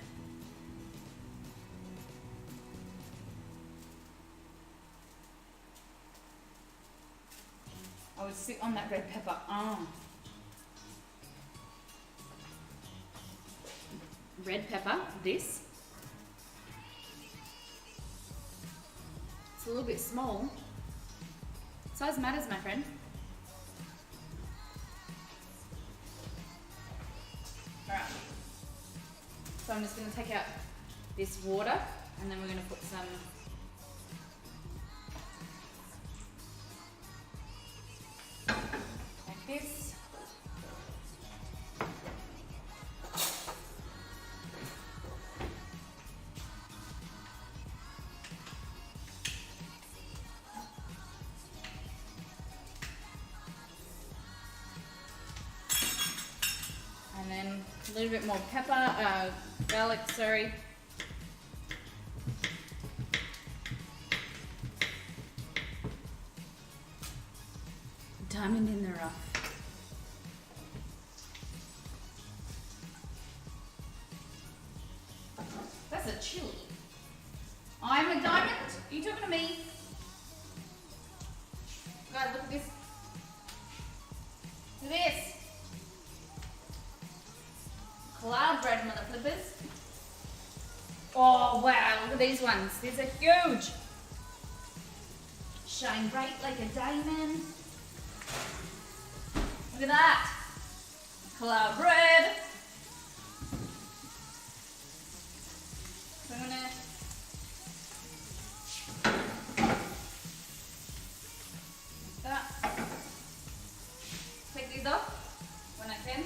I would sit on that red pepper. Oh. Red pepper, this. It's a little bit small. Size matters, my friend. Alright. So I'm just going to take out this water and then we're going to put some like this. And then a little bit more pepper, garlic, sorry. Diamond in the rough. That's a chili. I'm a diamond? Are you talking to me? God, look at this. Look at this. Cloud bread, mother flippers. Oh wow, look at these ones. These are huge. Shine bright like a diamond. Look at that. Cloud bread. So I'm gonna like that. Take these off when I can.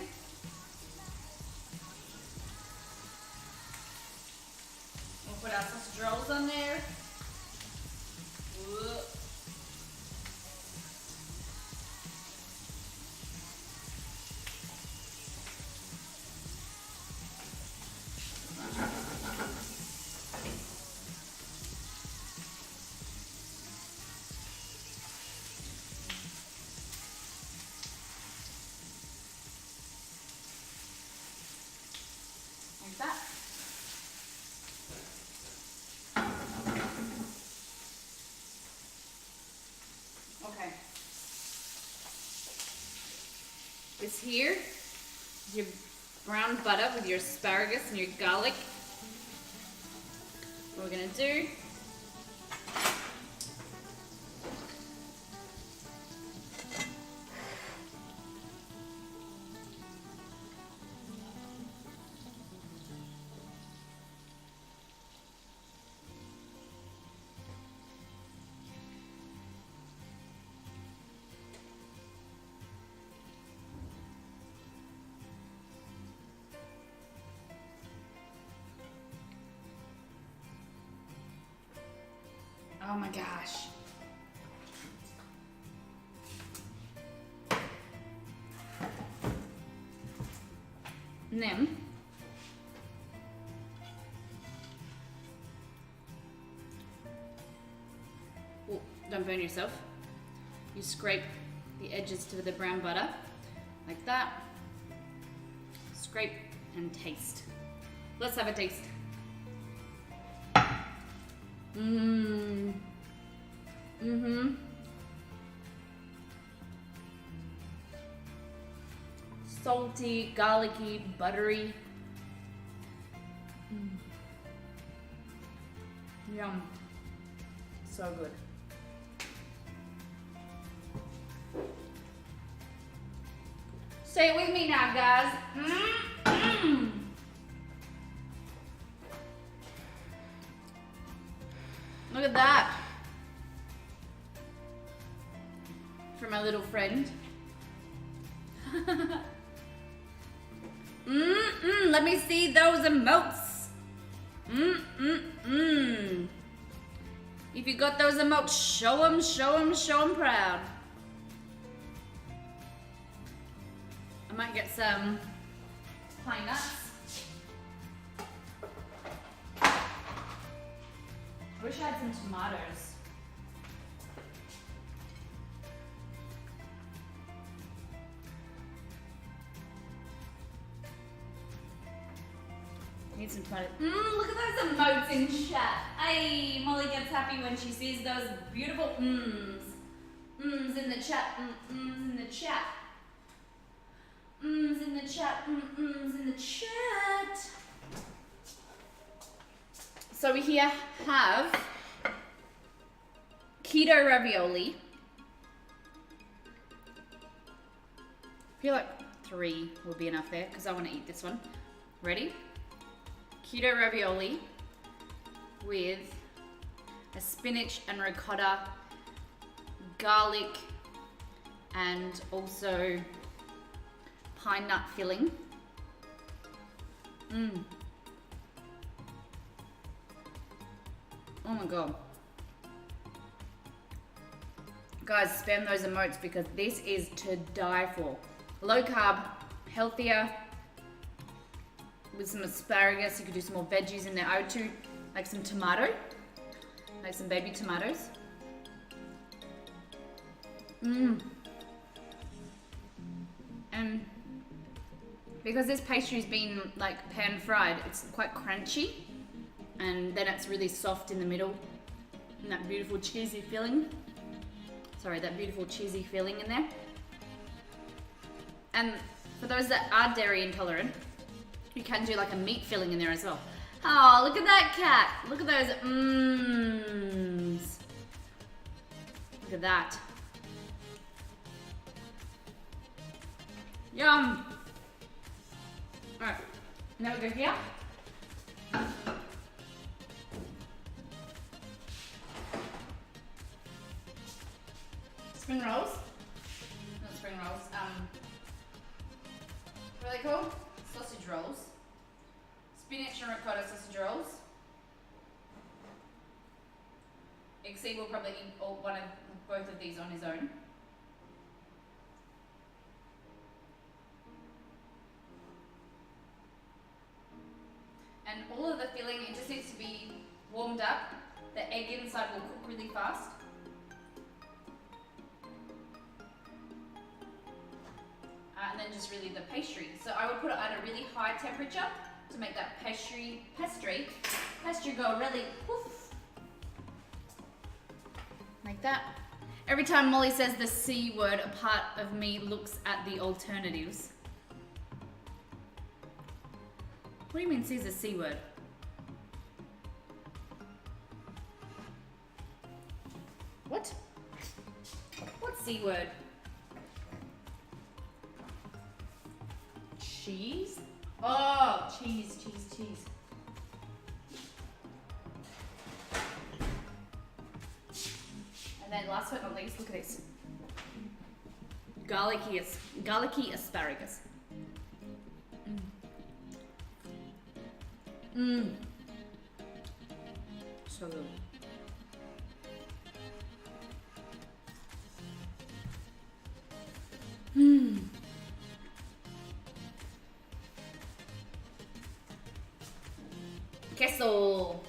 this here, your brown butter with your asparagus and your garlic. What we're gonna do, oh my gosh. And then oh, don't burn yourself. You scrape the edges to the brown butter like that. Scrape and taste. Let's have a taste. Salty, garlicky, buttery. Yum. So good. Say it with me now, guys. Look at that. For my little friend. Let me see those emotes. If you got those emotes, show them, show them, show them proud. I might get some pine nuts. I wish I had some tomatoes. Need some tomatoes. Look at those emotes in chat. Hey, Molly gets happy when she sees those beautiful mms. Mms in the chat. Mms in the chat. Mms in the chat. Mms in the chat. So we here have keto ravioli. I feel like 3 would be enough there because I want to eat this one. Ready? Keto ravioli with a spinach and ricotta, garlic, and also pine nut filling. Oh my god. Guys, spam those emotes because this is to die for. Low carb, healthier, with some asparagus. You could do some more veggies in there. I would do like some tomato, like some baby tomatoes. And because this pastry's been like pan fried, it's quite crunchy, and then it's really soft in the middle, and that beautiful cheesy filling. Sorry, that beautiful cheesy filling in there. And for those that are dairy intolerant, you can do like a meat filling in there as well. Oh, look at that cat. Look at those mms. Look at that. Yum. All right, now we go here. Spring rolls. Not spring rolls. What are they called? Sausage rolls. Spinach and ricotta sausage rolls. Exceed will probably eat both of these on his own. And all of the filling, it just needs to be warmed up. The egg inside will cook really fast. And then just really the pastry. So I would put it at a really high temperature to make that pastry go really poof. Like that. Every time Molly says the C word, a part of me looks at the alternatives. What do you mean C is a C word? What? What C word? Cheese? Oh, cheese. And then last but not least, look at this. Garlicky asparagus. So good. Queso.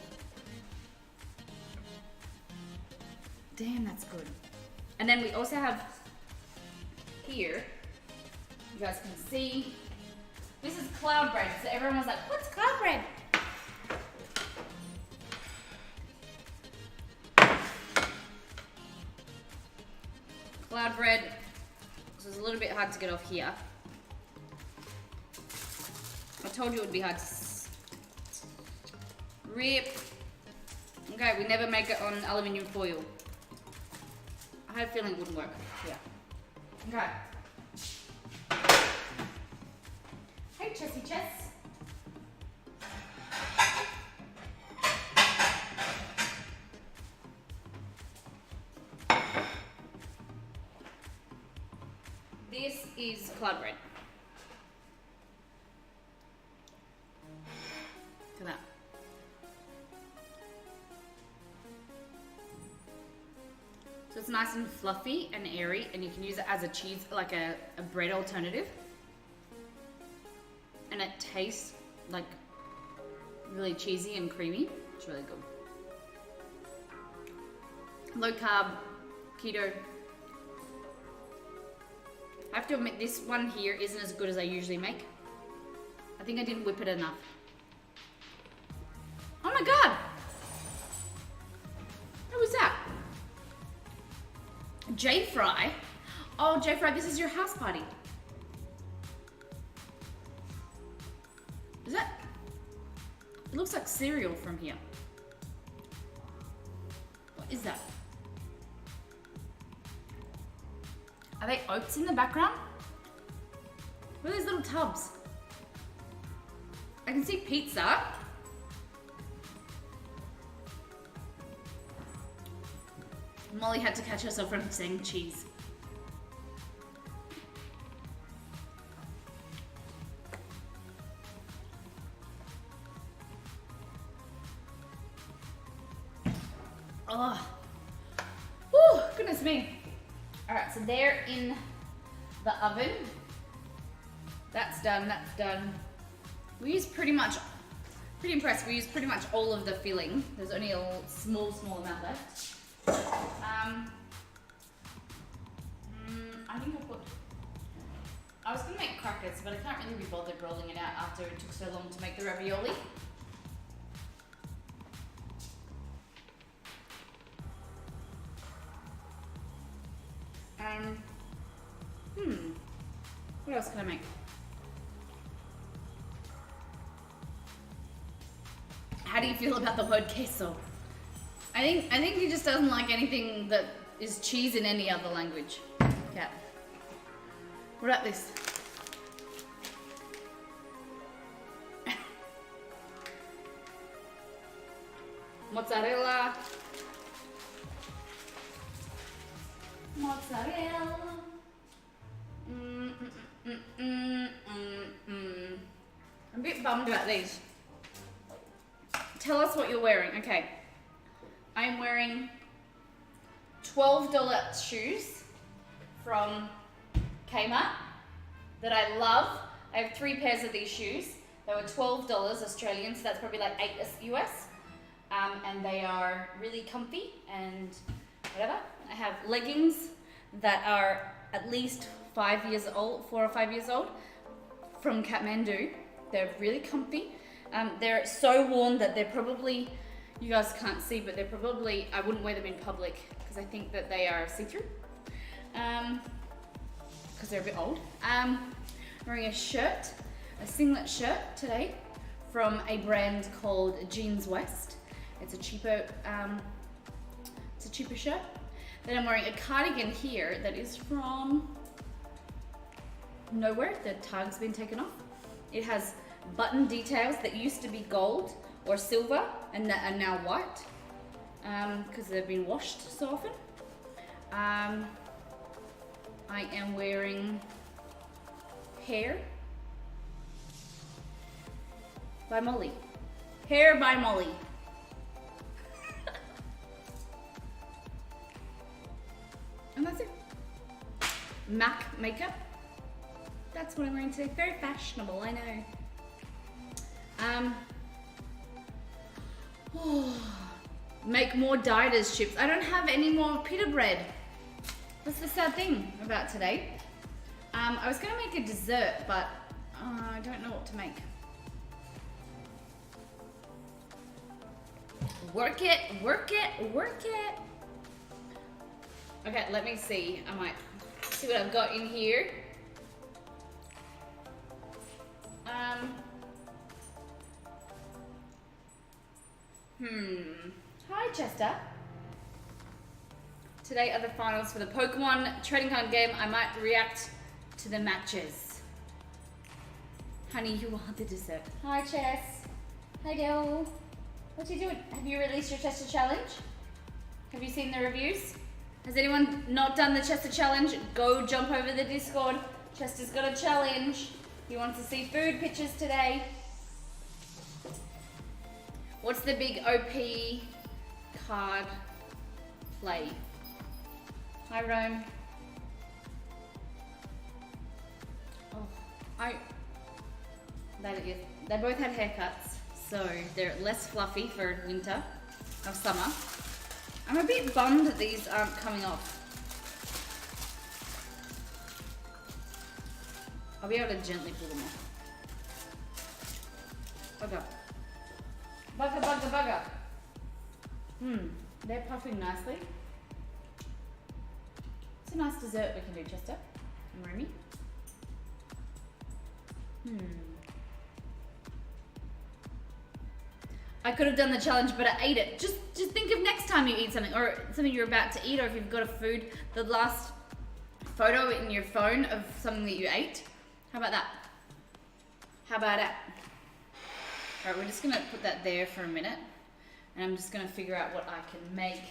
Damn, that's good. And then we also have here, you guys can see, this is cloud bread. So everyone was like, what's cloud bread? Cloud bread, this is a little bit hard to get off here. I told you it would be hard to rip. Okay, we never make it on aluminium foil. I had a feeling it wouldn't work. Yeah. Okay. Hey, Chessy Chess. This is cloud bread. Look at that. So it's nice and fluffy and airy, and you can use it as a cheese, like a bread alternative. And it tastes like really cheesy and creamy. It's really good. Low carb, keto. I have to admit, this one here isn't as good as I usually make. I think I didn't whip it enough. Oh my God! What was that? J Fry? Oh, J Fry, this is your house party. Is that? It looks like cereal from here. What is that? Are they oats in the background? What are these little tubs? I can see pizza. Molly had to catch herself from saying cheese. Oh, whew, goodness me. All right, so they're in the oven. That's done, that's done. We use pretty impressed. We use pretty much all of the filling. There's only a small amount left. I think I was gonna make crackers, but I can't really be bothered rolling it out after it took so long to make the ravioli. What else can I make? How do you feel about the word queso? I think he just doesn't like anything that is cheese in any other language. Cat. What about this? Mozzarella. Mozzarella. I'm a bit bummed about these. Tell us what you're wearing. Okay. I'm wearing $12 shoes from Kmart that I love. I have 3 pairs of these shoes. They were $12 Australian, so that's probably like $8 US. And they are really comfy and whatever. I have leggings that are at least 5 years old, 4 or 5 years old, from Kathmandu. They're really comfy. They're so worn that they're probably You guys can't see, but they're probably, I wouldn't wear them in public because I think that they are see-through. Because they're a bit old. I'm wearing a shirt, a singlet shirt today from a brand called Jeans West. It's a cheaper shirt. Then I'm wearing a cardigan here that is from nowhere. The tag's been taken off. It has button details that used to be gold or silver and that are now white because they've been washed so often. I am wearing Hair by Molly. Hair by Molly. And that's it. MAC makeup. That's what I'm wearing today. Very fashionable, I know. Make more dieters chips. I don't have any more pita bread. That's the sad thing about today. I was gonna make a dessert, but I don't know what to make. Work it, work it, work it. Okay, let me see. I might see what I've got in here. Hi, Chester. Today are the finals for the Pokemon trading card game. I might react to the matches. Honey, you want the dessert. Hi, Chess. Hi, Dell. What are you doing? Have you released your Chester challenge? Have you seen the reviews? Has anyone not done the Chester challenge? Go jump over the Discord. Chester's got a challenge. He wants to see food pictures today. What's the big OP card play? Hi, Rome. Oh, they both had haircuts, so they're less fluffy for winter or summer. I'm a bit bummed that these aren't coming off. I'll be able to gently pull them off. Bugger. Bugger, bugger, bugger. They're puffing nicely. It's a nice dessert we can do, Chester and Remy. I could have done the challenge, but I ate it. Just think of next time you eat something, or something you're about to eat, or if you've got a food, the last photo in your phone of something that you ate. How about that? How about it? All right, we're just gonna put that there for a minute, and I'm just gonna figure out what I can make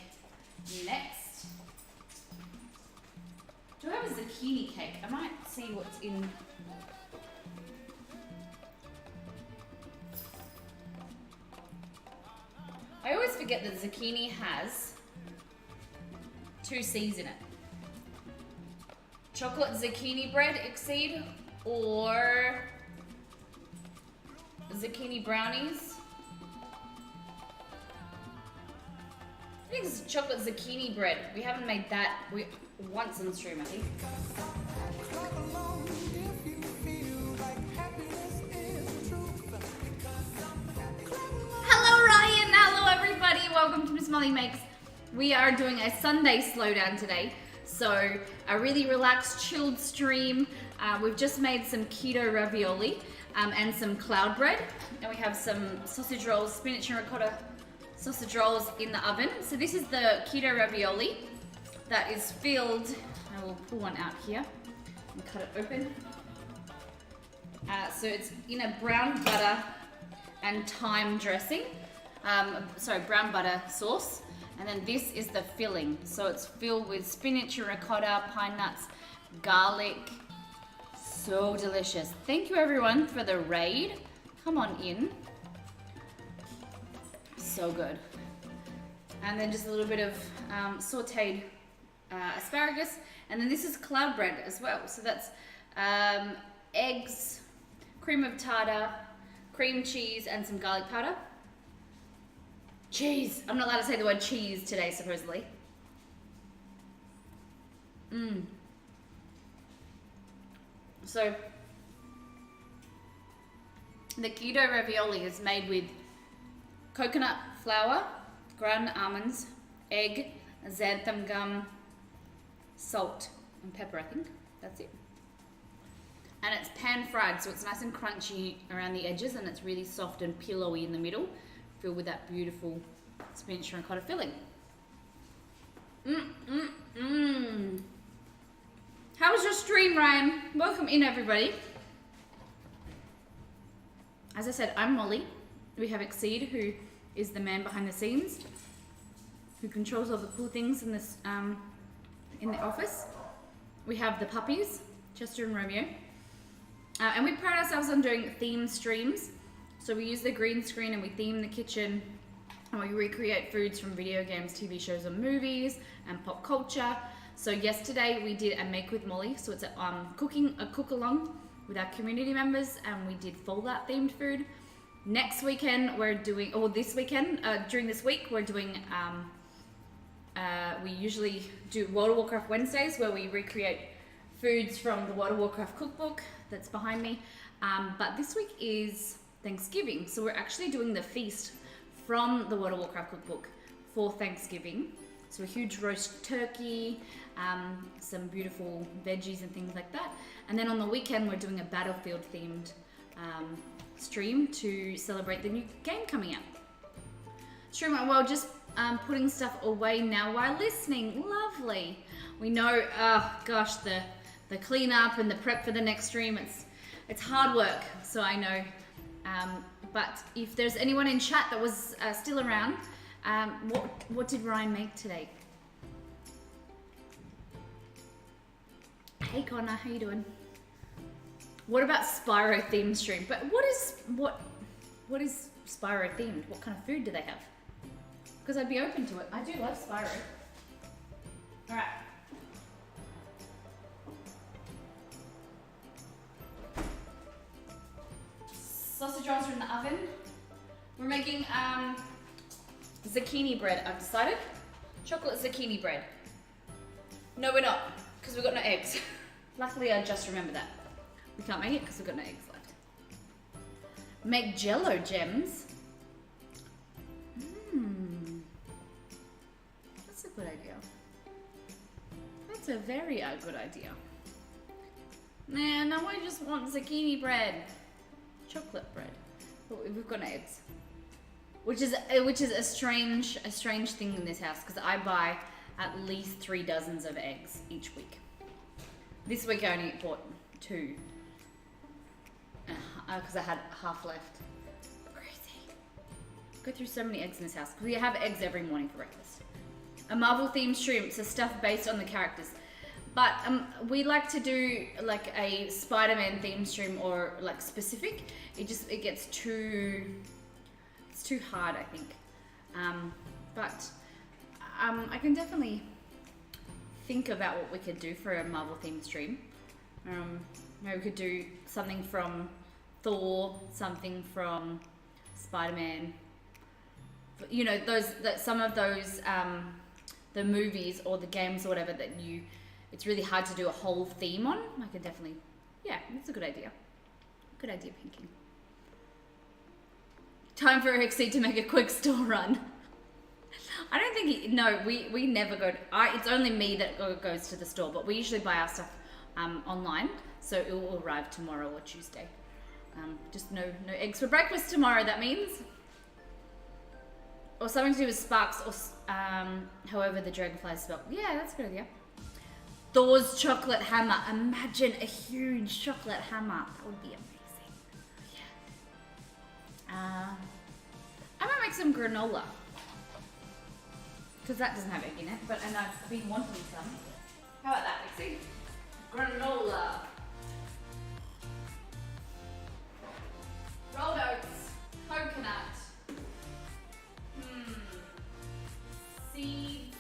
next. Do I have a zucchini cake? I might see what's in. I always forget that zucchini has 2 C's in it. Chocolate zucchini bread exceed or zucchini brownies. I think it's chocolate zucchini bread. We haven't made that once on stream, I think. Hello Ryan, hello everybody. Welcome to Miss Molly Makes. We are doing a Sunday slowdown today. So a really relaxed, chilled stream. We've just made some keto ravioli and some cloud bread. And we have some sausage rolls, spinach and ricotta sausage rolls in the oven. So this is the keto ravioli that is filled. I will pull one out here and cut it open. So it's in a brown butter and thyme dressing. Brown butter sauce. And then this is the filling. So it's filled with spinach and ricotta, pine nuts, garlic. So delicious. Thank you everyone for the raid. Come on in. So good. And then just a little bit of sauteed asparagus. And then this is cloud bread as well. So that's eggs, cream of tartar, cream cheese, and some garlic powder. Cheese. I'm not allowed to say the word cheese today, supposedly. So, the keto ravioli is made with coconut flour, ground almonds, egg, xanthan gum, salt, and pepper, I think. That's it. And it's pan fried, so it's nice and crunchy around the edges, and it's really soft and pillowy in the middle, filled with that beautiful spinach ricotta filling. How was your stream, Ryan? Welcome in, everybody. As I said, I'm Molly. We have Exceed, who is the man behind the scenes, who controls all the cool things in this in the office. We have the puppies, Chester and Romeo. And we pride ourselves on doing theme streams. So we use the green screen and we theme the kitchen, and we recreate foods from video games, TV shows, and movies, and pop culture. So yesterday we did a Make with Molly. So it's a cook along with our community members, and we did Fallout themed food. Next weekend we're doing, or this weekend, during this week we're doing, we usually do World of Warcraft Wednesdays, where we recreate foods from the World of Warcraft cookbook that's behind me. But this week is Thanksgiving, so we're actually doing the feast from the World of Warcraft cookbook for Thanksgiving. So a huge roast turkey, some beautiful veggies and things like that. And then on the weekend, we're doing a Battlefield themed stream to celebrate the new game coming out. Stream went well, just putting stuff away now while listening. Lovely. We know, oh gosh, the cleanup and the prep for the next stream, it's hard work, so I know. But if there's anyone in chat that was still around, what did Ryan make today? Hey Connor, how you doing? What about Spyro themed stream? But what is Spyro themed? What kind of food do they have? Because I'd be open to it. I do love Spyro. All right. Sausage rolls are in the oven. We're making zucchini bread, I've decided. Chocolate zucchini bread. No, we're not, because we've got no eggs. Luckily, I just remembered that. We can't make it because we've got no eggs left. Make Jello gems. That's a good idea. That's a very good idea. Nah, now I just want zucchini bread. Chocolate bread. But we've got eggs. Which is a strange thing in this house, because I buy at least 3 dozens of eggs each week. This week I only bought 2. Because I had half left. Crazy. Go through so many eggs in this house. We have eggs every morning for breakfast. A Marvel themed stream, so stuff based on the characters. But we like to do like a Spider-Man themed stream, or like specific. It gets too hard, I think. But I can definitely think about what we could do for a Marvel themed stream. Maybe we could do something from Thor, something from Spider-Man. You know, some of those the movies or the games or whatever that it's really hard to do a whole theme on. I could definitely, yeah, that's a good idea. Good idea, Pinky. Time for Exceed to make a quick store run. I don't think we never go it's only me that goes to the store, but we usually buy our stuff online, so it will arrive tomorrow or Tuesday. Just no eggs for breakfast tomorrow, that means. Or something to do with sparks, or however the dragonfly is spelled. Yeah, that's a good idea. Thor's chocolate hammer. Imagine a huge chocolate hammer. That would be amazing. Yeah. I might make some granola, because that doesn't have egg in it, and I've been wanting some. How about that, Dixie? Granola. Rolled oats, coconut, seeds.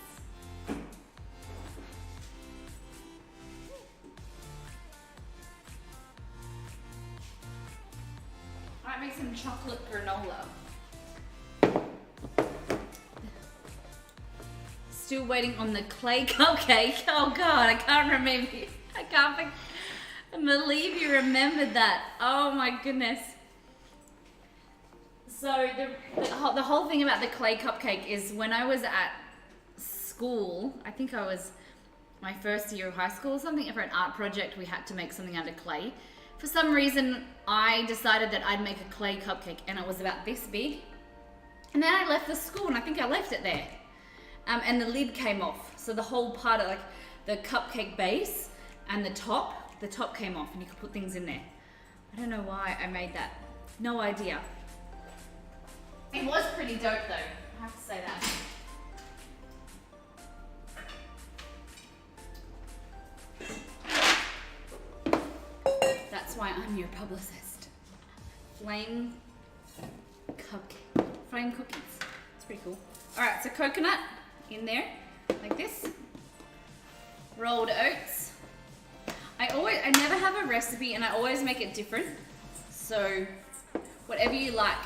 I might make some chocolate granola. Still waiting on the clay cupcake. Oh God, I can't remember. I can't believe you remembered that. Oh my goodness. So the whole thing about the clay cupcake is when I was at school, I think I was my first year of high school or something, for an art project we had to make something out of clay. For some reason, I decided that I'd make a clay cupcake and it was about this big. And then I left the school and I think I left it there. And the lid came off. So the whole part of like the cupcake base and the top came off and you could put things in there. I don't know why I made that. No idea. It was pretty dope though, I have to say that. That's why I'm your publicist. Flame cookies. It's pretty cool. Alright, so coconut in there, like this. Rolled oats. I never have a recipe and I always make it different. So, whatever you like.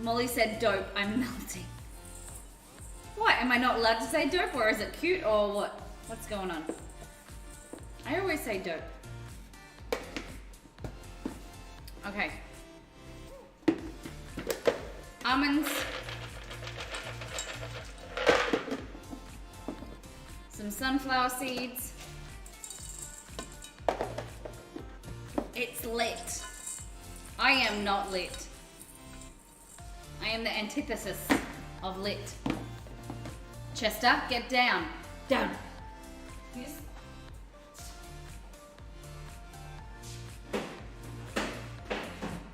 Molly said dope, I'm melting. What, am I not allowed to say dope or is it cute or what? What's going on? I always say dope. Okay. Almonds. Some sunflower seeds. It's lit. I am not lit. I am the antithesis of lit. Chester, get down. Down. Yes.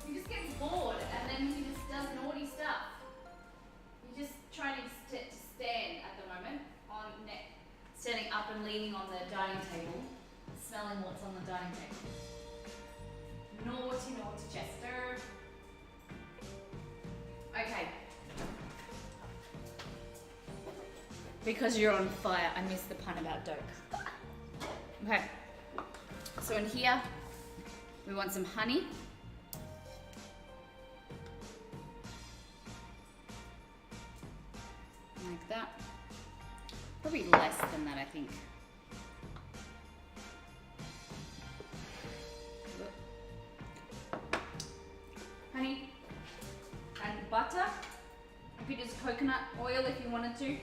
He just gets bored and then he just does naughty stuff. He's just trying to stand at the moment on net, standing up and leaning on the dining table, smelling what's on the dining table. Naughty, naughty Chester. Okay. Because you're on fire, I missed the pun about dope. Okay. So in here, we want some honey. Like that. Probably less than that, I think. Honey and butter. You could use coconut oil if you wanted to.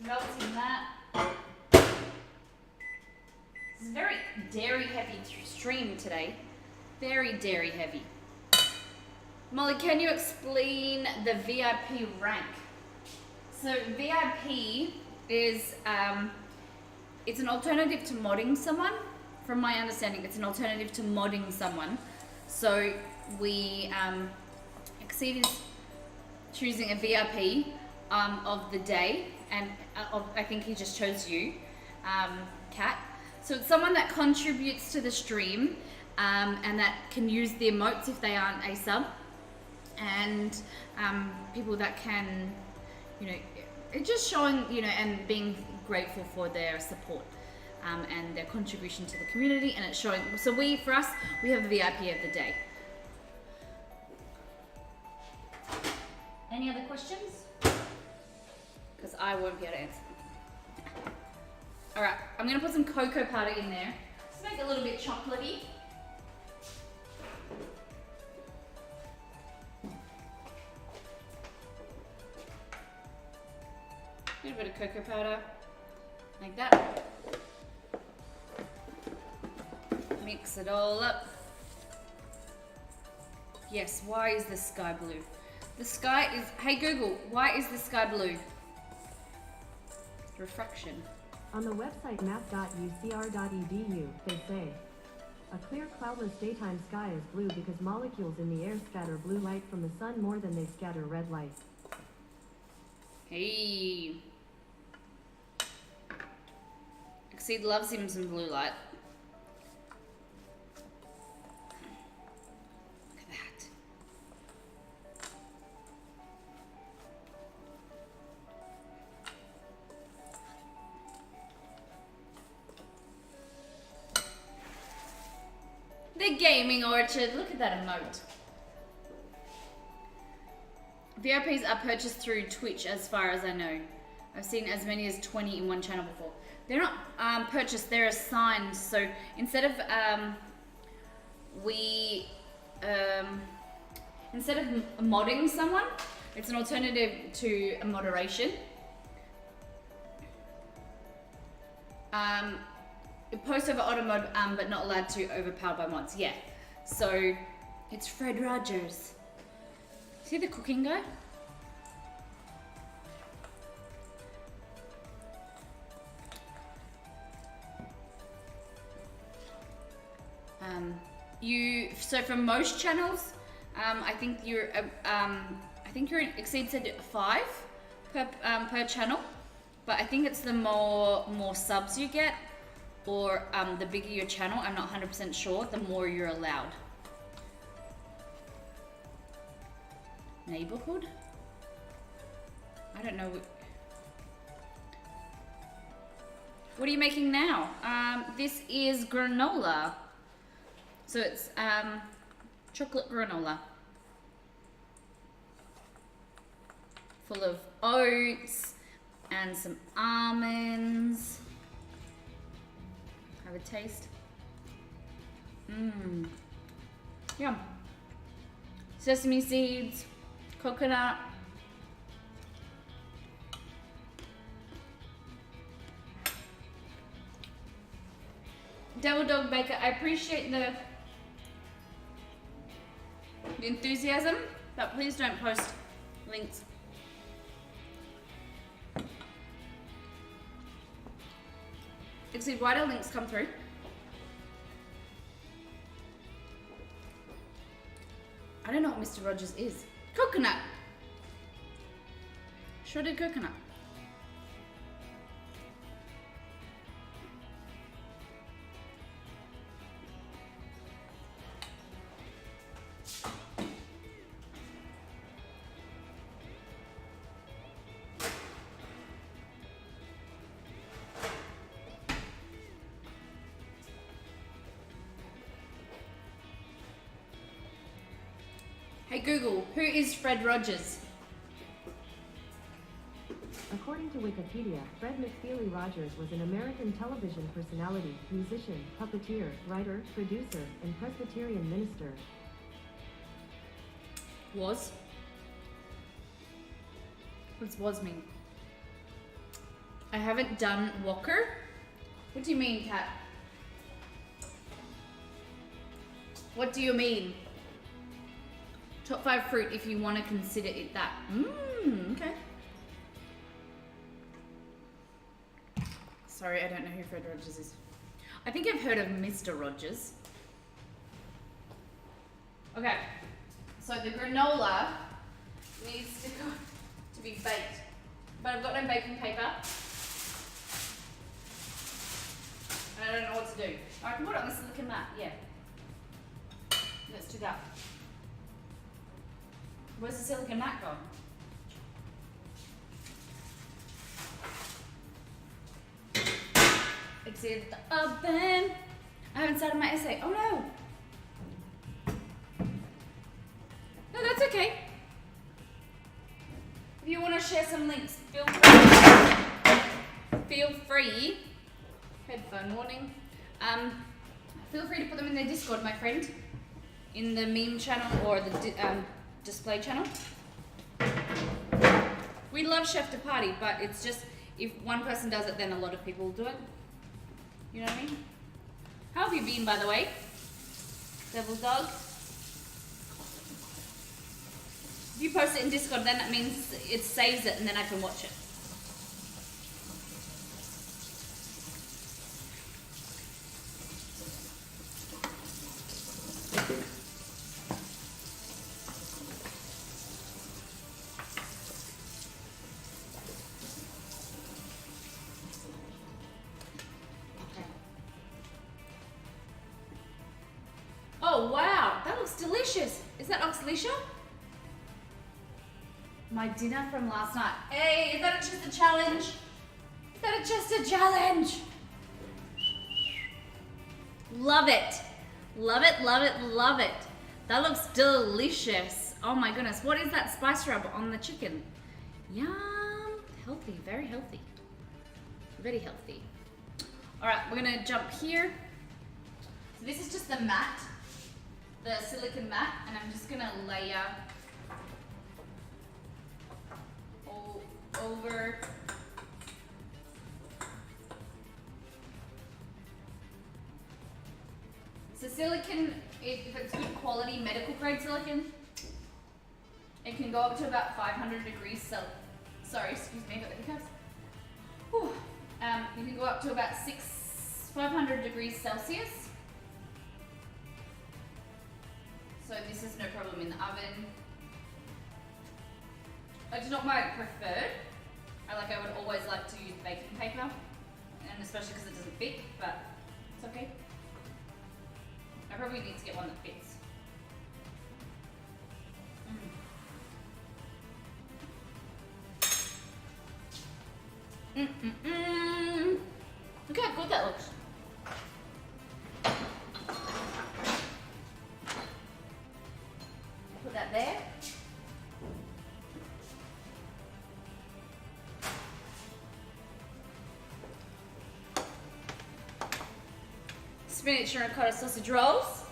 Melting that. This is a very dairy heavy stream today. Very dairy heavy. Molly, can you explain the VIP rank? So VIP is, it's an alternative to modding someone. From my understanding, it's an alternative to modding someone. So we, Exceed is choosing a VIP of the day, and I think he just chose you, Kat. So it's someone that contributes to the stream and that can use the emotes if they aren't a sub. And people that can, you know, just showing, you know, and being grateful for their support and their contribution to the community, and it's showing. So for us, we have a VIP of the day. Any other questions? Because I won't be able to answer them. All right, I'm gonna put some cocoa powder in there. Just make it a little bit chocolatey. A little bit of cocoa powder, like that. Mix it all up. Yes, why is the sky blue? The sky is, hey Google, why is the sky blue? Refraction. On the website map.ucr.edu, they say, a clear cloudless daytime sky is blue because molecules in the air scatter blue light from the sun more than they scatter red light. Hey. Exceed loves him some blue light. Look at that. The gaming orchard. Look at that emote. VIPs are purchased through Twitch as far as I know. I've seen as many as 20 in one channel before. They're not purchased, they're assigned. So instead of modding someone, it's an alternative to a moderation. Post over auto mod, but not allowed to overpowered by mods. Yeah. So it's Fred Rogers. See the cooking guy? So for most channels, I think you're exceeds 5 per channel, but I think it's the more subs you get, or the bigger your channel. I'm not 100% sure. The more you're allowed. Neighborhood? I don't know. What are you making now? This is granola. So it's chocolate granola. Full of oats and some almonds. Have a taste. Mmm. Yum. Sesame seeds, coconut. Devil Dog Baker, I appreciate the enthusiasm, but please don't post links. Exceed, why do links come through? I don't know what Mr. Rogers is. Coconut! Shredded coconut. Hey Google, who is Fred Rogers? According to Wikipedia, Fred McFeely Rogers was an American television personality, musician, puppeteer, writer, producer, and Presbyterian minister. Was? What does was mean? I haven't done Walker. What do you mean, Kat? What do you mean? Top 5 fruit if you want to consider it that. Okay. Sorry, I don't know who Fred Rogers is. I think I've heard of Mr. Rogers. Okay. So the granola needs to be baked. But I've got no baking paper. And I don't know what to do. I can put it on the silicone mat, yeah. Let's do that. Where's the silicone mat gone? It's in the oven. I haven't started my essay. Oh no. No, that's okay. If you want to share some links, feel free. Headphone warning. Feel free to put them in the Discord, my friend. In the meme channel or the display channel. We love Chef de Party, but it's just if one person does it, then a lot of people will do it. You know what I mean? How have you been, by the way? Devil Dog? If you post it in Discord, then that means it saves it and then I can watch it. Oh wow, that looks delicious. Is that oxalicia? My dinner from last night. Hey, is that just a challenge? Is that just a challenge? Love it. Love it, love it, love it. That looks delicious. Oh my goodness, what is that spice rub on the chicken? Yum, healthy, very healthy. Very healthy. All right, we're gonna jump here. So this is just the mat, the silicone mat, and I'm just gonna layer all over. So silicone, if it's good quality medical grade silicone, it can go up to about 500 degrees Celsius. Sorry, excuse me, I got the hiccups. Whew. You can go up to about 500 degrees Celsius. So this is no problem in the oven. It's not my preferred. I would always like to use baking paper, and especially because it doesn't fit, but it's okay. I probably need to get one that fits. Look how good that looks. Put that there. Spinach and ricotta sausage rolls.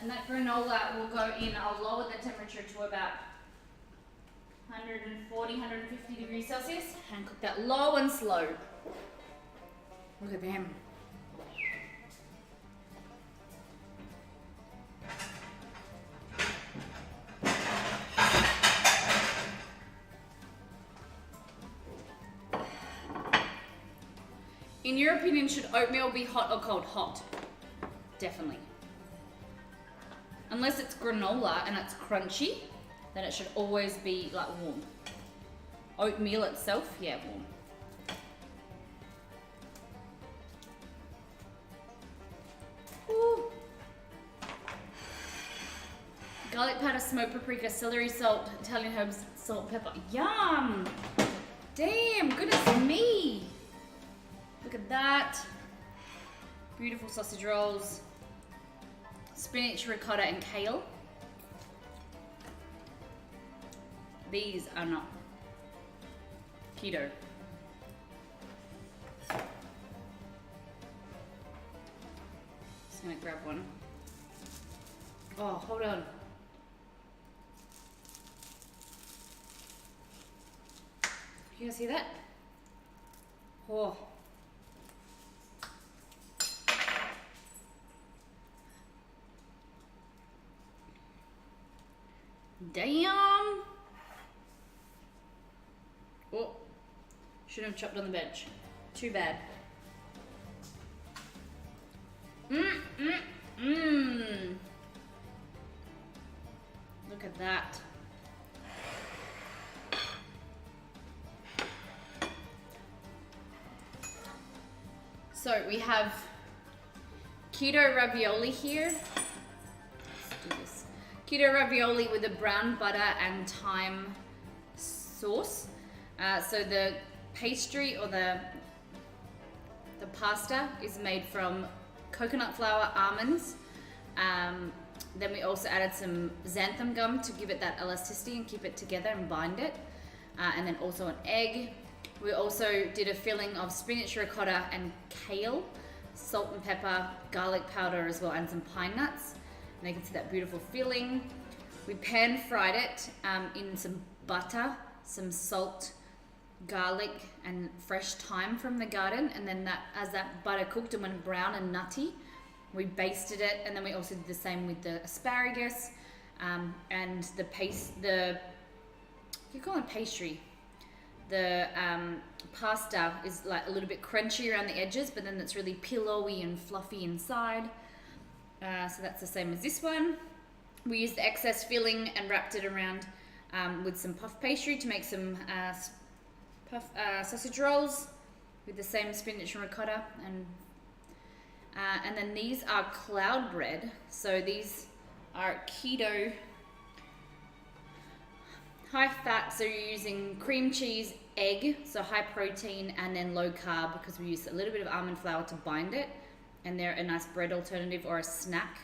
And that granola will go in. I'll lower the temperature to about 140, 150 degrees Celsius and cook that low and slow. Look at them. In your opinion, should oatmeal be hot or cold? Hot. Definitely. Unless it's granola and it's crunchy, then it should always be like warm. Oatmeal itself, yeah, warm. Ooh. Garlic powder, smoked paprika, celery salt, Italian herbs, salt, pepper. Yum! Damn, goodness me! Look at that. Beautiful sausage rolls. Spinach, ricotta, and kale. These are not keto. Just gonna grab one. Oh, hold on. You guys see that? Oh. Damn! Oh, should have chopped on the bench. Too bad. Look at that. So we have keto ravioli here. Let's do this. Keto ravioli with a brown butter and thyme sauce. So the pastry or the pasta is made from coconut flour, almonds. Then we also added some xanthan gum to give it that elasticity and keep it together and bind it. And then also an egg. We also did a filling of spinach, ricotta, and kale, salt and pepper, garlic powder as well, and some pine nuts. And you can see that beautiful filling. We pan fried it in some butter, some salt, garlic, and fresh thyme from the garden. And then as that butter cooked and went brown and nutty, we basted it. And then we also did the same with the asparagus and you call it pastry. The pasta is like a little bit crunchy around the edges, but then it's really pillowy and fluffy inside. So that's the same as this one. We used the excess filling and wrapped it around with some puff pastry to make some sausage rolls with the same spinach and ricotta. And then these are cloud bread. So these are keto, high fat, so you're using cream cheese, egg, so high protein, and then low carb because we use a little bit of almond flour to bind it, and they're a nice bread alternative or a snack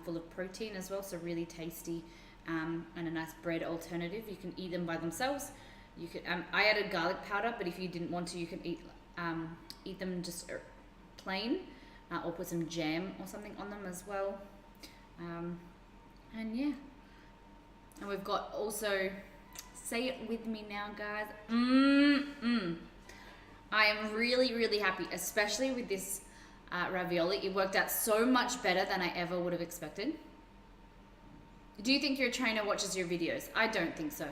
full of protein as well, so really tasty, and a nice bread alternative. You can eat them by themselves. You could I added garlic powder, but if you didn't want to, you can eat them just plain, or put some jam or something on them as well. And yeah, and we've got also, say it with me now, guys. I am really, really happy, especially with this ravioli. It worked out so much better than I ever would have expected. Do you think your trainer watches your videos? I don't think so.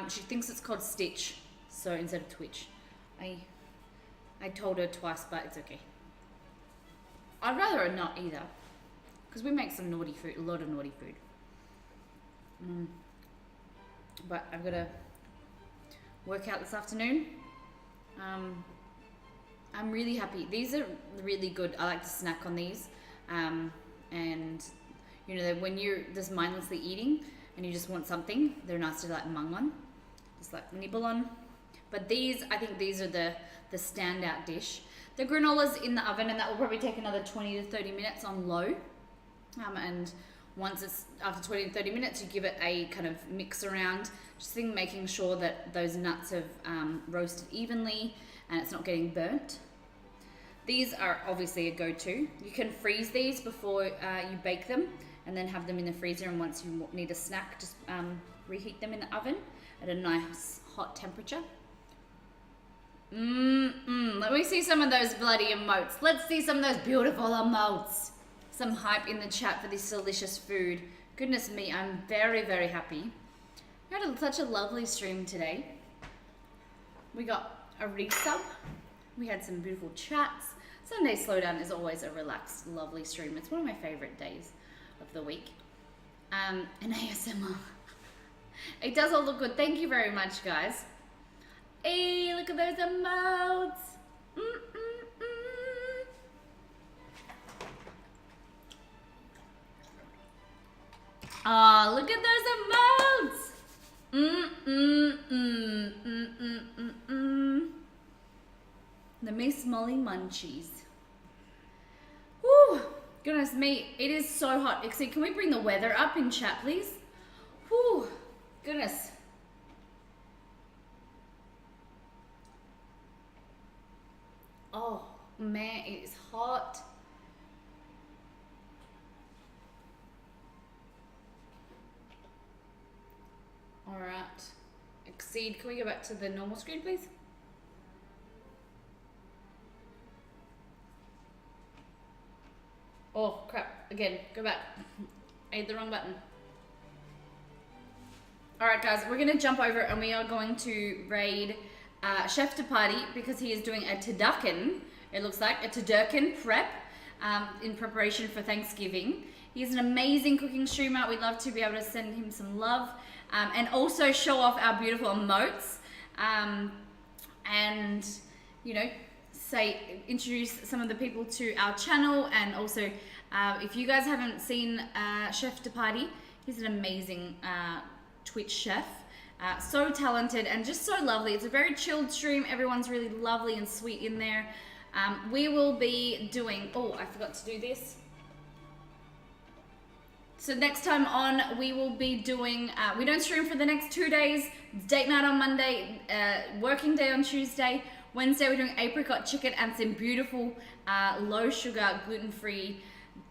She thinks it's called Stitch, so instead of Twitch. I told her twice, but it's okay. I'd rather her not either, because we make some naughty food, a lot of naughty food. But I've got to work out this afternoon. I'm really happy. These are really good. I like to snack on these. And you know, when you're just mindlessly eating and you just want something, they're nice to like mung on, just like nibble on. But these, I think these are the standout dish. The granola's in the oven, and that will probably take another 20 to 30 minutes on low. And once it's after 20 to 30 minutes, you give it a kind of mix around, just making sure that those nuts have roasted evenly and it's not getting burnt. These are obviously a go-to. You can freeze these before you bake them, and then have them in the freezer, and once you need a snack, just reheat them in the oven at a nice hot temperature. Let me see some of those bloody emotes. Let's see some of those beautiful emotes. Some hype in the chat for this delicious food. Goodness me, I'm very, very happy. We had such a lovely stream today. We got a resub. We had some beautiful chats. Sunday Slowdown is always a relaxed, lovely stream. It's one of my favorite days of the week. And ASMR. It does all look good. Thank you very much, guys. Hey, look at those emotes. Oh, look at those emotes. The Miss Molly Munchies. Whew, goodness me, it is so hot. Except, can we bring the weather up in chat, please? Whew, goodness. Oh man, it is hot. All right, Exceed, can we go back to the normal screen, please? Oh crap, again, go back. I hit the wrong button. All right guys, we're gonna jump over and we are going to raid Chef de Party, because he is doing a Tadurkin, it looks like, a Tadurkin prep in preparation for Thanksgiving. He's an amazing cooking streamer. We'd love to be able to send him some love and also show off our beautiful emotes and, you know, introduce some of the people to our channel. And also, if you guys haven't seen Chef de Party, he's an amazing Twitch chef. So talented and just so lovely. It's a very chilled stream. Everyone's really lovely and sweet in there. We will be doing, oh, I forgot to do this. So next time on, we will be doing, we don't stream for the next 2 days. Date night on Monday, working day on Tuesday. Wednesday, we're doing apricot chicken and some beautiful low sugar, gluten-free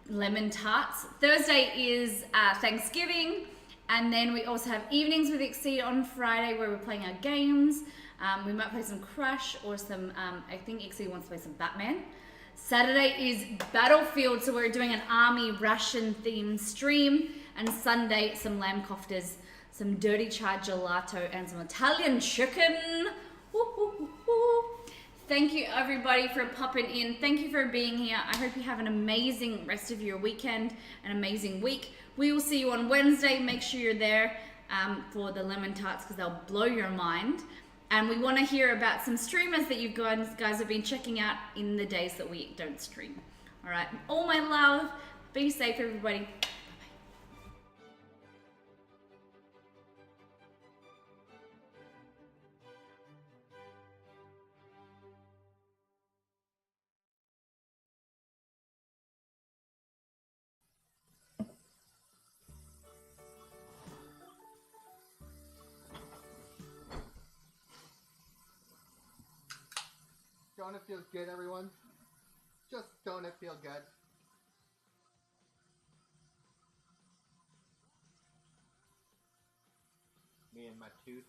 lemon tarts. Thursday is Thanksgiving. And then we also have evenings with Exceed on Friday, where we're playing our games. We might play some Crash or some, I think Exceed wants to play some Batman. Saturday is Battlefield, so we're doing an army ration themed stream. And Sunday, some lamb koftas, some dirty chai gelato, and some Italian chicken. Woo, woo, woo, woo. Thank you everybody for popping in. Thank you for being here. I hope you have an amazing rest of your weekend, an amazing week. We will see you on Wednesday. Make sure you're there for the lemon tarts, because they'll blow your mind. And we want to hear about some streamers that you guys have been checking out in the days that we don't stream. All right. All my love. Be safe, everybody. Don't it feel good, everyone? Just don't it feel good? Me and my tooth.